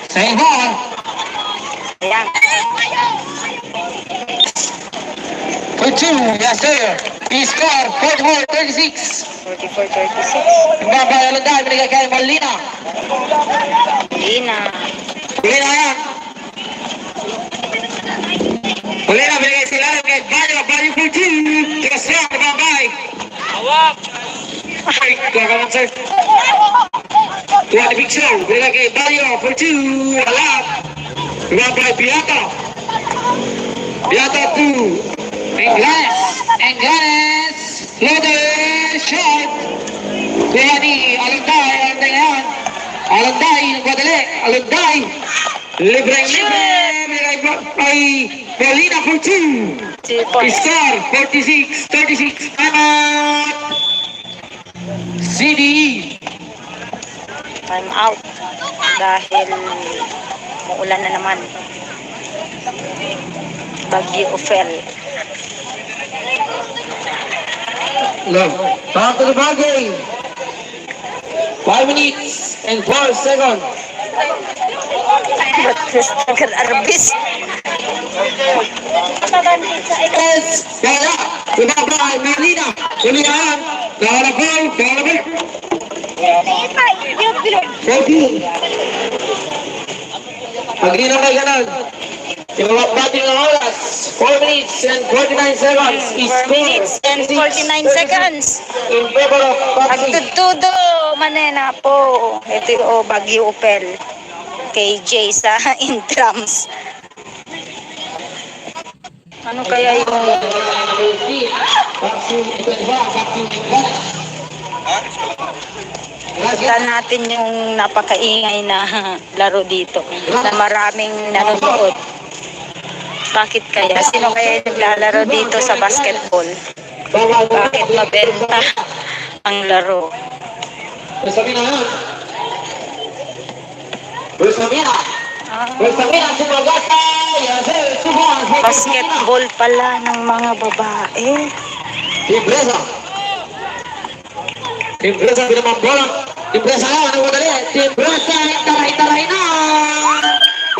Sa iba. Ayan. For 2, yes sir. He scored 44-36. 44-36. Nabalagay, binigay kay Molina. Molina. Molina yan. Molina, binigay sa ilalim kay Bayo. Bayo for 2. Kastrong, nababay. Hawak. Ay, kakaroon sir. Tuwa ni Big Show, binigay kay Bayo for 2. Alat. Nababay, Biato. Biato 2. Engranes. Loader, shot. Tuwa ni Alunday. Alunday yan. Alunday, nagwadali. Alunday. Libreng. Binigay kay Paulina for 2. 2 points. Score 46-36. Time out. CDE. Time out. Dahil muulan na naman. Bagyo Ophel. Love. Back to the ball game. 5 minutes and 12 seconds. Christopher Arbis. Yes, kaya. Ibaba ay Marlina. Ulihan. Kala ball. Kala ball. 14. Pagli na kayo ganun. Bating ng oras. 4 minutes and 49 seconds. 4 minutes and 49 seconds. In favor of Patsy. Agtutudo, manena po. Ito yung Baguio Opel. KJ sa intrams. Ano kaya yung kita natin yung napakaingay na laro dito na maraming nanonood. Bakit kaya? Sino kaya yung naglalaro dito sa basketball? Bakit mabenta ang laro? Sabi na yan. Bersamina. Bersamina, sumagata. Basketball pala ng mga babae. Timbresa. Timbresa pinamambola. Timbresa na, ano madali? Timbresa, taray-taray na.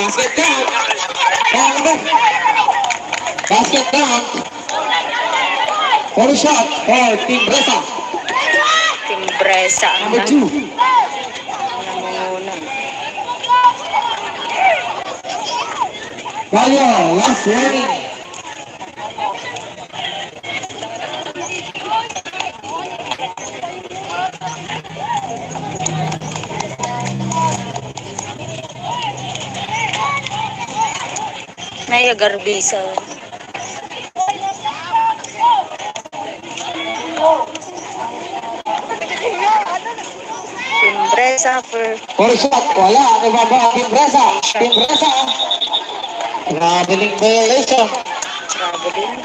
Basket down. Basket down. One shot for Timbresa. Timbresa ang Number 2. nangungunan. Valio, last warning. May agarbisa. Timbresa for One shot, wala. Nababa, Timbresa. Timbresa. Traveling violation. traveling.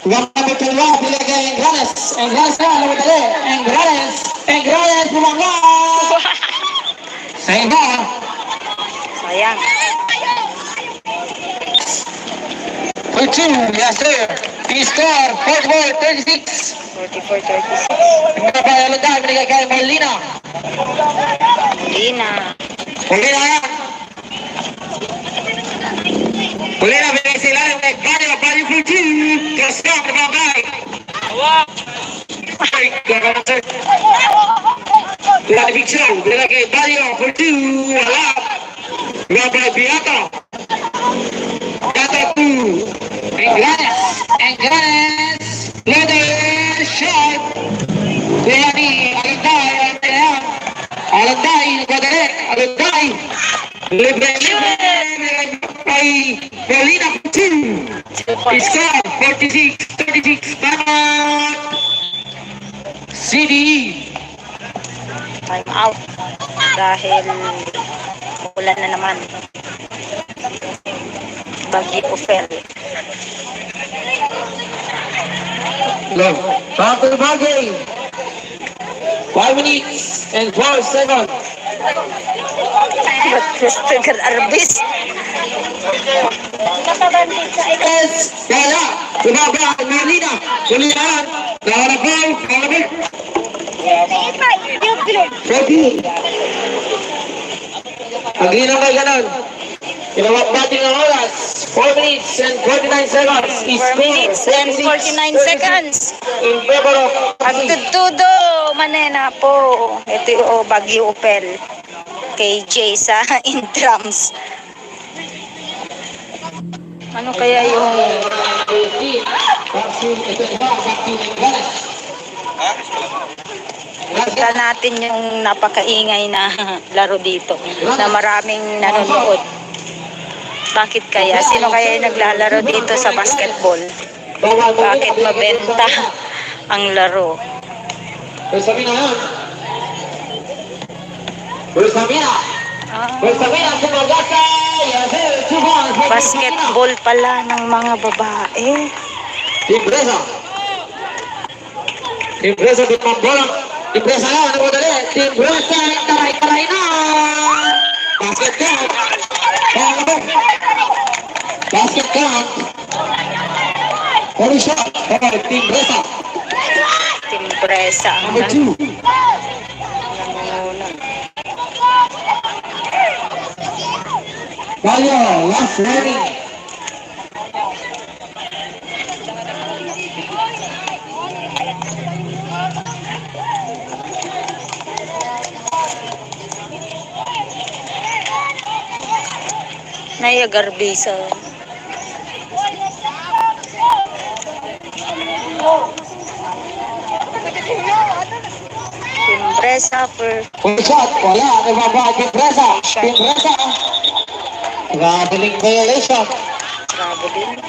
Gamit kedua bila ke Engranes. Engranes na, alam mo dali. Engranes. Engranes, bumangga. Sehingga, Sayang. for 2, yes sir. He scored 44-36. 44-36. Nagpapayalo dahil binigay kay Marlina. Lina. Huli na yan. Huli na, binigay sila yung kay Banyo. Banyo for 2. Kasama na babay. Ay, gagawin sir. Wala big show. Binigay kay Banyo for 2. Wala. Babay Biata. Biata 2. Engranes. Engranes. Leather shot. Kaya ni Alanday. Alanday. Nagpadali. Alanday. Libre. Ay, Paulina 2. Score 46-36. Timeout. CDE. Time out. Dahil ulan na naman. Baguio Opel. Love. Back to the ball game. 5 minutes and 12 seconds. Christopher Arbis. Yes, kaya. Ibaba, Marlina. Ulihan. Kala ball. Kala ball. 14. Pagli na kayo ganun. Bating ng oras. 4 minutes and 49 seconds. 4 minutes and 49 seconds. In favor of Patsy. Agtutudo, manena po. Ito yung Baguio Opel. KJ sa intrams. Ano kaya yung kita natin yung napakaingay na laro dito na maraming nanonood. Bakit kaya? Sino kaya yung naglalaro dito sa basketball? Bakit mabenta ang laro? Bersamina yan. Bersamina. Bersamina, sumagata. Yes sir. Basketball pala ng mga babae. Timbresa. Timbresa limang bola. Timbresa na, ano mo dali? Timbresa, taray-taray na! Basket count. Basket count. Holy shot. Timbresa. Timbresa ang Number 2. nangunguna. Balyo, last warning. Naya Garbisa. Timbresa per Holy shot. Wala. Nababa. Timbresa. Timbresa. Traveling violation. grabe din.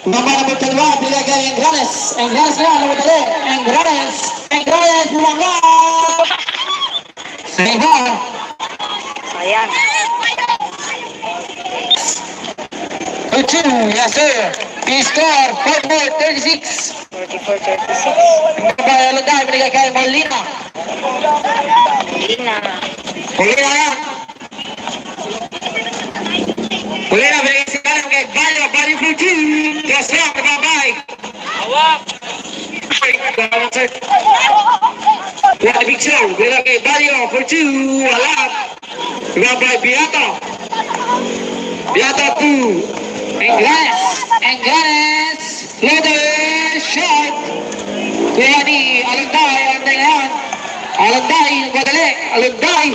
Number 2, binigay Engranes. Engranes na, ano mo dali? Engranes. Engranes, bumangga! Saiba. Sayang. 2, yes sir. P-score, 44-36. 44-36. Nabayalagay, binigay kay Molina. Lina. Molina yan. Molina, binigay si Kalam kay Balyo. Balyo for 2. Cross lang, nababay. Hawak. Tawag sir. Wala big show. Binigay kay Balyo for 2. Wala. Nababay, Biato. Biato 2. Engranes. Engranes. Loader shot. Kuya ni Alunday. Alunday na yan. Alunday. Nagmadali. Alunday.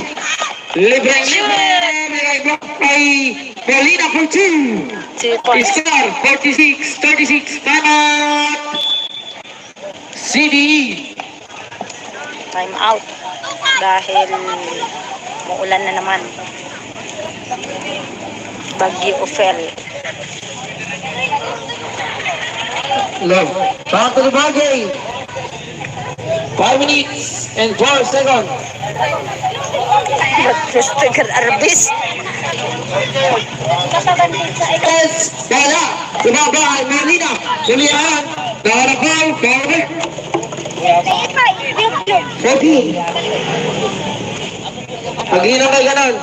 Libre-libre. Binigay block kay Molina for 2. 2 points. Score 46-36. Time out. CDE. Time out. Dahil muulan na naman. Bagyo Ophel. Love. Back to the ball game. 5 minutes and 12 seconds. Christopher Arbis. Yes. Kaya. Tumabay. Molina. Molina. Darabay. Darabay. 14. Pag-inom kayo ganun.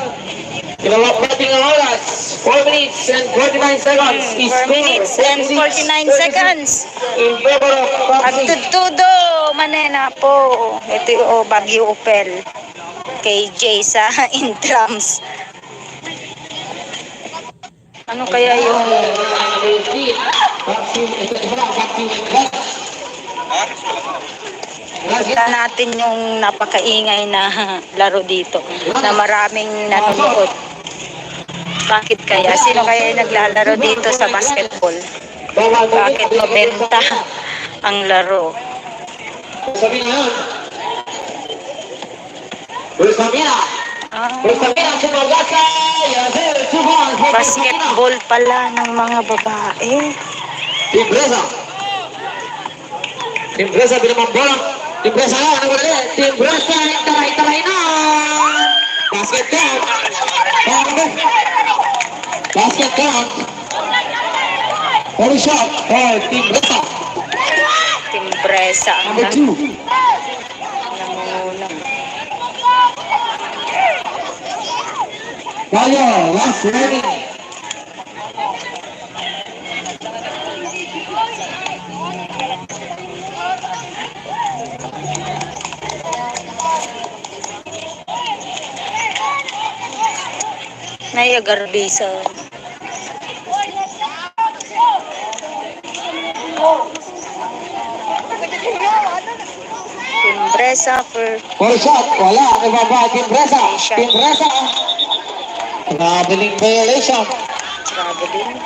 Kinawak natin ang oras. 4 minutes and 49 seconds. 4 minutes and 49 seconds. In favor of At Papsi. tutudo, manena po. Ito yung Bagyo Opel. KJ sa intrams. Ano kaya yung kita natin yung napakaingay na laro dito na maraming nanonood. Bakit kaya? Sino kaya yung naglalaro dito sa basketball? Bakit mabenta ang laro? Sabi na yun. Ulsamina. Ah, Ulsamina. Sumagasa. Yazir. Suban. basketball pala ng mga babae. Timbresa. Timbresa binamang bola. Timbresa na. Ano ba dali? Timbresa. Taray-taray na. Basket count. Basket count. Holy shot. Timbresa. Timbresa ang Number 2. nangunguna. Balyo. Last warning. Naya Garbisa. Timbresa per Holy shot. Wala. Nababa. Timbresa. Timbresa. Traveling violation. grabe din.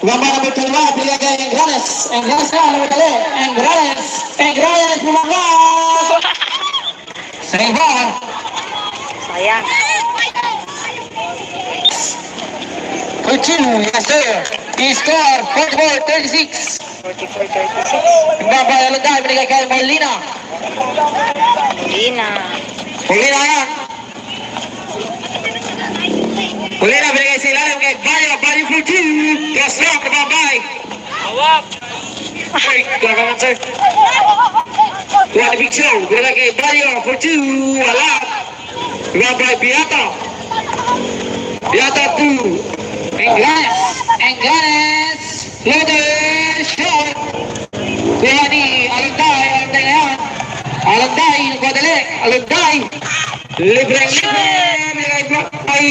Gamba number 21, bigay kay Engranes. Engranes na, number 3. Engranes. Engranes, bumangga! Save ball. Sayang. Continue, yes sir. He scored 44-36. 44-36. Gamba Alonday, binigay kay Molina. Molina. Molina yan. Molina, binigay sa ilalim kay Bayo. Bayo for 2. Cross rock, nababay. Hawak. Ay, kakaman sir. Kuha ni Big Show. Binigay kay Bayo for 2. Wala. Nababay, Biata. Biata 2. Engranes. Engranes. Loader. Shot. Kuha ni Alonday. Alonday na yan. Alonday, nagwadali. Alonday. Libre-libre. Binigay kay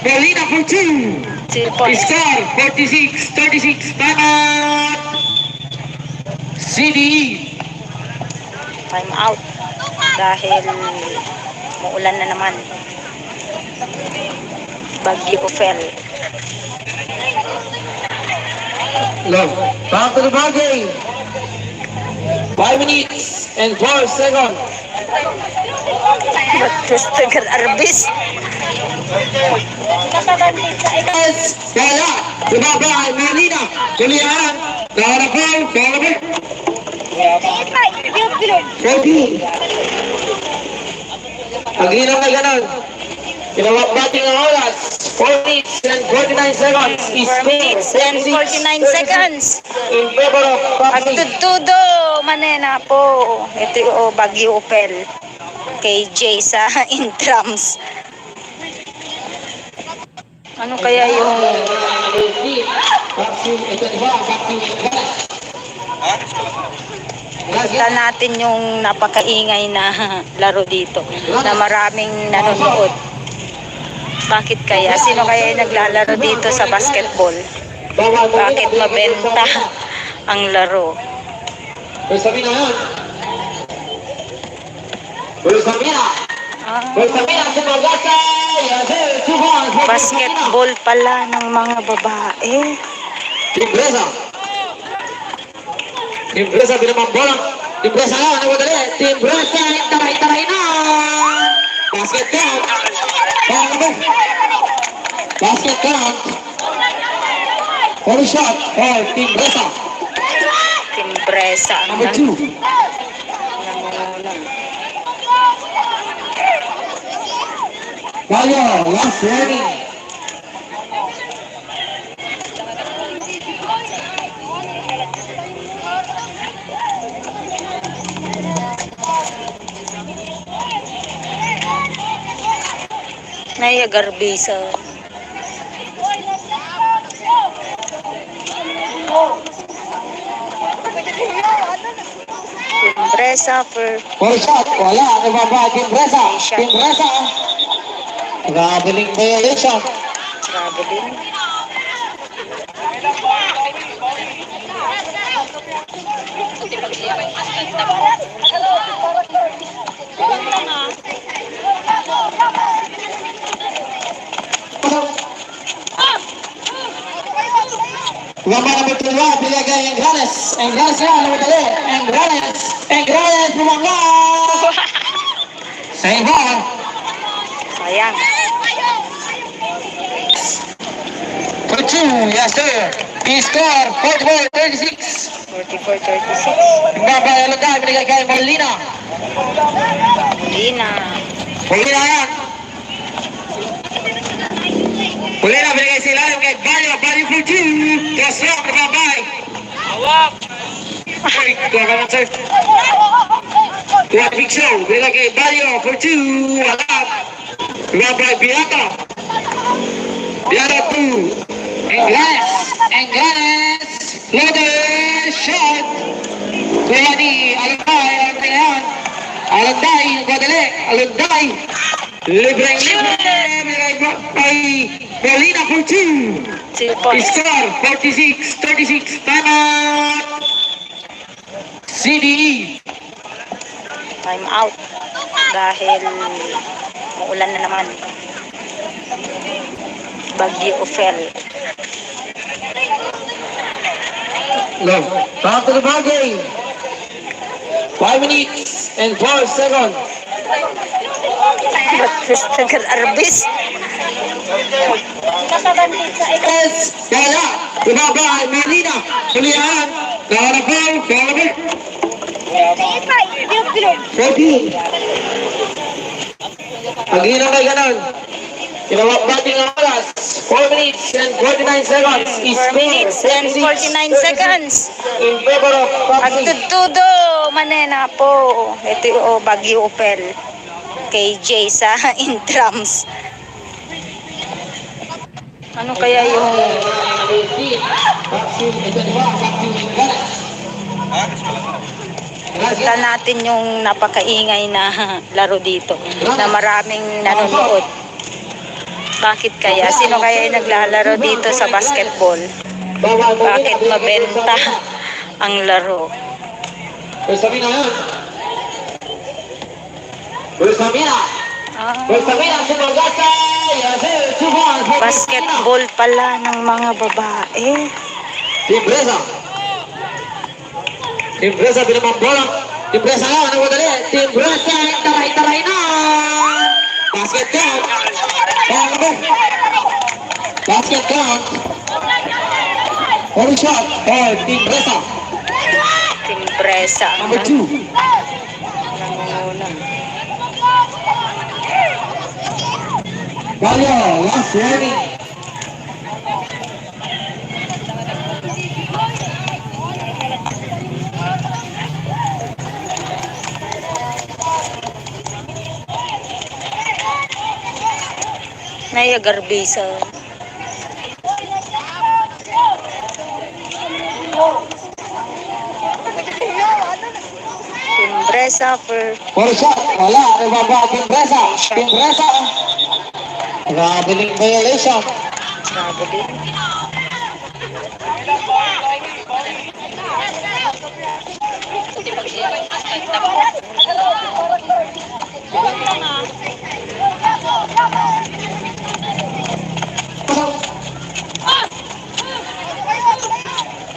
Molina for 2. 2 points. Score 46-36. Time out. CDE. Time out. Dahil muulan na naman. Bagyo fell. Love. Back to the ball game. 5 minutes and 12 seconds. Mr. Arbis. Yes. Kaya. Lumabay. Molina. Kulihan. Naharapol. Naharapol. 14. Pag-inaw na ganun. Pinawag batting ang oras. 4 minutes and 49 seconds. 4 minutes and 49 seconds. In favor of Pasig. Agtutudo. Manena po. Ito yung Bagyo Opel. KJ sa intrams. Ano kaya yung kita natin yung napakaingay na laro dito na maraming nanonood. Bakit kaya? Sino kaya yung naglalaro dito sa basketball? Bakit mabenta ang laro? Pues Sabina yun. Pues Sabina. Pues Sabina sa Magasa. Basketball pala ng mga babae. Timbresa. Timbresa binamambola. Timbresa nga, nawadali. Timbresa, taray-taray na. Basket count. Basket count. For shot for Timbresa. Timbresa. Number 2. Bayo, last warning. Naya Garbisa. Timbresa for shot, wala. Nababa, Timbresa. Timbresa. Traveling violation. traveling. Gamba number 2, bigay kay Engranes. Engranes na, number 3. Engranes. Engranes, bumangga! Save ball. Sayang. For 2, yes sir. He scored 44-36. 44-36. Gamba Alonday, binigay kay Molina. Molina. Molina yan. Molina, binigay sa ilalim kay Bayo. Bayo for 2. Cross rock, nababay. Hawak. Ay, kakaman sir. Kuha ni Big Show. Binigay kay Bayo for 2. Wala. Nababay, Biata. Biata 2. Engranes. Engranes. Loader. Shot. Kuha ni Alonday. Alonday na yan. Alonday, nagwadali. Alonday. Libre-libre. Binigay kay Molina for 2. 2 points. Score 46-36. Time out. CDE. Time out. Dahil muulan na naman. Bagyo fell. No. Back to the ball game. 5 minutes and 4 seconds. Tagal Arbis. Yes. Kaya. Ibaba ay Marina. Hulihan. Nakalabal. Nakalabal. 14. Ang ginang kay ganon. Kinawag bating ang oras. 4 minutes and 49 seconds. 4 minutes and 49 seconds. In favor of Foxy. Agtutudo, manena po. Ito yung Baguio Opel. KJ sa intrams. Ano kaya yung kita natin yung napakaingay na laro dito na maraming nanonood. Bakit kaya? Sino kaya yung naglalaro dito sa basketball? Bakit mabenta ang laro? Pues Samina yan. Pues Samina. Pues Samina, sumagasa. Basketball pala ng mga babae. Timbresa. Timbresa binamang bola. Timbresa nga, ano ba dali? Timbresa, taray-taray na. Basket count. Basket count. One shot for Timbresa. Timbresa. Number 2. Nangunguna. Gallo, last warning. Naya Garbisa. Timbresa for One shot. Wala. Ibaba Timbresa. Timbresa. Traveling violation. traveling.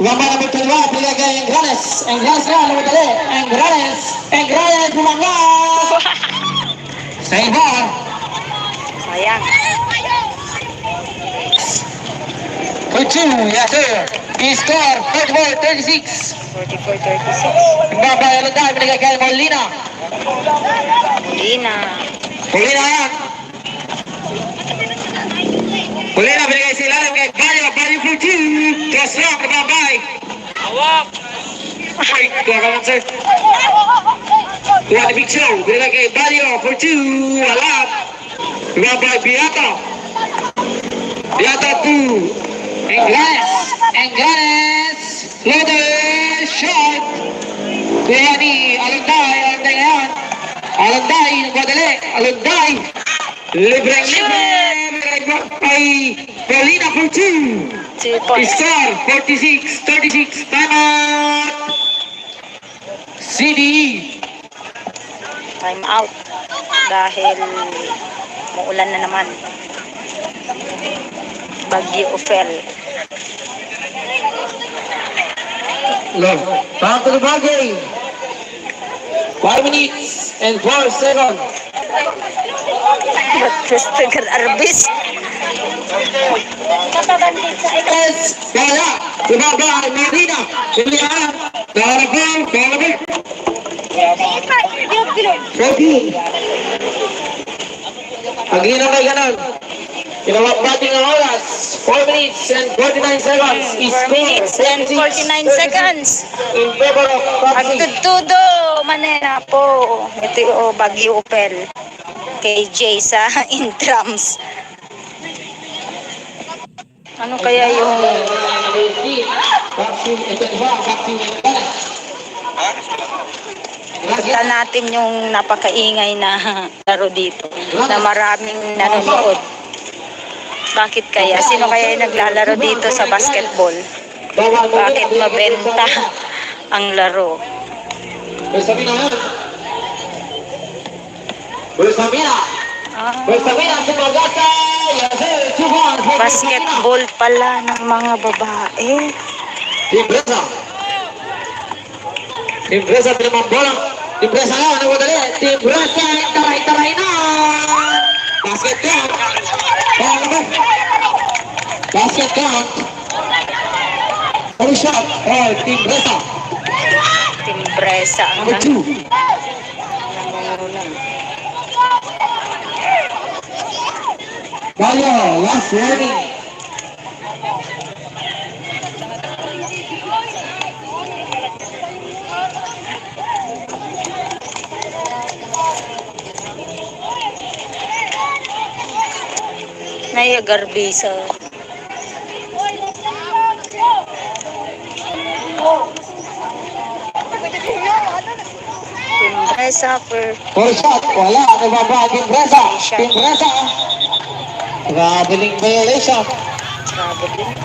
Gamba na bitulwa. Pilihan kay Engranes. Engranes na. Ano dali? Engranes. Engranes. Bumangga. Save ball. Sayang. For 2. Yes sir. He score. 44-36. 44-36. Nagbabayalo tayo. Pilihan kay Molina. Molina. Molina yan. Molina binigay sa ilalim kay Bayo. Bayo for 2. Cross rock. Nagbabay. Hawak. Ay, kuha ka lang sir. Kuha ni Big Show. Binigay kay Bayo for 2. Alap. Nagbabay Biata. Biata 2. Engranes. Engranes. Loader. Shot. Kuha ni Alunday. Alunday ngayon. Alunday. Nagmadali. Alunday. Libreng-libre. Ay, Paulina for 2. 2 points. Score 46-36. Time out. CDE. Time out. Dahil muulan na naman. Baguio Opel. Love. Back to the ball game. 5 minutes and 4 seconds. Tagal Arbis. Yes. Kaya. Ibaba ay Marina. Hulihan. Nakalabal. Nakalabal. 14. Ang ginang kay ganon. Kinawag bating ang oras. 4 minutes and 49 seconds. 4 minutes and 49 seconds. In favor of Foxy. Agtutudo, manena po. Ito yung Baguio Opel. KJ sa intrams. Ano kaya yung kita natin yung napakaingay na laro dito na maraming nanonood. Bakit kaya? Sino kaya yung naglalaro dito sa basketball? Bakit mabenta ang laro? Pues Samina yan. Pues Samina. Pues Samina, sumagasa. Yes sir. 2 points. Basketball pala ng mga babae. Timbresa. Timbresa pinamang bola. Timbresa nga, nagwadali. Timbresa, taray-taray na. Basket count. Basket count. One shot. Timbresa. Timbresa ang Number 2. nangungunan. Balyo, last warning. Naya garbisa. Timbresa per Four shot. Wala. Nababa. Timbresa. Timbresa. Traveling violation. traveling.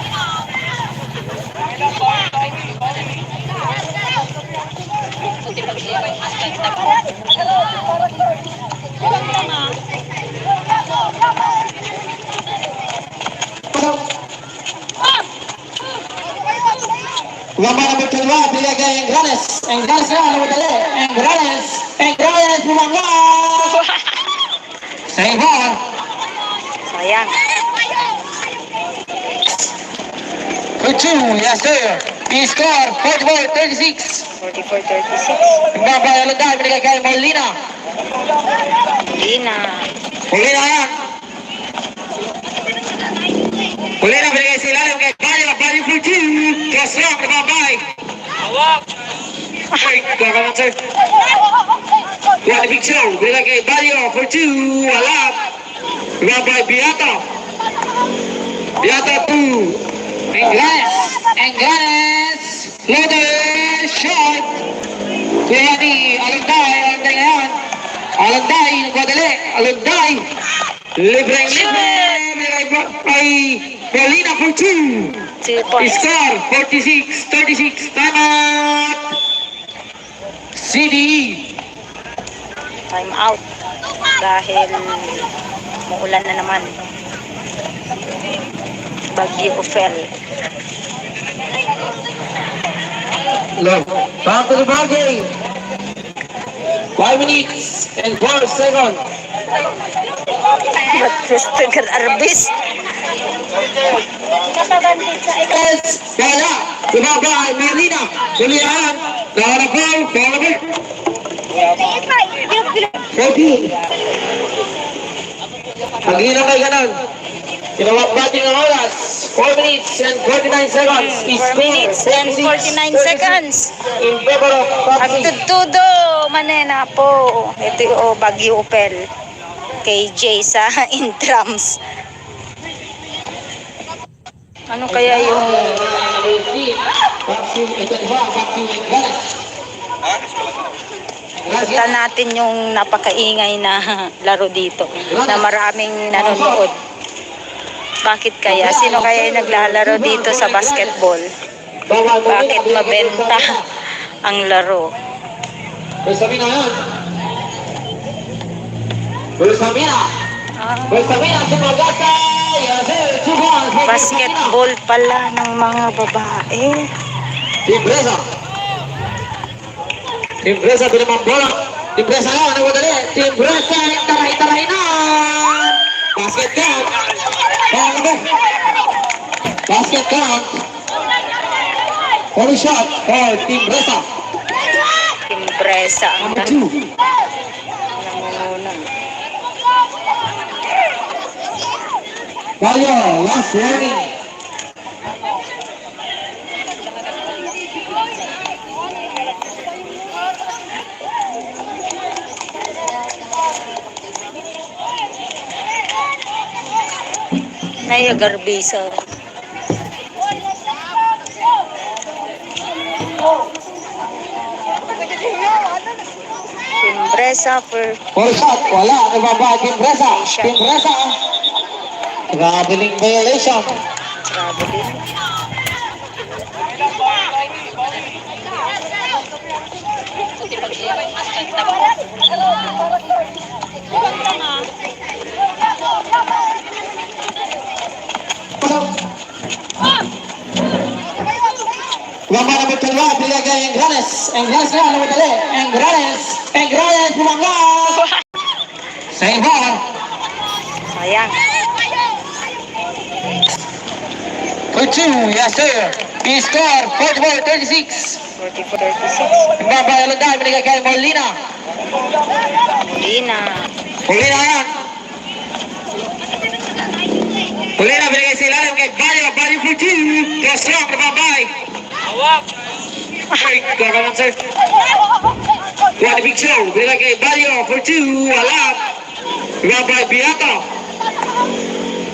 Gambar number 2, bila kay Engrales. Engrales na, namadali. Engrales. Engrales, bumangga. Save ball. Sayang. For 2, yes sir. He scored 44-36. 44-36. Nagbabayalo dahil binigay kay Molina. Lina. Molina yan. Molina binigay sa ilalim kay Balyo. Balyo for 2. Cross long, nagbabay. Hawak. Wait, gagalan sir. Yan, big show. Binigay kay Balyo for 2. Wala. Nagbabay Biata. Biata 2. Engrales. Engrales. Loader. Shot. Kaya ni Alunday. Alunday ngayon. Alunday. Nagwadali. Alunday. Libre-libre. Ay Molina for 2. 2 points. Score 46-36. Time out. CDE. Time out. Dahil muulan na naman. Bagyo fell. Look. Back to the ball game. 5 minutes and 4 seconds. Christopher Arbis. Yes. Wala. Sumaba ay Molina. Julian. Naharapal. Palabit. 40. Pag hinamay ganon. Kinawag bating ang oras. 4 minutes and 49 seconds. 4 minutes and 49 seconds. In favor of Pepsi. Agtutudo, manena po. Ito yung Bagyo Opel. KJ sa intrams. Ano kaya yung punta natin yung napakaingay na laro dito na maraming nanonood. Bakit kaya? Sino kaya yung naglalaro dito sa basketball? Bakit mabenta ang laro? Bersamina yan. Bersamina. Bersamina sumagasa. Basketball pala ng mga babae. Timbresa. Timbresa pinamang bola. Timbresa nga, nagwadali. Timbresa, taray-taray na. Basket count. Basket count. One shot for Timbresa. Timbresa ang Number 2. nangungunan. Balyo, last warning. Naya garbisa. Timbresa per Four shot, wala. Nagbaba, Timbresa. Timbresa. Traveling violation. traveling. Gamba number 12, binigay kay Engranes. Engranes na, ano madali? Engranes! Engranes, bumangga! Sa iba. Sayang. For 2, yes sir. He scored 44-36. 44-36. Gamba Alonday, binigay kay Molina. Molina. Molina yan. Molina, binigay sa ilalim kay Bayo. Bayo for 2. Cross long, nababay. Hawak. Ay, gaganan sir. Kuha ni Big Show. Binigay kay Bayo for 2. Alap. Nababay, Biata.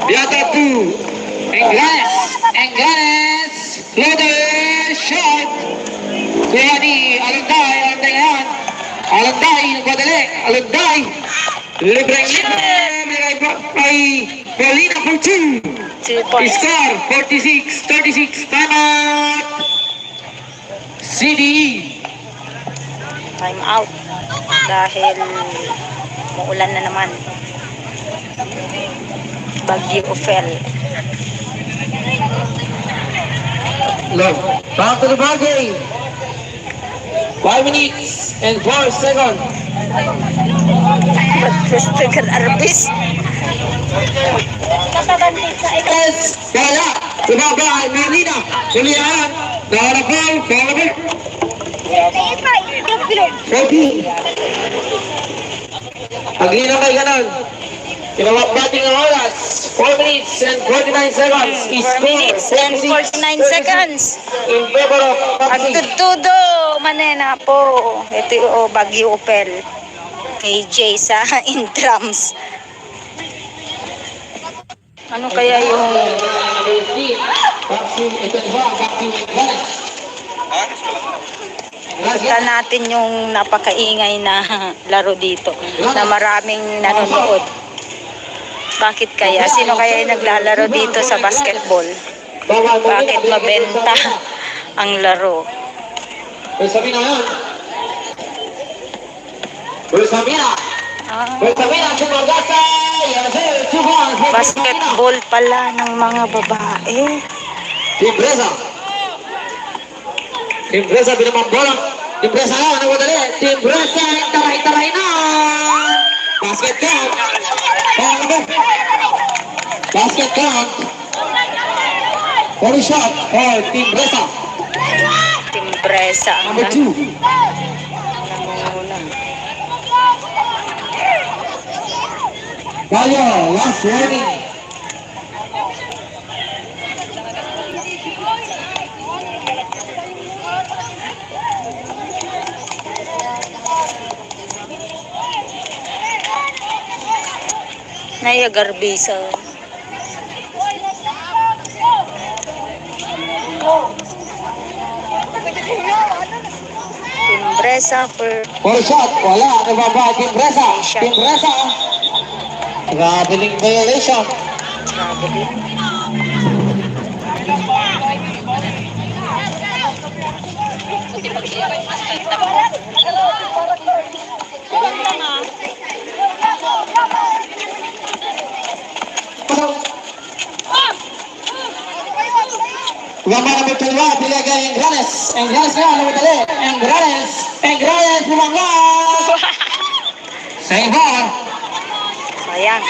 Biata 2. Engranes. Engranes. Loader. Shot. Kuha ni Alonday. Alonday yan. Alonday. Nagpadali. Alonday. Libreng binigay kay Molina for 2. 2 points. Score 46-36. Time out. CDE. Time out. Dahil muulan na naman. Bagyo Ophel. Look. Back to the ball game. 5 minutes and 4 seconds. Magpustagan Arbis. Yes. Kaya. Tumabay. Molina. Molina yan. Naharapal. Naharapal. 40. Paglina kay ganon. Kinawagbating ang oras. 4 minutes and 49 seconds. 4 minutes and 49 seconds. In favor of Pepsi. Agtutudo. Manena po. Ito yung Bagyo Ophel. KJ sa intrams. Ano kaya yung kita natin yung napakaingay na laro dito na maraming nanonood. Bakit kaya? Sino kaya yung naglalaro dito sa basketball? Bakit mabenta ang laro? Sabina yan. Sabina. Sabina, sumagasa. Basketball pala ng mga babae. Timbresa. Timbresa, binamambolang. Timbresa na, nagwadali. Timbresa, taray-taray na. Basket count. Basket count. 40 shot for Timbresa. Timbresa ang Number 2. nangunguna. Bayo, last warning. Naya Garbisa. Timbresa for 4 shot, wala. Nababa, Timbresa. Timbresa. Traveling violation. traveling. Gamba number 12, binigay kay Engranes. Engranes na, ano madali? Engranes. Engranes, bumangga. Sa iba. Sayang.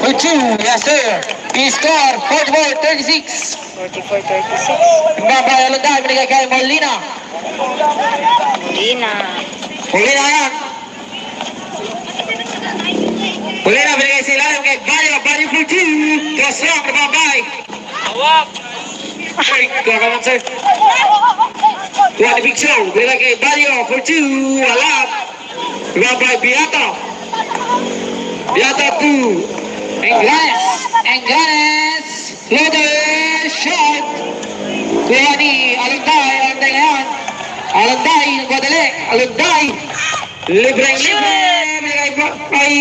For 2, yes sir. He scored 44-36. 44-36. Gamba Alonday, binigay kay Molina. Molina. Molina yan. Molina, binigay sa ilalim kay Bayo. Bayo for 2. Cross long, nababay. Hawak. Ay, gaganan sir. Kuha ni Big Show. Binigay kay Bayo for 2. Alap. Nababay, Biata. Biata 2. Engranes. Engranes. Loader. Shot. Kuha ni Alonday. Alonday yan. Alonday, nagpadali. Alonday. Libreng binigay kay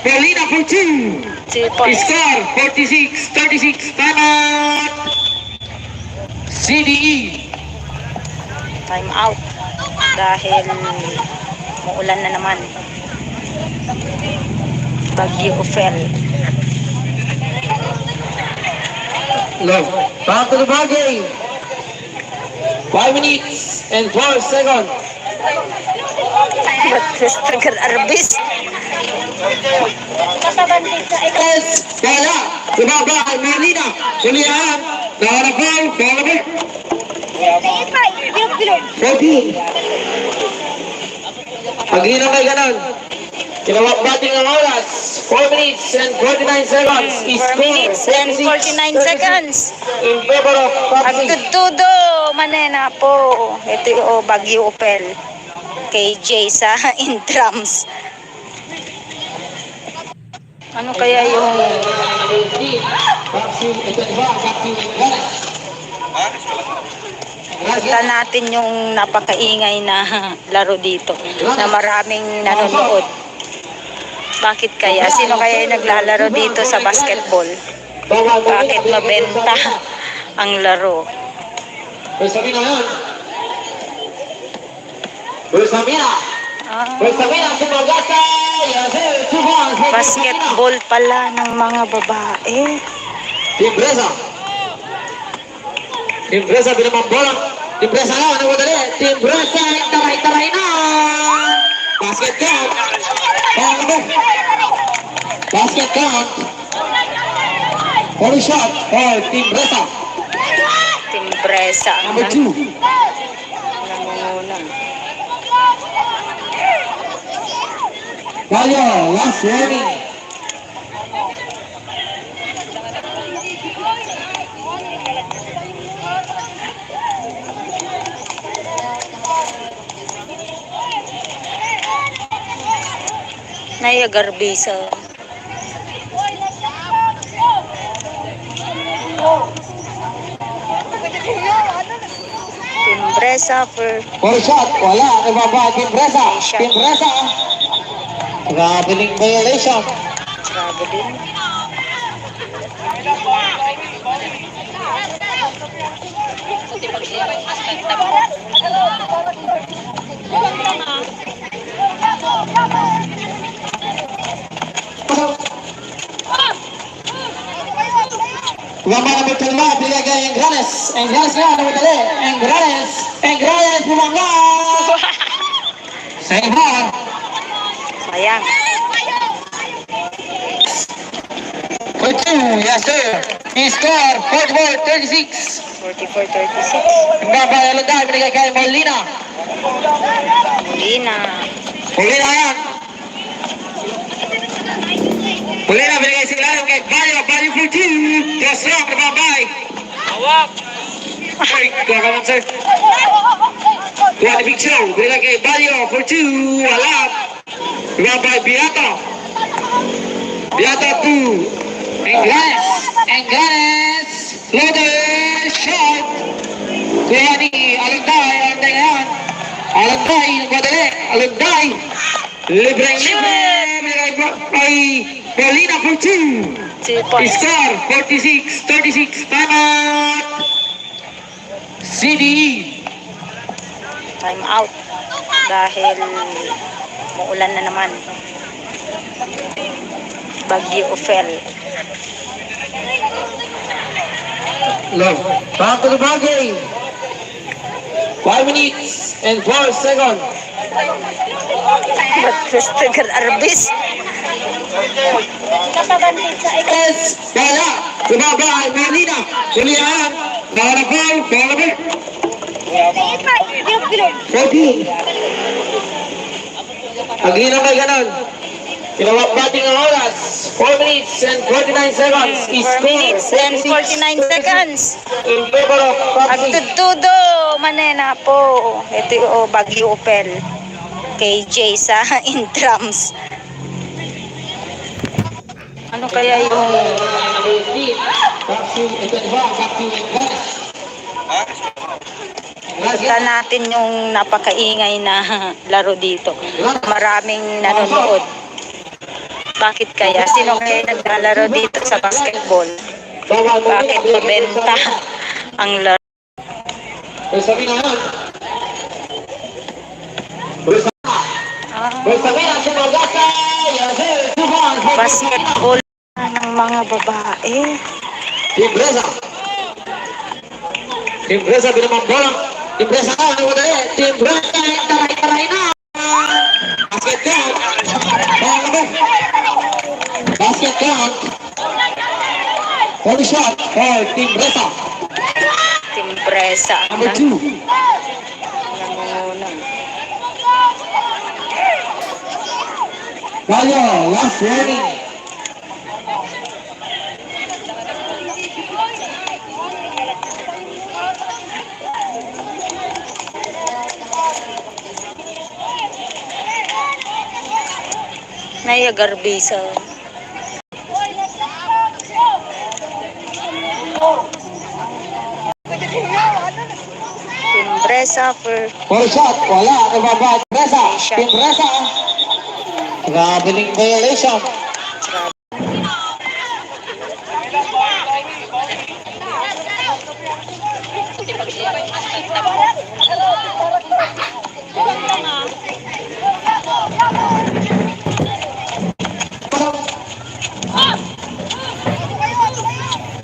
Molina for 2. 2 points. Score 46-36. Time out. CDE. Time out. Dahil muulan na naman. Bagyo Ophel. Love. Back to the ball game. 5 minutes and 4 seconds. Batres tagar arbis. Yes, kaya. Sumaba ang Marlina. Sulihan. Bola ball. 14. Pag hindi na may ganon. Kinawag bating ang oras. 4 minutes and 49 seconds. 4 minutes and 49 seconds. In favor of Papsi. Agtutudo, manena po. Ito yung Baguio Opel. KJ sa in drums. Ano kaya yung kita natin yung napakaingay na laro dito na maraming nanonood. Bakit kaya? Sino kaya yung naglalaro dito sa basketball? Bakit mabenta ang laro? Bersamina yan. Bersamina. Bersamina sumagasa. Basketball pala ng mga babae. Timbresa. Timbresa binamang bola. Timbresa na. Ano mo dali? Timbresa. Taray na. Basket count. Basket count. Only shot for Timbresa. Timbresa ang Number 2. nangunguna. Valio, last warning. Nayagarbisa. Timbresa for shot, wala. Ibaba, Timbresa. Timbresa. Traveling violation. traveling. Wama na bitulma, binigay Engranes. Engranes nga, ano mo dali? Engranes, bumangga! Sa iba. Sayang. For 2, yes sir. He scored 44-36. 44-36. Nagbabayalo dahil binigay kay Molina. Molina. Molina yan. Molina binigay sila yung kay Valio for 2. Cross long, nababay. Hawak. Ay, kakaman sir. Kuha ni Big Show. Binigay kay Valio for 2. Wala. Nababay Beato. Beato 2. Engranes. Loader shot. Kuha ni Alunday. Alunday ngayon. Alunday, nagmadali. Alunday. Libre. Binigay kay Molina for 2. 2 points. Score 46-36. Time out. CDE. Time out. Dahil muulan na naman. Baguio Opel. Love. Back to the ball game. 5 minutes and 4 seconds. Batres tagar arbis. Yes. Kaya. Sumaba ang Marlina. Sulihan. Bola ball. 14. Pag hindi na may ganon. Kinawag bating ang oras. 4 minutes and 49 seconds. 4 minutes and 49 seconds. In favor of Papsi. Agtutudo, manena po. Ito yung Baguio Opel. KJ sa in drums. Ano kaya yung kita natin yung napakaingay na laro dito. Maraming nanonood. Bakit kaya? Sino kaya naglalaro dito sa basketball? Bakit mabenta ang laro? Sabi na yan. Sabi na si Magasa. Basketball ng mga babae. Timbresa. Timbresa binamang bola. Timbresa ka, ano mo dali? Timbresa, taray-taray na. Basket count. Basket count. Holy shot for Timbresa. Timbresa. Number 2. Nangunguna. Gallo, last warning. Naya Garbisa. Timbresa for Full shot, wala. Nababa, Timbresa. Timbresa. Grabeling violation.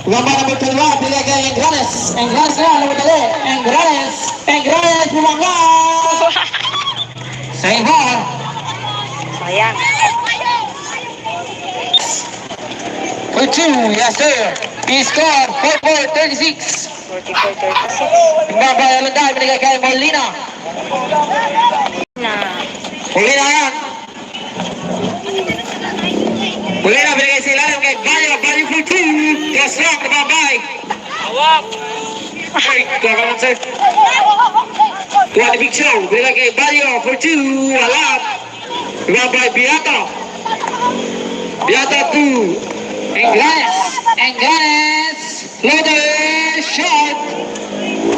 Gambar number 2, pilih ke Engranes. Engranes na, alam mo dali. Engranes. Engranes, bumangga. Sayang. sayang. For 2, yes sir. He scored 44-36. 44-36. Babay Alanday, binigay kay Molina. Na. Molina yan. Molina binigay sa ilalim kay Bayo. Bayo for 2. Yes lang, babay. Hawak. Ay, kakaman sir. Tuwa ni Big Show. Binigay kay Bayo for 2. Wala. Babay, Biata. Biata 2. Engranes. Engranes. Loader shot.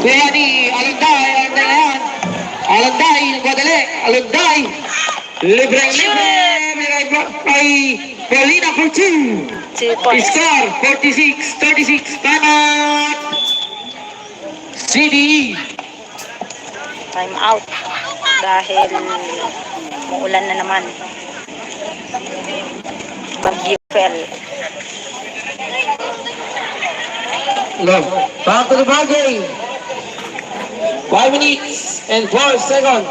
Kuya ni Alanday. Alanday na yan. Alanday. Nagwadali. Alanday. Libre-libre. Binigay kay Paulina for 2. 2 points. Score 46-36. Time out. CDE. Time out. Dahil muulan na naman. Bagyo fell. Love. Back to the ball game. 5 minutes and 4 seconds.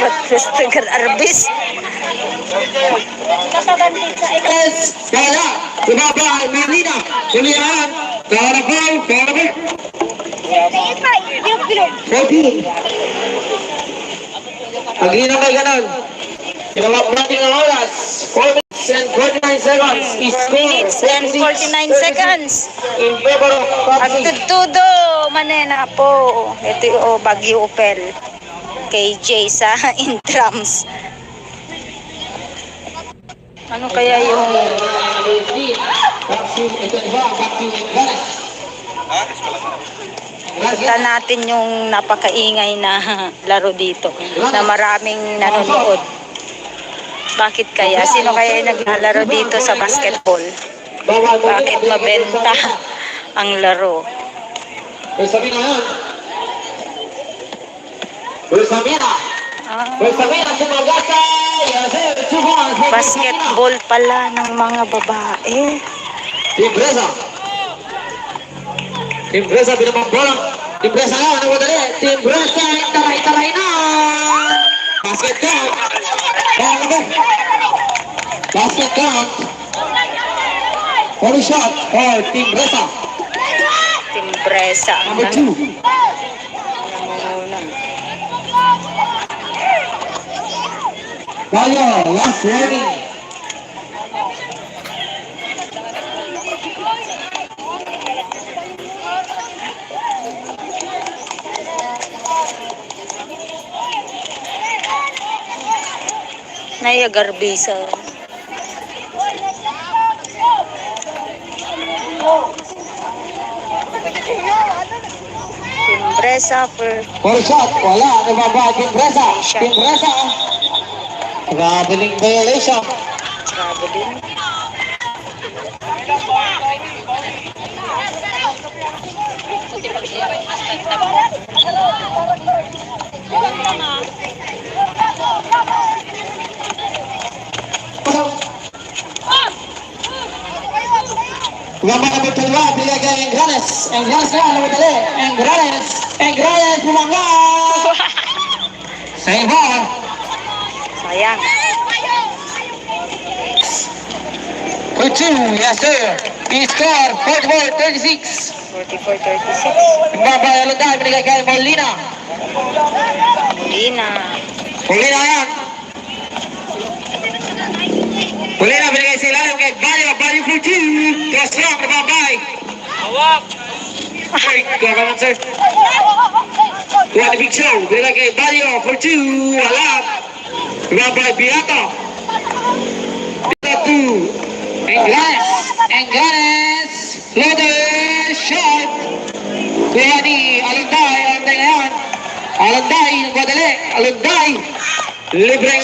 But Christopher Arbis. Yes. Kaya. Tumaba. Marlina. Tulihan. Karabal. Karabal. 14. Agree na kayo ganun. Ginawag natin ang oras. 4 minutes and 49 seconds. 4 minutes and 49 seconds. In favor of At Papsi. tudo manena po. Ito yung Bagyo Opel. KJ sa intrams. Ano kaya yung Papsi. Ito ba? Papsi. Galas. kita natin yung napakaingay na laro dito na maraming nanonood. Bakit kaya? Sino kaya yung naglalaro dito sa basketball? Bakit mabenta ang laro? Bersamina yan. Bersamina. Bersamina sumagasa. Yes, 2 points. Basketball pala ng mga babae. Timbresa. Timbresa binamang bola. Timbresa nga, ano mo dali? Timbresa, taray-taray na. Basket count. Basket count. Holy shot for Timbresa. Timbresa. Number 2. Gallo, last warning. Naya Garbisa. Timbresa for Full shot, wala. Nababa, Timbresa. Timbresa. Grabeling violation. traveling. Gambang number 12, binigay kay Engranes. Engranes na, alam mo dali. Engranes, bumangga! Sa iba. Sayang. For 2, yes sir. He scored 44-36. 44-36. Gambang Alunday, binigay kay Molina. Molina. Molina yan. Molina, binigay sa ilalim kay Bayo. Bayo for 2. Cross long, nababay. Hawak. Ay, kakaman sir. One big show. Binigay kay Bayo for 2. Wala. Nababay, Biata. Biata 2. Engranes. Loaded shot. Kaya ni Alunday. Alunday ngayon. Alunday, nagwadali. Alunday. Libreng.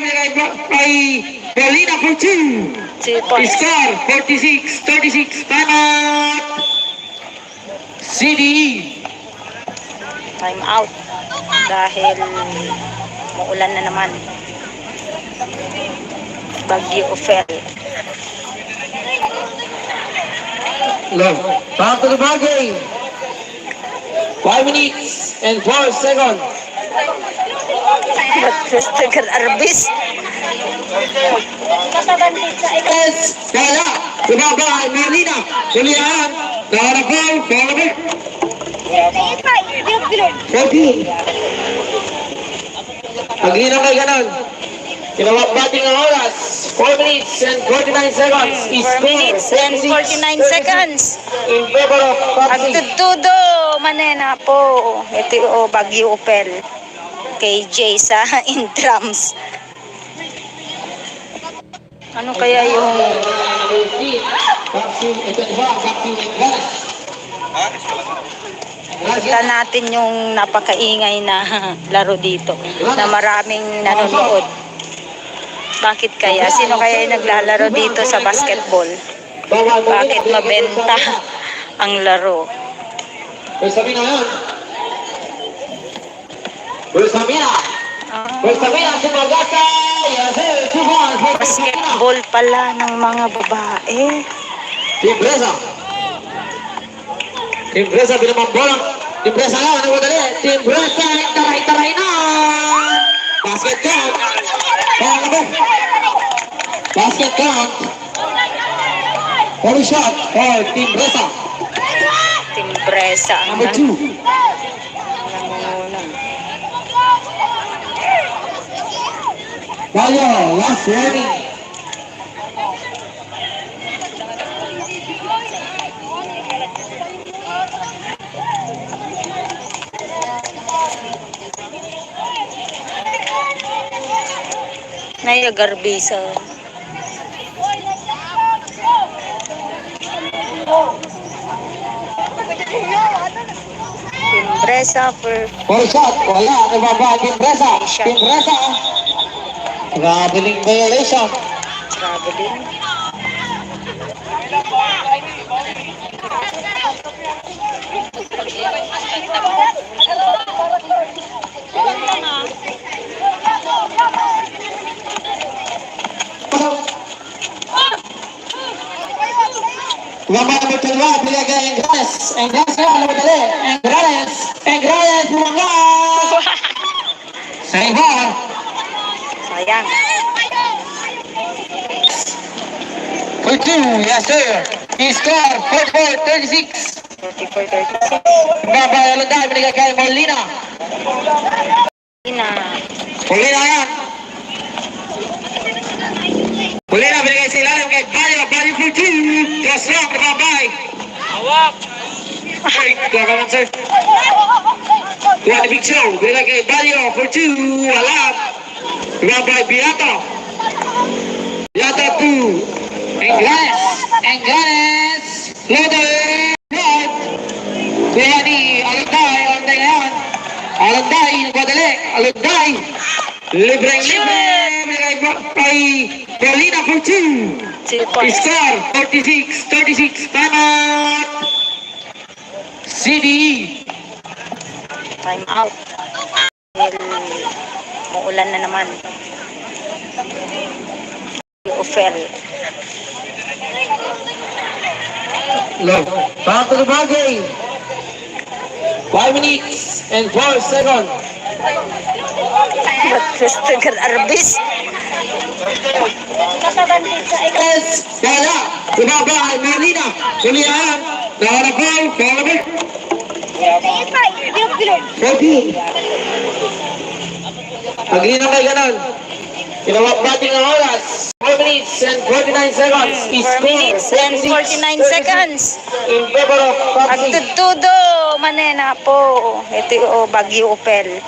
Binigay kay Molina for 2. 2 points. Score 46-36. Time out. CDE. Time out. Dahil maulan na naman. Bagyo Ophel. Love. Back to the ball game. 5 minutes and 4 seconds. Tagal Arbis. Yes. Kaya. Lumaba ay Molina. Hulihan. Nakarapal. Follow. 40. Paglinaw kay ganon. Kinawag bating ang oras. 4 minutes and 49 seconds. 4 minutes and 49 seconds. In favor of Papsi. Agtutudo. Manena po. Ito yung Bagyo Ophel. KJ sa intrams. Ano kaya yung Papsi. Ito ba? Papsi. kita natin yung napakaingay na laro dito na maraming nanonood. Bakit kaya? Sino kaya yung naglalaro dito sa basketball? Bakit mabenta ang laro? Bersamina yan. Bersamina. Bersamina si Magasa. Yasel Suhan. Basketball pala ng mga babae. Timbresa. Timbresa binamang bola. Timbresa nga. Ano ba dali? Timbresa. Taray-taray na. Basket count. Basket count. Holy shot for Timbresa. Timbresa ang Number 2. nangunguna. Bayo, last warning. Naya Garbisa. Timbresa for Holy shot. Wala. Nababa Timbresa. Timbresa. Traveling violation. traveling. Gambang number 12, binigay kay Engranes. Engranes na, alam mo dali. Engranes, bumangga! Sa iba. Sayang. For 2, yes sir. He scored 44-36. 44-36. Gambang Alunday, binigay kay Molina. Ina. Molina yan. Molina, binigay sa ilalim kay Bayo. Bayo for 2. Cross long, nababay. Hawak. Ay, kakaman sir. One big show. Binigay kay Bayo for 2. Wala. Nababay, Biata. Biata 2. Engranes. Loaded. Shot. Kaya ni Alunday. Alunday ngayon. Alunday, nagwadali. Alunday. Libreng. Binigay kay Molina for 2. 2 points. Score 46-36. Time out. CDE. Time out. Dahil maulan na naman. Ophel. Look, back to the ball game. 5 minutes and 4 seconds. Christopher Arbis. Yes, kaya, bumaba ay Marlina. Kulihan, naharapal, palabit. 14. Paglino kay ganon. Kinawak bating ang oras. 4 minutes and 49 seconds. 4 minutes and 49 seconds. In favor of Papsi. Agtutudo, manena po. Ito yung Baguio Opel.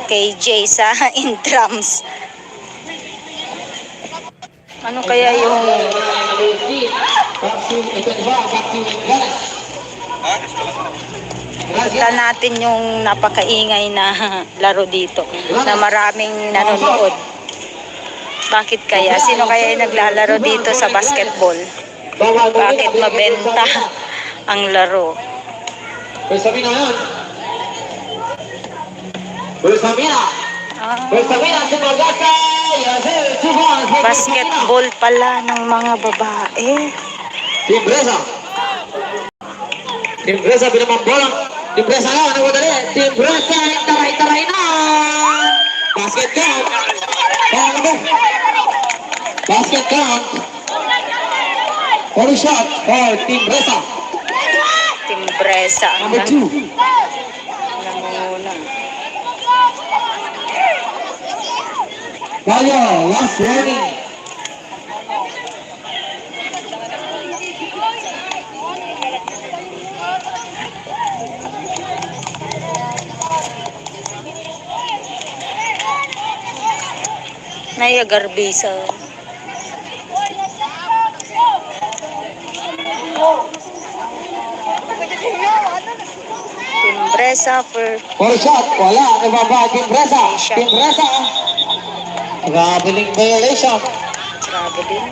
KJ sa intrams. Ano kaya yung kita natin yung napakaingay na laro dito na maraming nanonood. Bakit kaya? Sino kaya yung naglalaro dito sa basketball? Bakit mabenta ang laro? Pues Sabina yan. Pues Sabina. Pues Sabina, si Magasa. Basketball pala ng mga babae. Timbresa. Timbresa, pinamambolang. Timbresa nga, ano ba dali? Timbresa, taray-taray na. Basket count. Basket count. Only shot for Timbresa. Timbresa ang Number 2. nangunguna. Gallo, last warning. Naya Garbisa. Timbresa for Shot, wala. Nababa, Timbresa. Shot. Timbresa. Traveling violation. traveling.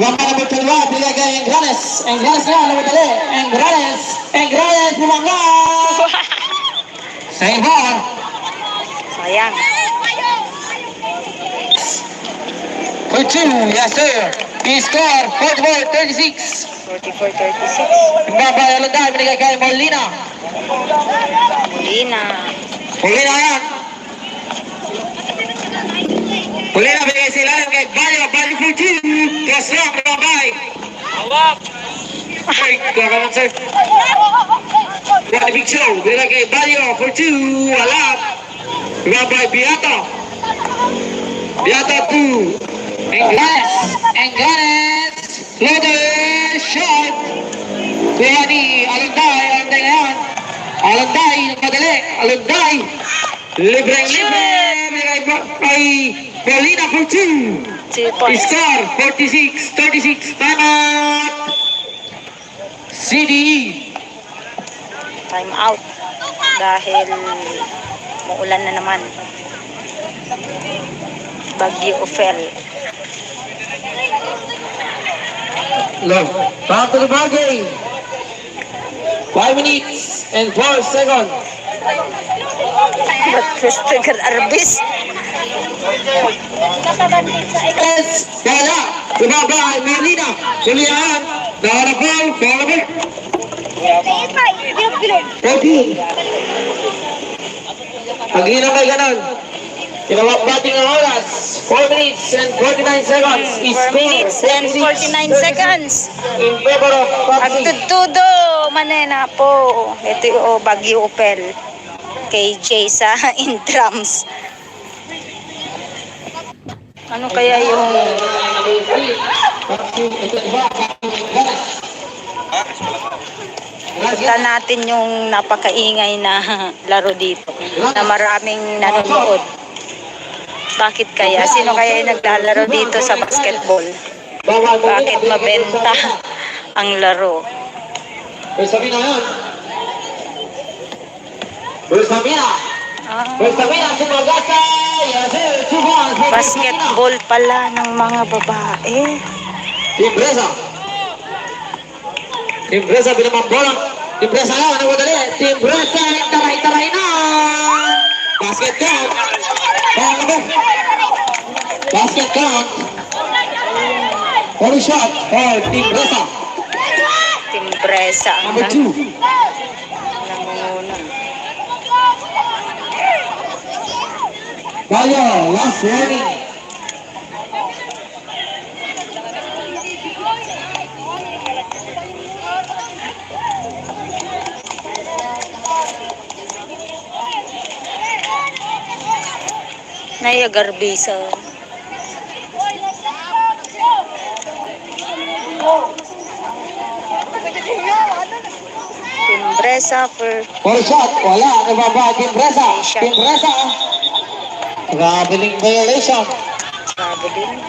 Wala na magkalwa, bilang kay Engranes. Engranes na, alam mo dali. Engranes. Engranes, bumangga. Save ball. Sayang. For 2, yes sir. He scored 44-36. 44-36. Babayalo tayo, binigay kay Molina. Molina. Molina yan. Molina, binigay sila kay Balyo. Balyo for 2. Cross lang, babay. Hawak. Ay, kakaman sir. One big show. Binigay kay Balyo for 2. Wala. Babay, Biata. Biata 2. Engranes. Engranes. Floater shot. Kuha ni Alunday. Alunday ngayon. Alunday, madali. Alunday. Libreng-libre. Binigay kay Paulina for 2. 2 points. Score 46-36. Time out. CDE. Time out. Dahil muulan na naman. Baguio Opel. Love. Back to the ball game. 5 minutes and 4 seconds. Christopher Arbis. Yes, kaya, bumaba ay Marlina. Kulihan, naharapal, palabit. 14. Paglino kay ganon. Kinawak bating ang oras. 4 minutes and 49 seconds. 4 minutes and 49 seconds. In favor of Papsi. Agtutudo, manena po. Ito yung Baguio Opel. KJ sa intrams. Ano kaya yung kita natin yung napakaingay na laro dito na maraming nanonood. Bakit kaya? Sino kaya yung naglalaro dito sa basketball? Bakit mabenta ang laro? Pues Sabina yan. Pues Sabina. Pues Sabina, si Magasa. Basketball pala ng mga babae. Timbresa. Timbresa binamang bola. Timbresa na, nagwadali. Timbresa, taray-taray na. Basket count. Basket count. Only shot for Timbresa. Timbresa ang Number 2. nangunguna. Bayo, last warning. Naya Garbisa. Timbresa for Only shot, wala. Nababa, Timbresa. Timbresa. Traveling violation. traveling.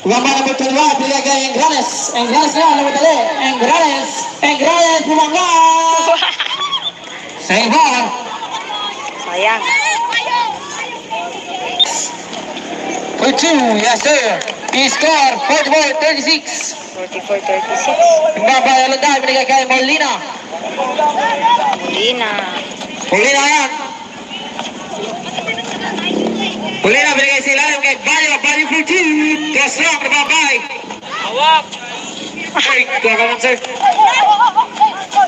Gama number 12, pilih ke Engranes. Engranes na, number 3. Engranes. Engranes, bumangga. Save ball. Sayang. For 2, yes sir. He scored 44-36. 44-36. Gama Alanday, pilih ke Molina. Molina. Molina yan. Molina, pilih ke Silalim kay Bayo. Bayo for 2. Cross long, nababay. Hawak. Hey, kuha ka man sir.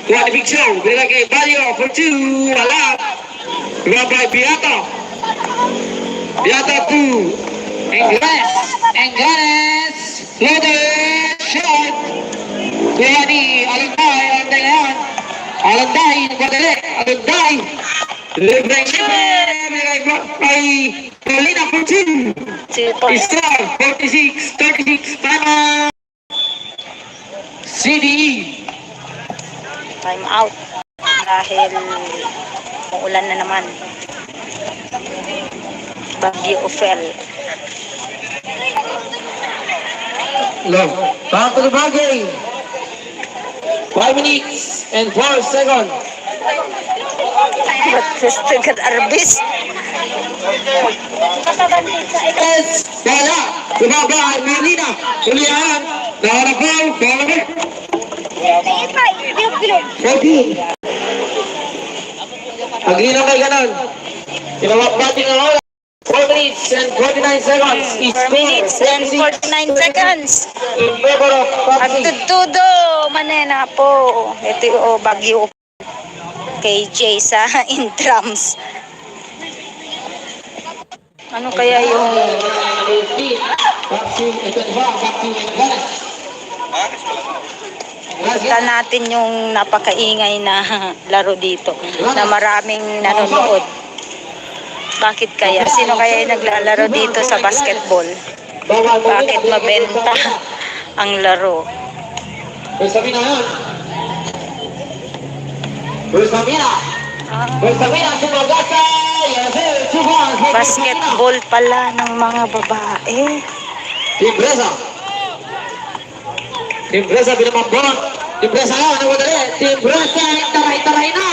Kuha ni Big Show. Pilih kay Bayo for 2. Wala. Nababay, Beata. Beata 2. Engranes. Engranes. Loaded. Shot. Kuha ni Alanday. Alanday na yan. Alanday. Nagpadali. Alanday. Libre. Ay, Molina for 2. 2 points. Star 46-36. Time out. CDE. Time out. Dahil umuulan na naman. Bagyo Ophel. Love. Back to the ball game. 5 minutes and 4 seconds. Batistugan Arbis. Yes. Wala. Bumaba ang Molina. Ulihan. Naharap po. Ball. 14. Pag-inom kay ganon. Tinawag bating ang oras. 4 minutes and 49 seconds. 4 minutes and 49 seconds. In favor of At Pepsi. tudo manena po. Ito yung Bagyo KJ sa intrams. Ano kaya yung Pepsi. Ito ba? Pepsi. kita natin yung napakaingay na laro dito na maraming nanonood. Bakit kaya? Sino kaya yung naglalaro dito sa basketball? Bakit mabenta ang laro? Bersamina yan. Bersamina. Bersamina. Sumagasa. Basketball pala ng mga babae. Timbresa. Timbresa binamang bola. Timbresa na. Nagwadali. Timbresa. Taray-taray na.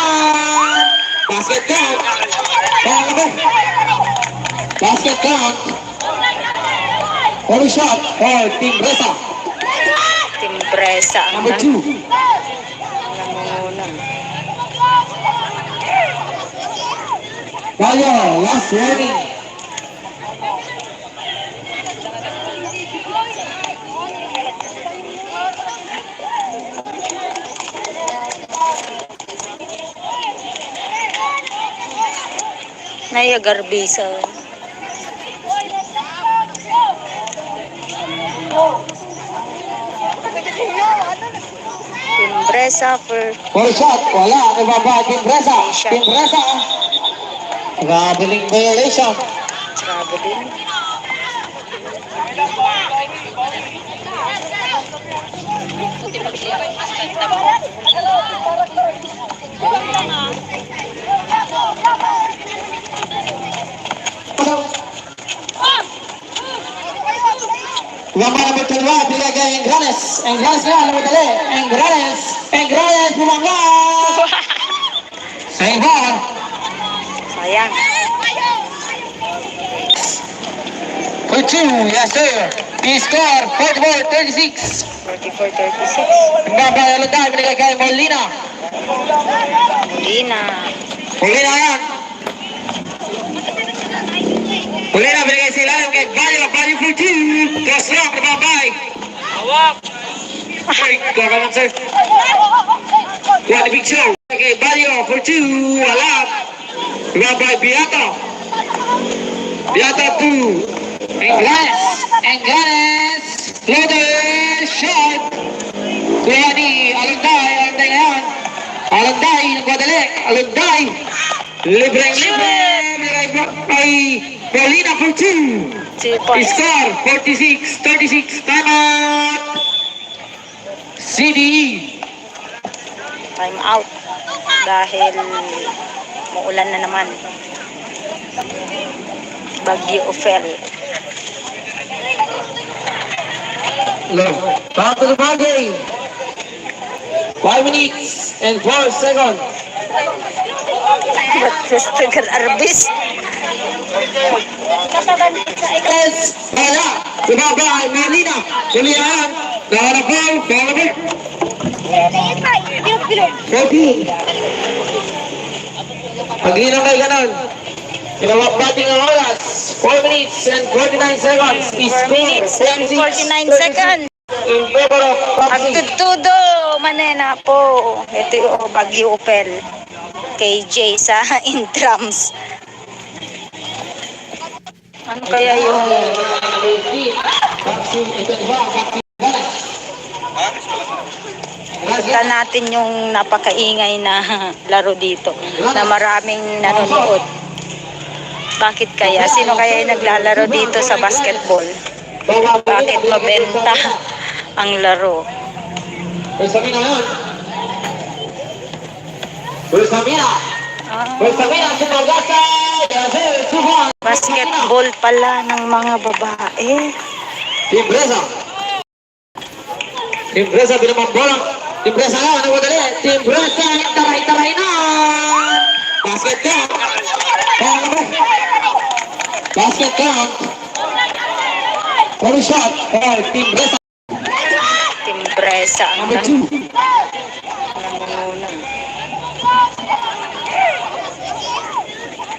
Basket count. Basket count. Only shot for Timbresa. Timbresa ang Number 2. nangunguna. Bayo, last warning. Naya Garbisa. Timbresa for For shot, wala. Nababa, Timbresa. Timbresa. Traveling violation. traveling. Wama number 12, bigay kay Engranes. Engranes na, alam mo dali. Engranes. Engranes, bumangga. Sa iba. Sayang. For 2, yes sir. He score, 44-36. 44-36. Babay, alam tayo, bigay kay Molina. Molina. Molina yan. Molina, binigay sa ilalim kay Bayo. Bayo for 2. Cross long, babay. Hawak. Ay, kakaman sir. One big show. Kay Bayo for 2. Alap. Babay, Biata. Biata 2. Engranes. Engranes. Loader. Shot. Kuha ni Alunday. Alunday ngayon. Alunday. Nagwadali. Alunday. Libreng-libre. Ay, Paulina for 2. 2 points. Score 46-36. Time out. CDE. Time out. Dahil muulan na naman. Bagyo Ophel. Back to the ball game. 5 minutes and 4 seconds. Festival Arbis. Yes. Wala. Bumaba. Molina. Molina yan. Naharap ball. Ball. 40. Pag-inom kayo ganon. Kinawag batting ang oras. 4 minutes and 49 seconds. 4 minutes and 49 seconds. In favor of Papsi. Agtutudo, manena po. Ito yung Bagyo Opel. KJ sa in drums. Ano kaya yung kita natin yung napakaingay na laro dito na maraming nanonood. Bakit kaya? Sino kaya yung naglalaro dito sa basketball? Bakit mabenta ang laro? Bersamina yun. Bersamina. Bersamina, sumagasa. Basketball pala ng mga babae. Timbresa. Timbresa, binamang bola. Timbresa nga, ano mo dali? Timbresa, taray-taray na. Basket count. Basket count. One shot for Timbresa. Timbresa ang Number 2. nangununa.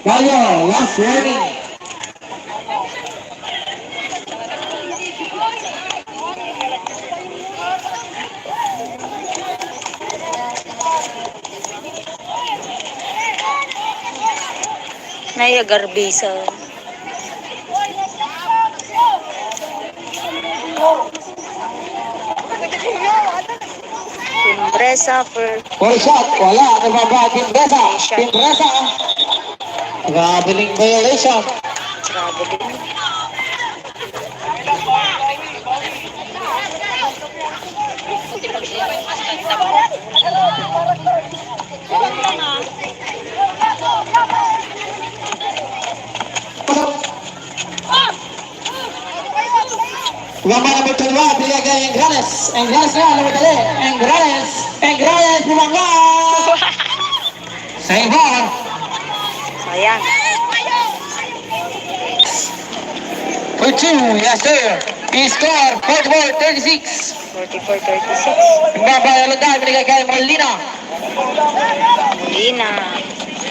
Bayo, last warning. Naya Garbisa. Timbresa for One shot, wala. Nababa, Timbresa. Timbresa. Grabeling violation. traveling. Wama number 12, bigay kay Engranes. Engranes na, alam mo dali. Engranes. Engranes, bumangga. Sa iba. Sayang. For 2, yes sir. He score, 44-36. 44-36. Babay, alam tayo, bigay kay Molina. Molina.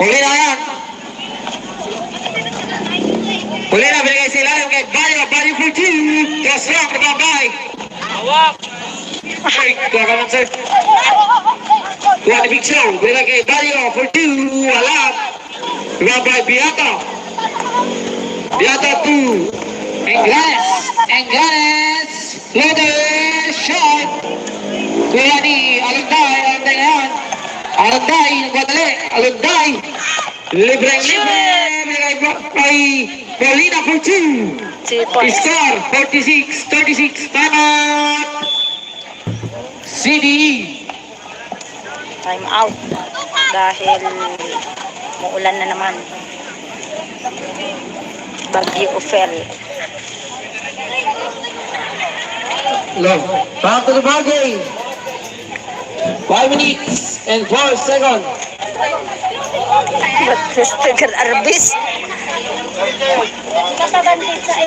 Molina yan. Molina, binigay sa ilalim kay Bayo. Bayo for 2. Cross long, babay. Hawak. Ay, kakaman sir. One big show. Binigay kay Bayo for 2. Alap. Babay, Biata. Biata 2. Engranes. Engranes. Loader. Shot. Kuha ni Alunday. Alunday ngayon. Alunday. Nagwadali. Alunday. Libreng-libre. Ay, Paulina for 2. 2 points. Score 46-36. Time out. CDE. Time out. Dahil muulan na naman. Bagyo Ophel. Love. Back to the ball game. 5 minutes and 4 seconds. Mr. Arbis.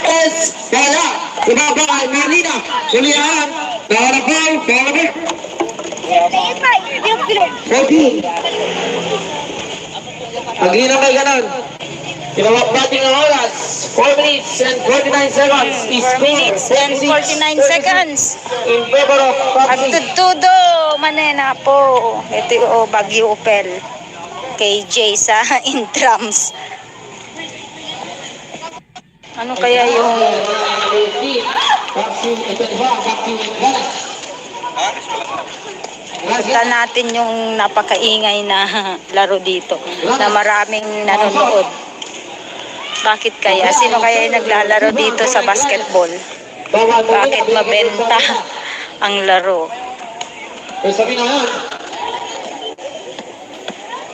Yes, wala. Ibaba ay Marlina. Julian. Bawala ball. Bawala ball. 14. Agree na may ganon. Kinawag batting ang oras. 4 minutes and 49 seconds. 4 minutes and 49 seconds. In favor of Papsi. Agtutudo, manena po. Ito yung Baguio Opel. KJ sa intrams. Ano kaya yung Papsi, ito ba? Papsi, galas. punta natin yung napakaingay na laro dito na maraming nanonood. Bakit kaya? Sino kaya yung naglalaro dito sa basketball? Bakit mabenta ang laro? Bersamina yan.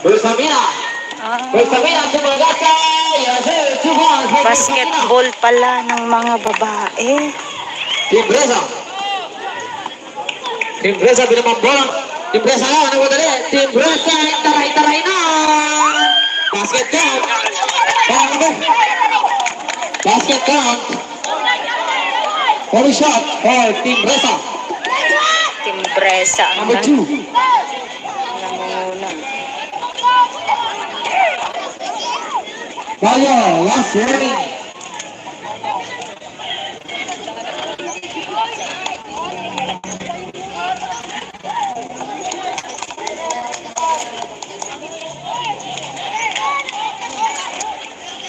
Bersamina. Bersamina, sumagasa. Basketball pala ng mga babae. Timbresa. Timbresa binamang bola. Timbresa na, ano ba dali? Timbresa, taray-taray na. Basket count. Basket count. One shot for Timbresa. Timbresa ang Number 2. nangunguna. Bayo, last warning.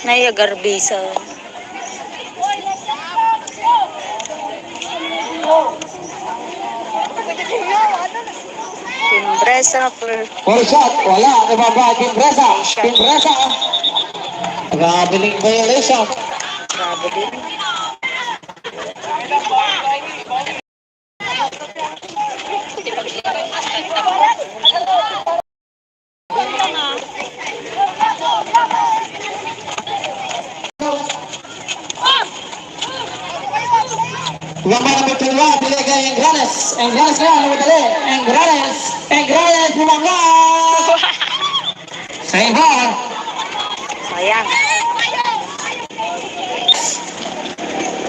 Naya Garbisa. Timbresa for One shot, wala. Nababa, Timbresa. Timbresa. Grabeling violation. grabe din. Gama number 2, pilih kay Engranes. Engranes ka, ano dali? Engranes. Engranes, bumangga. Same ball. Sayang.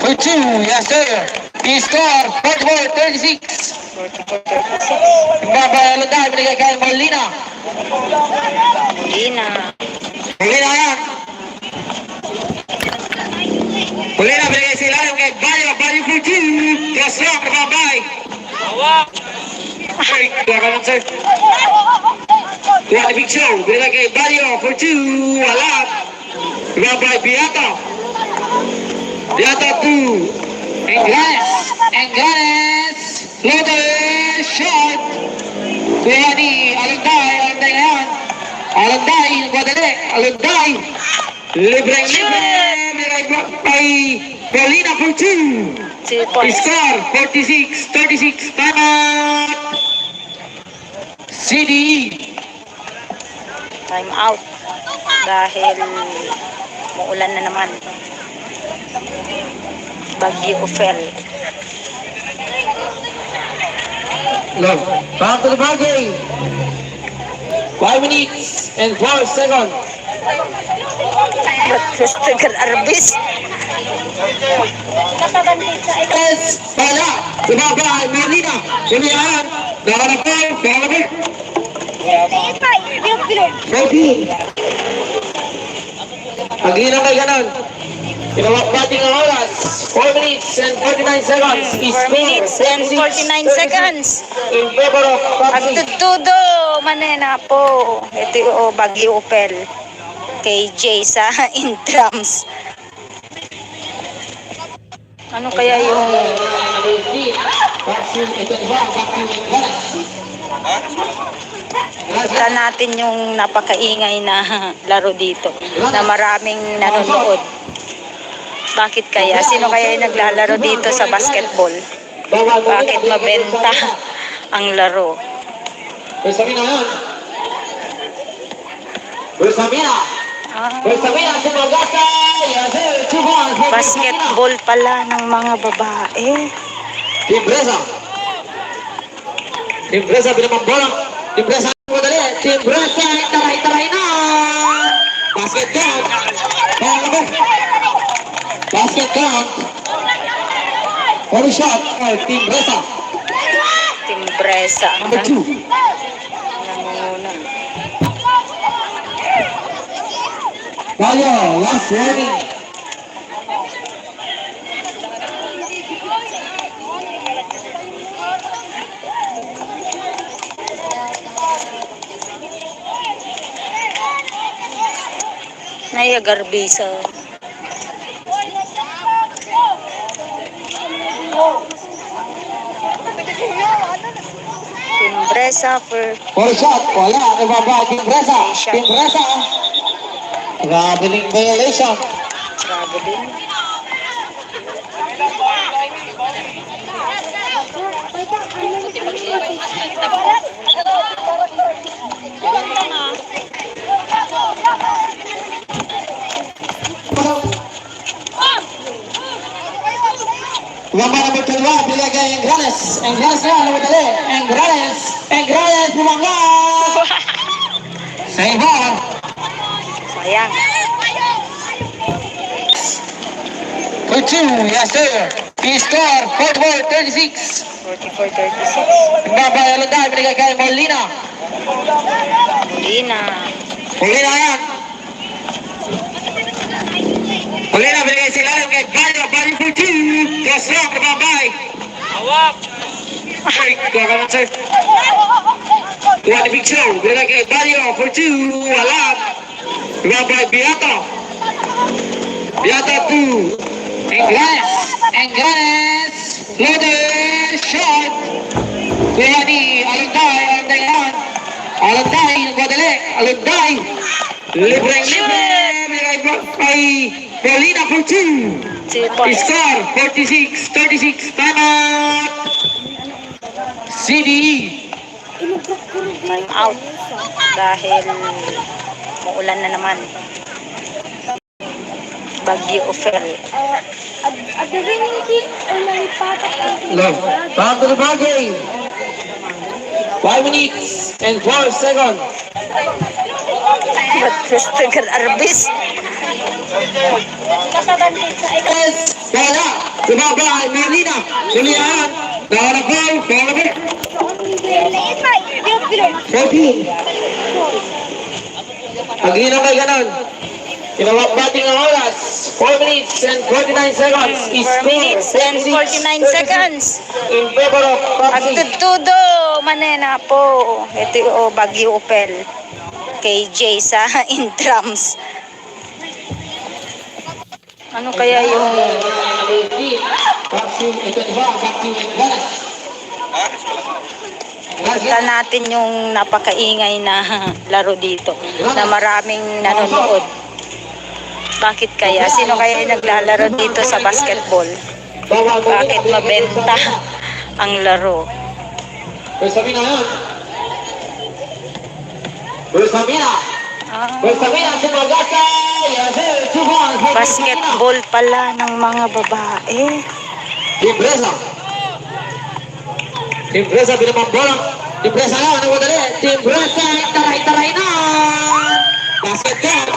For 2, yes sir. He score, 44-36. 44-36. Gaba, Lunday, pilih kay Molina. Molina. Molina yan. Molina, pilih kay Silalim kay Bayo. Bayo for 2. Cross long, nababay. Hawak. Ay, kaya ka lang sir. Kuha ni Big Show, pilih kay Bayo for 2. Wala. Nababay, Piata. Piata 2. Engranes. Engranes. Loaded shot. Kuha ni Alunday. Alunday ngayon. Alunday. Nagwadali. Alunday. Libreng-libre. May Paulina for 2. 2 points. Score 46-36. Time out. CDE. Time out. Dahil muulan na naman. Baguio Opel. Love. Back to the ball game. 5 minutes and 4 seconds. Mr. Arbis. Yes, wala. Ibaba ay Marlina. Julian. Bawala ball. Bawala ball. 14. Agree na may ganon. Kinawag batting ang oras. 4 minutes and 49 seconds. 4 minutes and 49 seconds. In favor of Papsi. Agtutudo, manena po. Ito yung Baguio Opel. KJ sa intrams. Ano kaya yung Papsi, ito ba? Papsi, galas. punta natin yung napakaingay na laro dito na maraming nanonood. Bakit kaya? Sino kaya yung naglalaro dito sa basketball? Bakit mabenta ang laro? Bersamina yan. Bersamina. Bersamina, sumagasa. Yes sir, 2 balls. Basketball pala ng mga babae. Team Bresa. Team Bresa binamang bola. Team Bresa madali. Team Bresa taray-taray na. Basket count. Ball. Basket count. One shot for Team Bresa. Team Bresa ang Number 2. nangunguna. Balyo, last warning. Naya Garbisa. Team Bresa for One shot. Wala. Nababa. Team Bresa. Team Bresa. Traveling violation. traveling. Nomor number 2, binigay Engrales. Engrales na, namadali. Engrales, bumangga. Save ball. Sayang. For 2, yes sir. He scored 44-36. 44-36. Nagbabay Alonday, binigay kay Molina. Molina. Molina yan. Molina, binigay sila kay Balyo. Balyo for 2. Cross long, nagbabay. Hawak. Ay, kakaman sir. Tuwan ni Big Show, binigay kay Balyo for 2. Wala. Nagbabay Beato. Beato 2. Engrales, loaded, shot. Kuya ni Alonday yan. Alonday, nagwadali. Alonday. Libre. Binigay kay Molina for 2. 2 points. Score 46-36. Time out. CDE. Time out. Dahil maulan na naman. Bagyo Ophel. Love. Back to the ball game. 5 minutes and 12 seconds. Christopher Arbis. Yes. Wala. Sumabay. Molina. Sulihan. Dahil ball. Ball ball. 14. Pag-inom kay ganon. Tinawag bating ang oras. 4 minutes and 49 seconds. 4 minutes and 49 seconds. In favor of Pepsi. Agtutudo, manena po. Ito yung Bagyo Opel. KJ sa intrams. Ano kaya yung Pepsi. Ito diba? Pepsi. kita natin yung napakaingay na laro dito na maraming nanonood. Bakit kaya? Sino kaya yung naglalaro dito sa basketball? Bakit mabenta ang laro? Bersamina yan. Bersamina. Bersamina si Magasa. Yazir. 2 balls. Basketball pala ng mga babae. Team Bresa. Team Bresa binamang bola. Team Bresa na, nawadali. Team Bresa, taray-taray na. Basket count.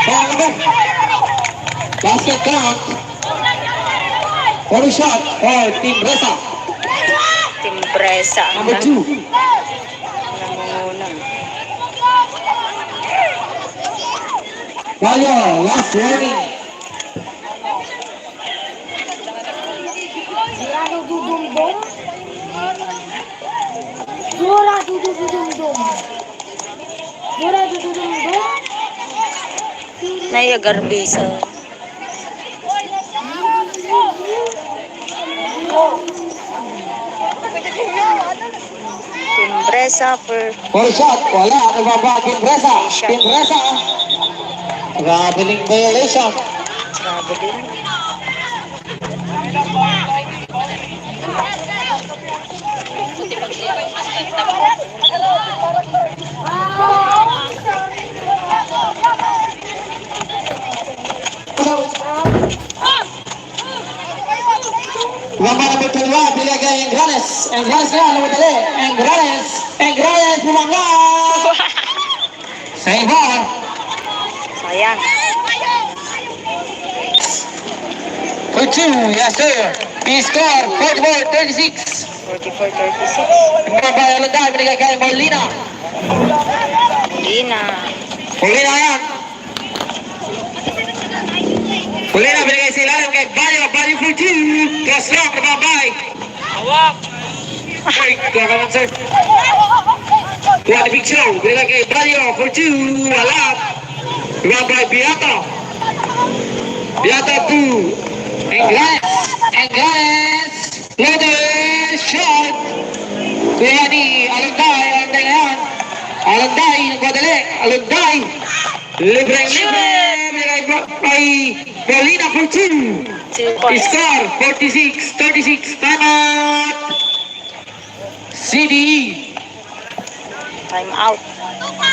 Ball. Basket count. One shot for Team Bresa. Team Bresa ang Number 2. nangunguna. Balyo, last warning. Naya Garbisa. Team Bresa for One shot, wala. Nababa Team Bresa. Team Bresa. Traveling violation. traveling. Gambara Betulwa, binigay kay Engranes. Engranes na, lumadali. Engranes, bumangga. Sa iba. Sayang. For two, yes sir. He scored 44-36. 44-36. Gambara Alonday, binigay kay Molina. Molina. Molina yan. Molina, binigay sa ilalim kay Barrio for two. Cross long, nababay. Hawak. Ay, kakaman sir. Kuha ni Big Show, binigay kay Barrio for two. Wala. Nababay, Beata. Beata 2. Engranes. Loader, shot. Kuha ni Alonday na yan. Alonday, nagwadali. Alonday. Libre. Binigay kay Molina for two. 2 points. Score 46-36. Time out. CDE. Time out.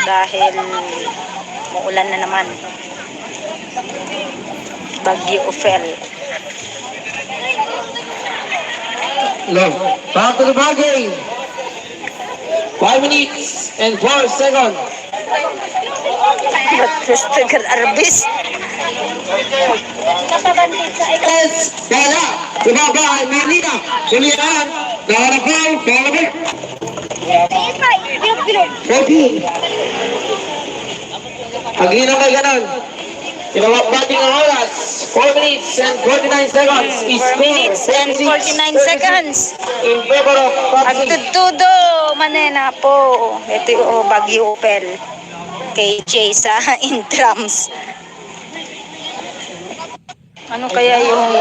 Dahil muulan na naman. Bagyo Ophel. Love. Back to the ball game. 5 minutes and 4 seconds. Christopher Arbis. Yes. Kaya. Lumabay. Molina. Molina. Naharapal. Palabay. 40. Pag-inom kay ganon. Pinawag bating ang oras. 4 minutes and 49 seconds. 4 minutes and 49 seconds. In favor of Papsi. Agtutudo, manena po. Ito yung Bagyo Opel. KJ sa intrams. Ano kaya yung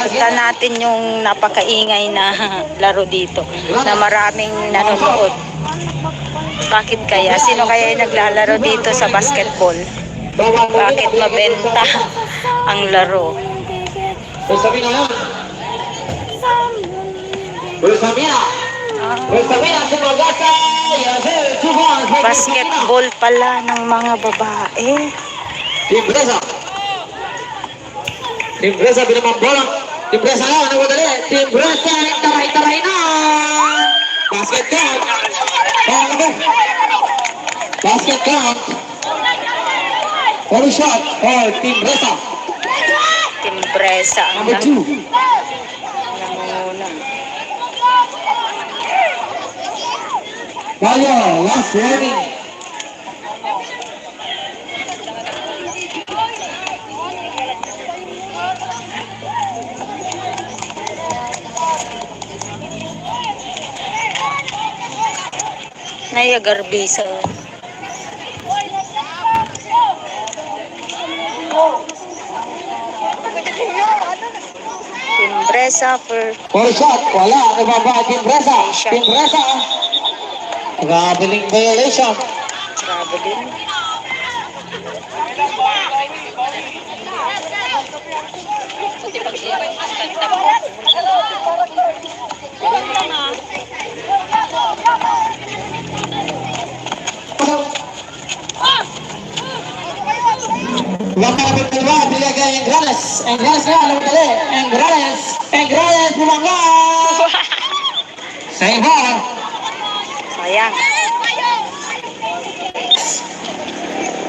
kita natin yung napakaingay na laro dito na maraming nanonood. Bakit kaya? Sino kaya yung naglalaro dito sa basketball? Bakit mabenta ang laro? Bersamina yan. Bersamina. Bersamina sa Magasa. Basketball pala ng mga babae. Timbresa. Timbresa binamang bola. Timbresa na, nagwadali. Timbresa, taray-taray na. Basket count. Basket count. One shot for Timbresa. Timbresa ang Number 2. nangunguna. Valio, last warning. Naya Garbisa. Timbresa for Shot, wala. Nababa, Timbresa. Timbresa. Traveling violation. traveling. Gambara Betulwa, binigay kay Engranes. Engranes na, lumadali. Engranes, bumangga. Sa iba. Sayang.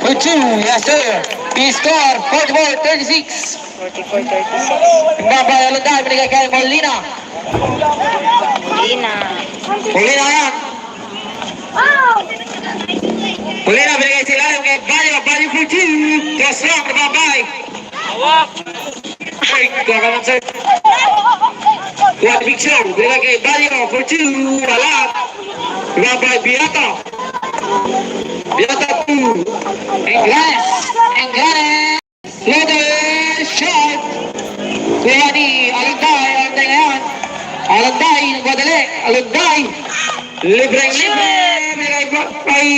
For two, yes sir. He scored 44-36. 44-36. Babay Alonday, binigay kay Molina. Molina. Molina yan. Molina, binigay sa ilalim kay Barrio for two. Cross long, nababay. Hawak. Ay, kakaman sir. Kuha ni Big Show, binigay kay Barrio for two. Wala. Nababay, Beata. Beata 2. Engranes. Loader, shot. Kuha ni Alonday na yan. Alonday, nagwadali. Alonday. Libre. Binigay kay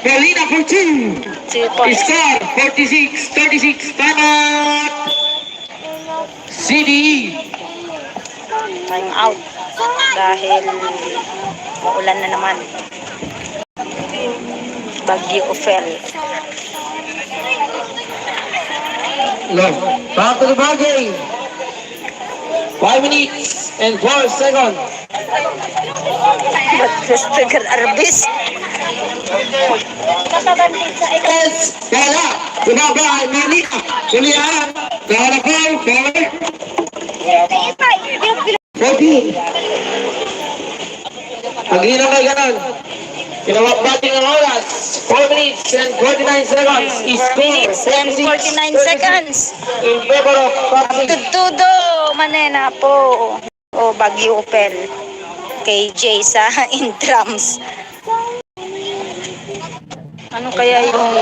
Molina for two. 2 points. Score 46-36. Time out. CDE. Time out. Dahil muulan na naman. Bagyo Ophel. No. Back to the ball game. 5 minutes and 4 seconds. Ba't tagal arbis? Yes. Wala. Bumaba ay Manila. Julian. Kala ko. Kala. 14. Pag-ina kay ganon. Kinawagbating ang oras. 4 minutes and 49 seconds. 4 minutes and 49 seconds. In favor of Pasig. Tudo, manena po. O Baguio Opel. KJ sa intrams. Ano kaya yung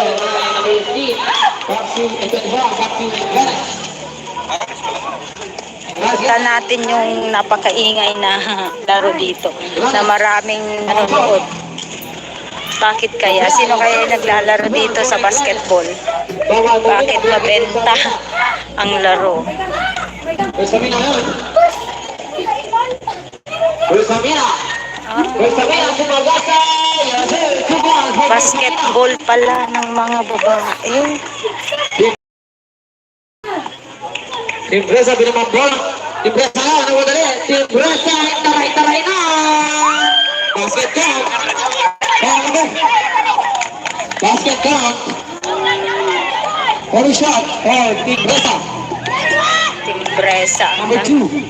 kita natin yung napakaingay na laro dito na maraming nanonood. Bakit kaya? Sino kaya yung naglalaro dito sa basketball? Bakit mabenta ang laro? Basketball pala ng mga babae. Timbresa binamang bola. Timbresa na, nawadali. Timbresa, taray-taray na. Basket count. Basket count. One shot for Timbresa. Timbresa. Number 2.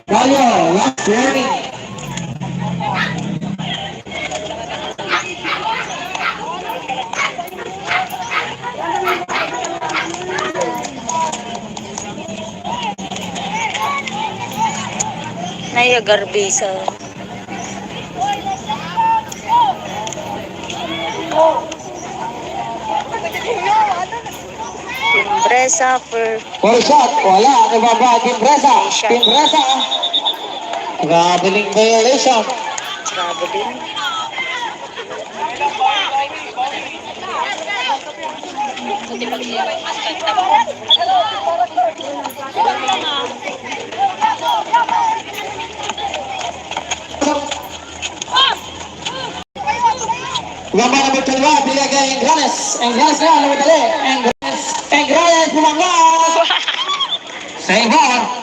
Tayo, last warning. Naya Garbisa. Timbresa for One shot, wala. Nababa, Timbresa. Timbresa. Traveling violation. traveling. Gamba number 12, bila kay Engrales. Engrales na, namadali. Engrales, bumangat. Save on.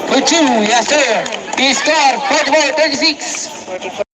For 2, yes sir. He scored 44-36. 44.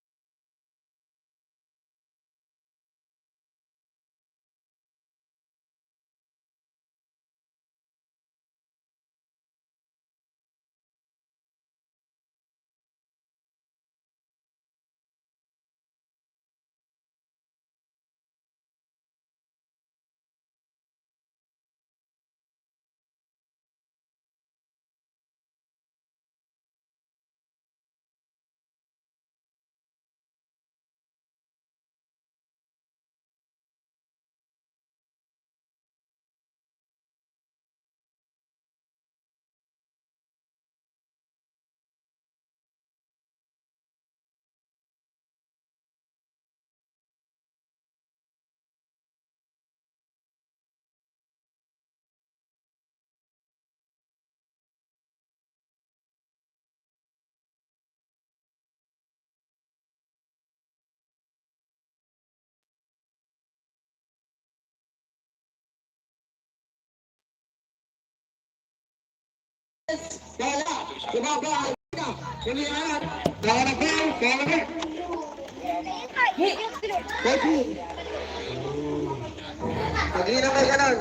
Pag-ina kay ganon.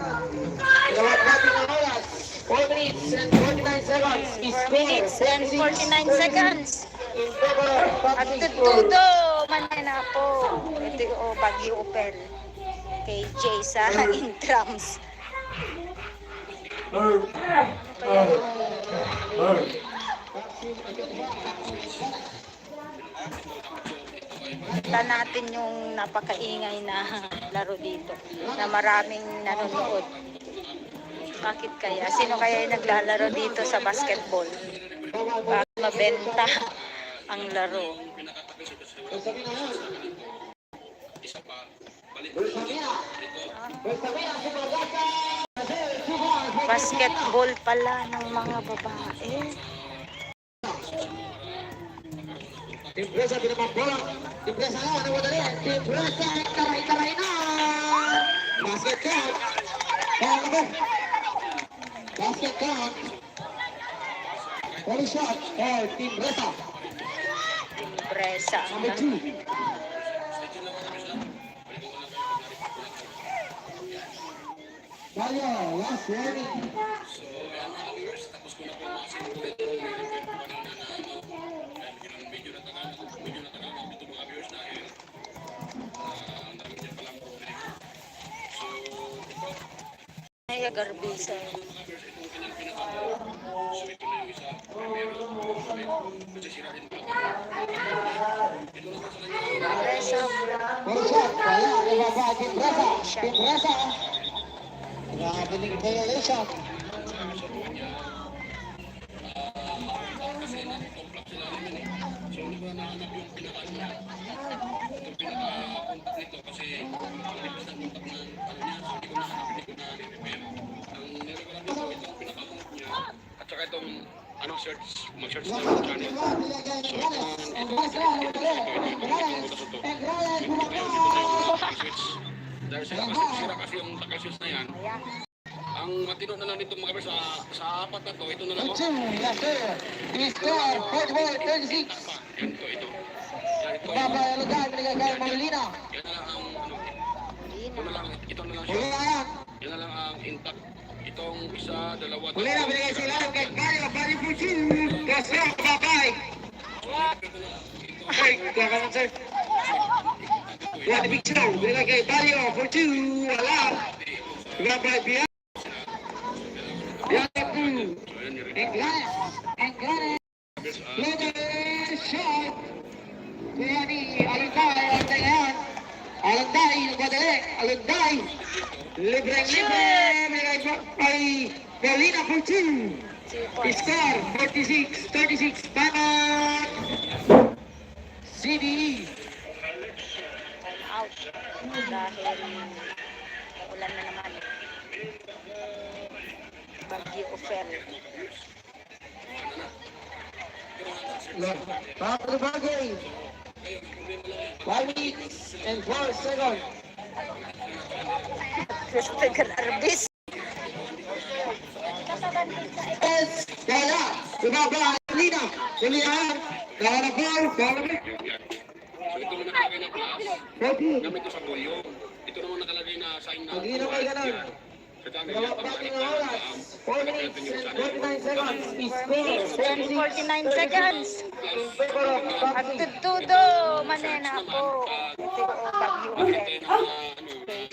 Kinawagbating ang oras. 4 minutes and 49 seconds. 4 minutes and 49 seconds. In favor of At Pasig. tudo, manena po. Ito o Baguio Opel. KJ sa intrams. Kita natin yung napakaingay na laro dito na maraming nanonood. Bakit kaya? Sino kaya yung naglalaro dito sa basketball? Bakit mabenta ang laro? Basketball pala ng mga babae. Timpresa pinamang bola. Timpresa na, ano ba dali? Timpresa, taray-taray na! Basket count. Kaya ba? Basket count. Only shot for Timpresa. Presa. Number 2. Bayo, last warning. Ay, garbisa. Presa. Only shot. Wala, ibaba Timpresa. Timpresa. Grabe violation. At saka itong mag-search na yung channel. So dahil sira kasi yung tackle switch na yan, ang matino na lang nito mga kapatid sa apat na to, ito na lang. Yes, sir. He scored 44-36. Ito. Baba Elogan, binigay kay Molina. Yan na lang ang ito na lang siya. Huli na yan. Yan na lang ang intact. Itong isa, dalawa, Huli na, binigay sa ilalim kay Bayo. Bayo for 2. Cross lang, babay. Okay, kuha ka lang, sir. Kuha ni Big Show. Binigay kay Bayo for 2. Wala. Babay, Bian. Bian for 2. Englanes. Loaded shot. Kaya ni Alunday, Alunday yan. Alunday, nagmadali. Alunday. Libreng-libre. Binigay po kay Paulina for 2. Score 46-36. Banat. CDE. Time out. Dahil ulan na naman. Bagyo Ofer. Bago bagay. 1 minute and 4 seconds. Christopher Arbis. Yes, kaya. Ibaba, Alina. Ulihan. Kaya na ball. Kaya na ball. So ito naman nakalagay na class. 40. Gamit ko sa volume. Ito naman nakalagay na sign na. Pag-inom kayo ganun. Sa dami Gawa niya, pa pag-alit ng na oras. 4 minutes and 49 seconds. Score 49 seconds. favor of At Buckley. tutudo. Manena po. Ito Bagyo Ofer.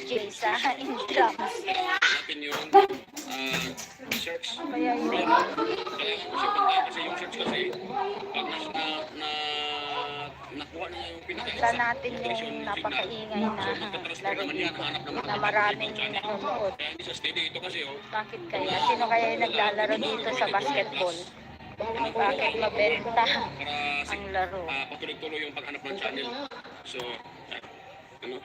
Kay sa Intrams. natin yung search. Kaya yun. Kailangan mo siya bantayan kasi yung search kasi pag nakuha niya yung Kita natin yung napakaingay na maraming nanonood. Kaya hindi siya steady. Ito kasi Bakit kaya? Sino kaya yung naglalaro dito sa basketball? Bakit mabenta para ang laro? patuloy-tuloy yung paghanap ng channel. So, ano?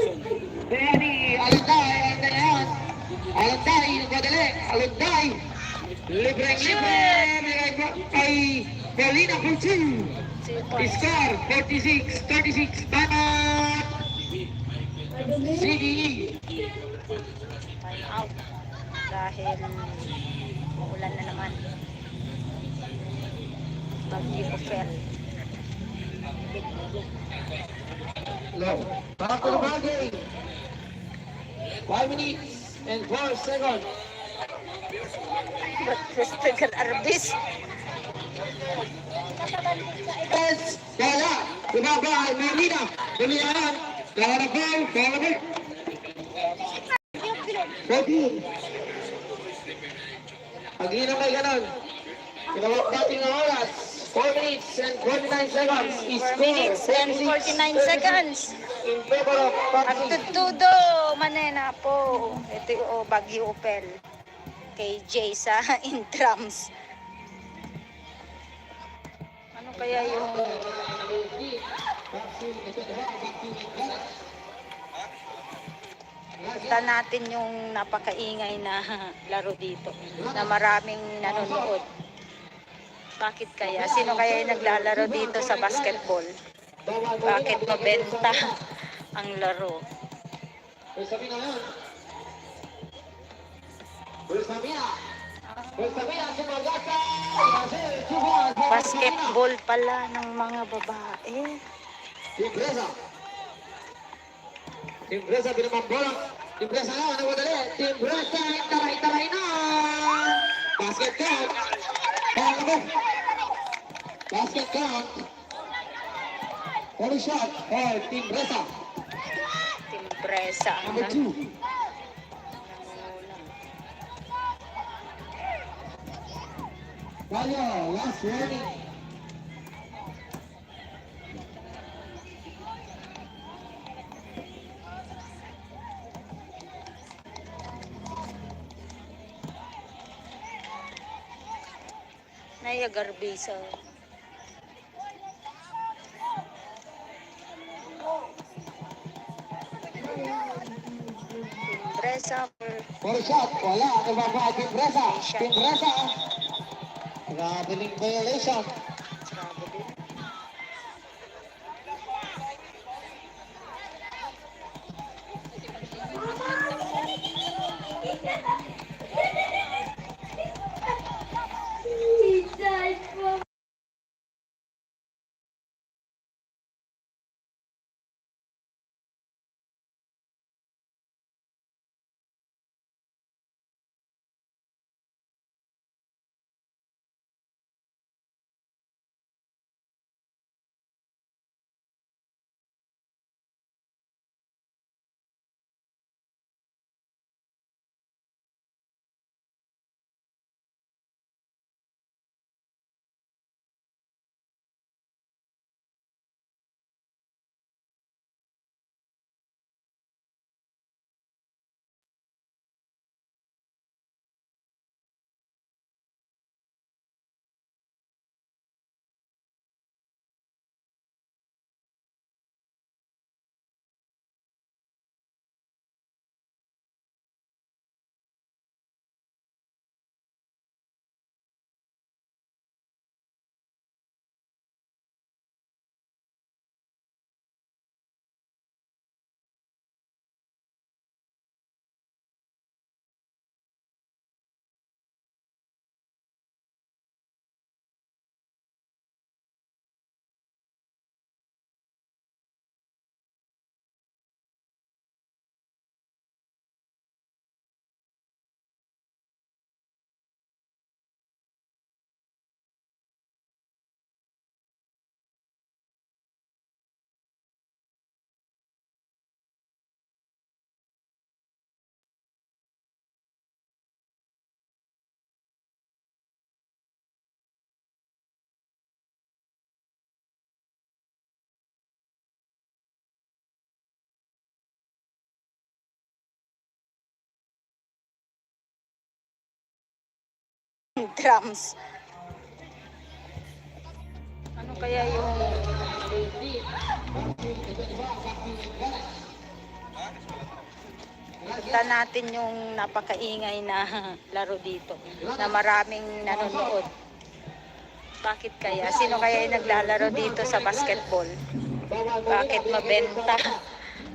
Anderson. Kaya ni Alunday, ano yan? Alunday, nagmadali. Alunday. Libre. Binigay po kay Paulina Fulcin. Score 46-36. Banat. CDE. Time out. Dahil uulan na naman. Bagyo Ophel. Low. Back to the ball game. 5 minutes and 4 seconds. Tagal Arbis. Es, bola. Bumaba ay Marina. Bulihan. Bola ball. Ready. Pag yun ang may ganon. Kinawag natin ang oras. 4 minutes and 49 seconds. 4 minutes and 49 seconds. In favor of Patrick. Agtutudo, manena po. Ito yung Bagyo Opel. Kay Jay sa intrams. Ano kaya yung... Kita natin yung napakaingay na laro dito. Na maraming nanonood. Bakit kaya? Sino kaya yung naglalaro dito sa basketball? Bakit mabenta ang laro? Basketball pala ng mga babae. Timbresa binamang bola. Timbresa na, nagwadali. Timbresa, taray na. Basket count. Basket count. Only shot for Timbresa. Timbresa ang Number 2. Valio, last warning. Naya Garbisa. Timbresa For shot, wala. Nababa Timbresa. Timbresa. Traveling violation. Sabi din. Drums. Ano kaya yung Punta natin yung napakaingay na laro dito na maraming nanonood. Bakit kaya? Sino kaya yung naglalaro dito sa basketball? Bakit mabenta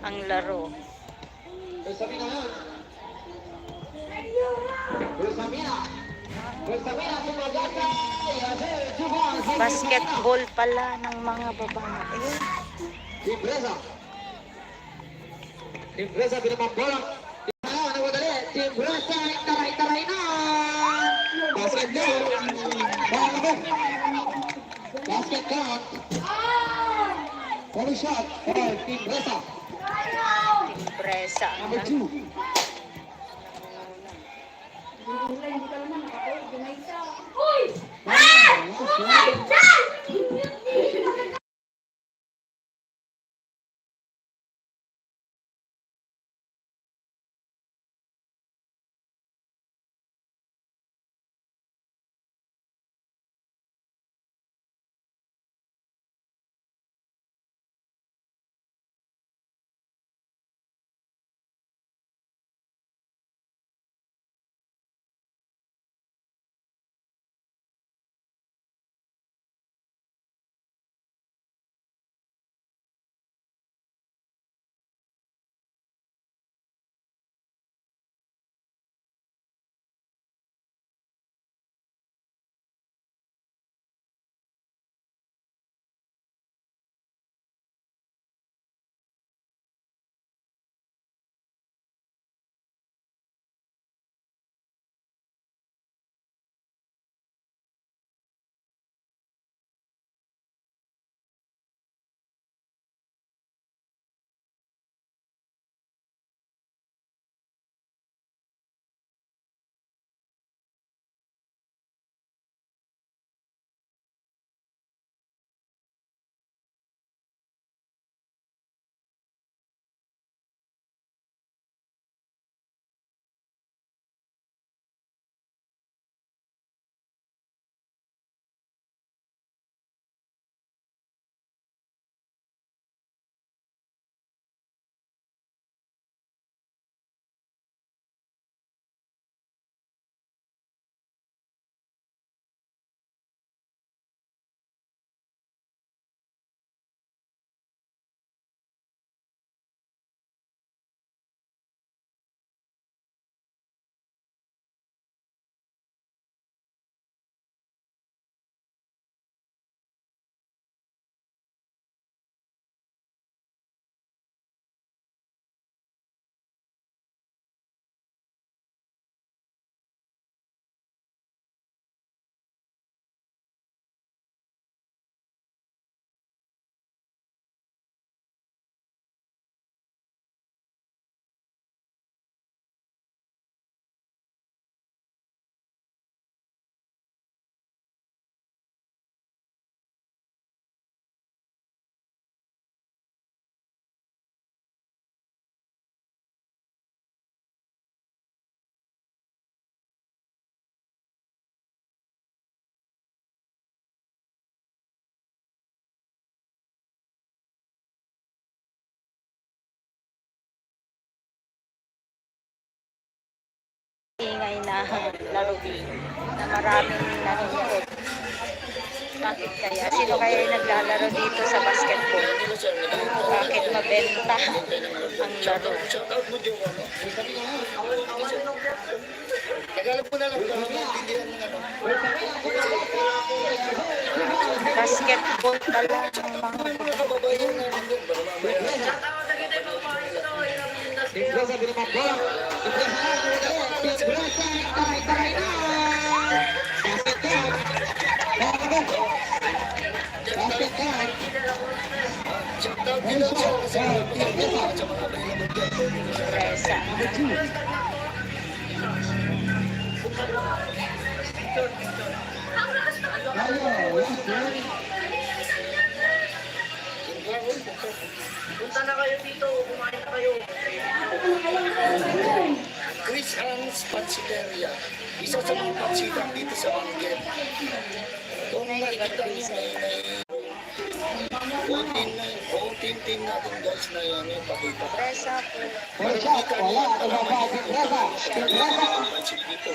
ang laro? Basketball pala ng mga babae. Timbresa pinamambola. Nagwadali. Timbresa, taray-taray na. Basket down. Basket down. Follow shot for Timbresa. Timbresa. Number 2. Ingay na laro dito na maraming nanonood. Bakit kaya? Sino kaya yung naglalaro dito sa basketball? Bakit mabenta ang laro? Basketball pala ng mga babae. Timbresa pinamambola. Timbresa, taray-taray na. Basket down. Basket down. Follow shot for Timbresa. Timbresa. Punta na kayo dito, kumain na kayo. Chris Hans Pansiteria, isa sa mga pansitan dito sa Banggit. Kung nakikita niyo may team natin guys na yan, ipakita. Presa po. First shot, wala. Nababa, Timbresa. Timbresa. Pansit dito.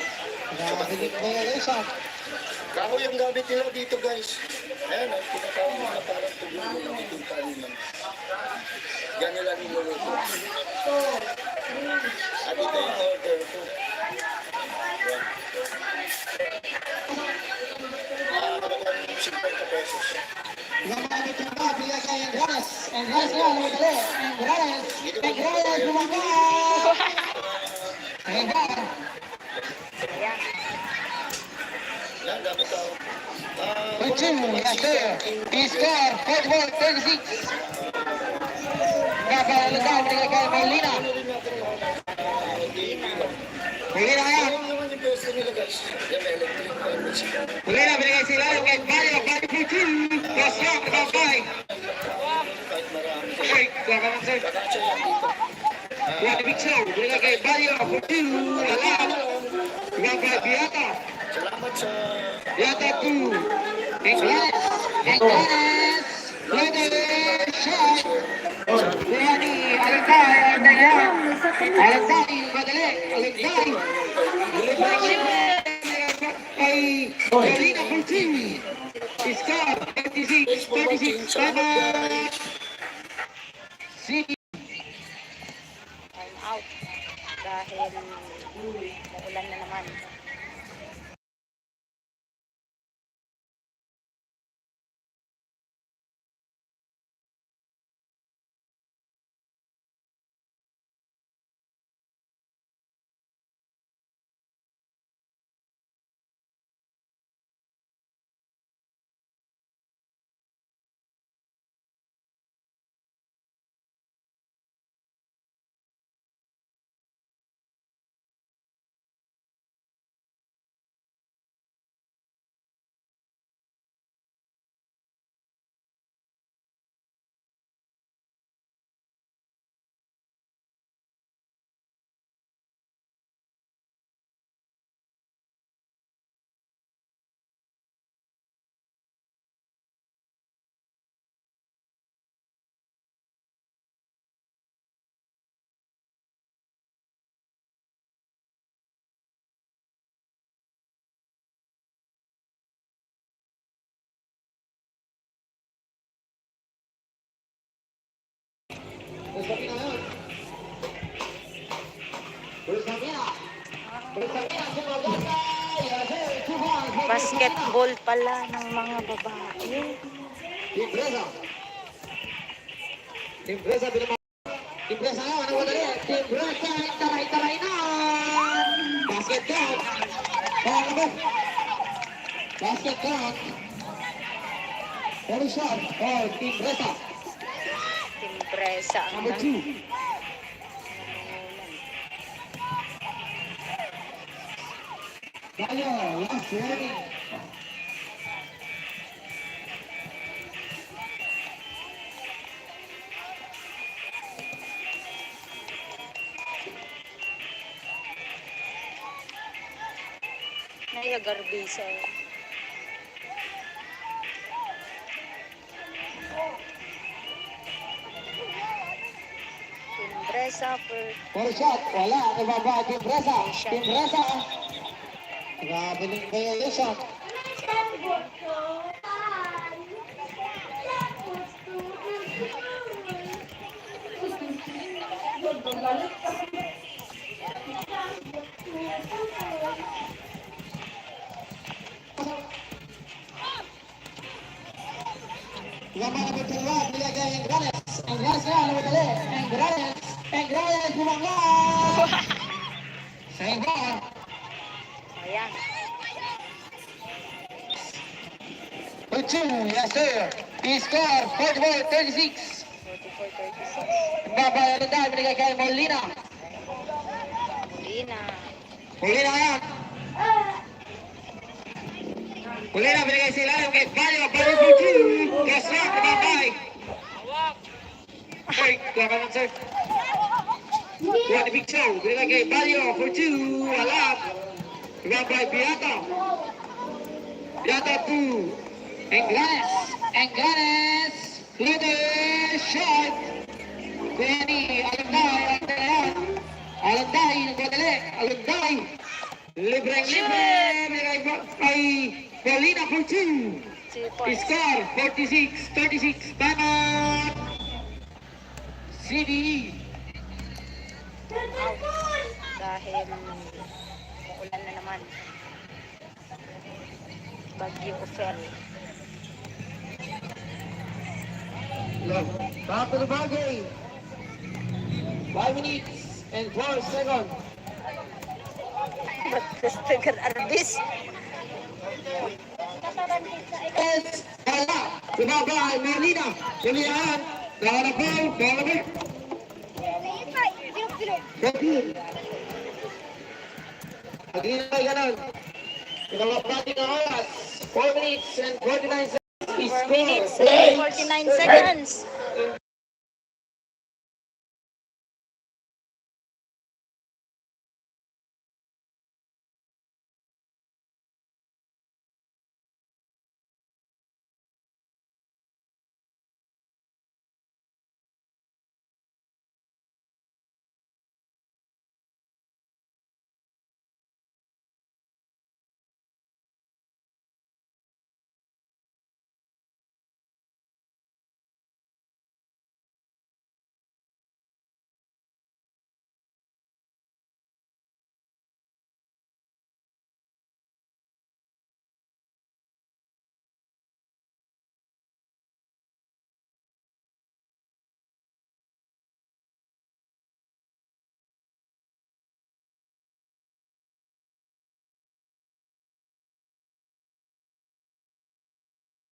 Nakabiling violation. Kahoy ang gamit nila dito guys. Ayan, ang pinatawag nila parang tuloy yung nakikita nila. Yan nila niluluto. At ito yung order ko. Halagang 50 pesos. Laman ito ba, bigay kay Engranes. Engranes nga, lumadali. Engranes. Engranes, bumangga. Engranes. Ayan. Yan, dami tao. Kucing, yes sir. Iskor, football, 36. Kakalagay, bigay kay Molina. Molina ngayon. Ayun naman yung pwesto nila guys. Yan, electric. Molina, binigay sila yung kay Bayo. Bayo for two. Cross long, nababay. Kahit marami. Wait, kakaman sir. Kakasya yan dito. Buwan ni Big Show. Binigay kay Bayo for two. Alam. Nababay, Biata. Salamat sa... Biata two. Engranes. Engranes. Leather shot. Buwan ni Alentay. Alentay, madali. Alentay. Ay, Molina for two. Score, 36, 36. Bye-bye. See you. Time out. Dahil maulan na naman. Basketball pala ng mga babae. Timbresa. Timbresa, binama. Timbresa nga, ano madali? Timbresa, taray-taray na. Basket count. Ano ba? Basket count. First shot, Timbresa. Timbresa ang Number two. Bayo, last warning. Naya Garbisa. Timbresa for First shot, wala. Nababa, Timbresa. Timbresa. Grabe ng violation. Laman na bitulwa, nilagay ang Engranes. Engranes nga, namadali. Engranes. Engranes, bumangga. Sa iba. ayan. Two, yes sir. Score, football, 36. 44-36. Babayaran na, binigay kay Molina. Molina. Molina yan. Molina, binigay sila yung kay Bayo. Bayo for two. Cross rock, nababay. Wait, kakaman sir. Buwan ni Big Show. Binigay kay Bayo for two. Alam. Nababay, Biata. Biata two. Engranes. Engranes. Leather shot. Benny, Alanday, Alanday, nagmadali. Alanday. Libreng-libre. Binigay kay Paulina for 2. 2 points. Score 46-36. Time out. CDE. Out. Dahil uulan na naman. Bagyo Ophel. Back to the ball game. 5 minutes and 4 seconds. Tagar Arbis. Es Kala. Sumabay, Molina. Sulihan. Bawala ball. Bawala ball. Kapil. Again ay ganon. Pinawag natin ang oras. 4 minutes and 49 seconds. 4 minutes and 49 seconds.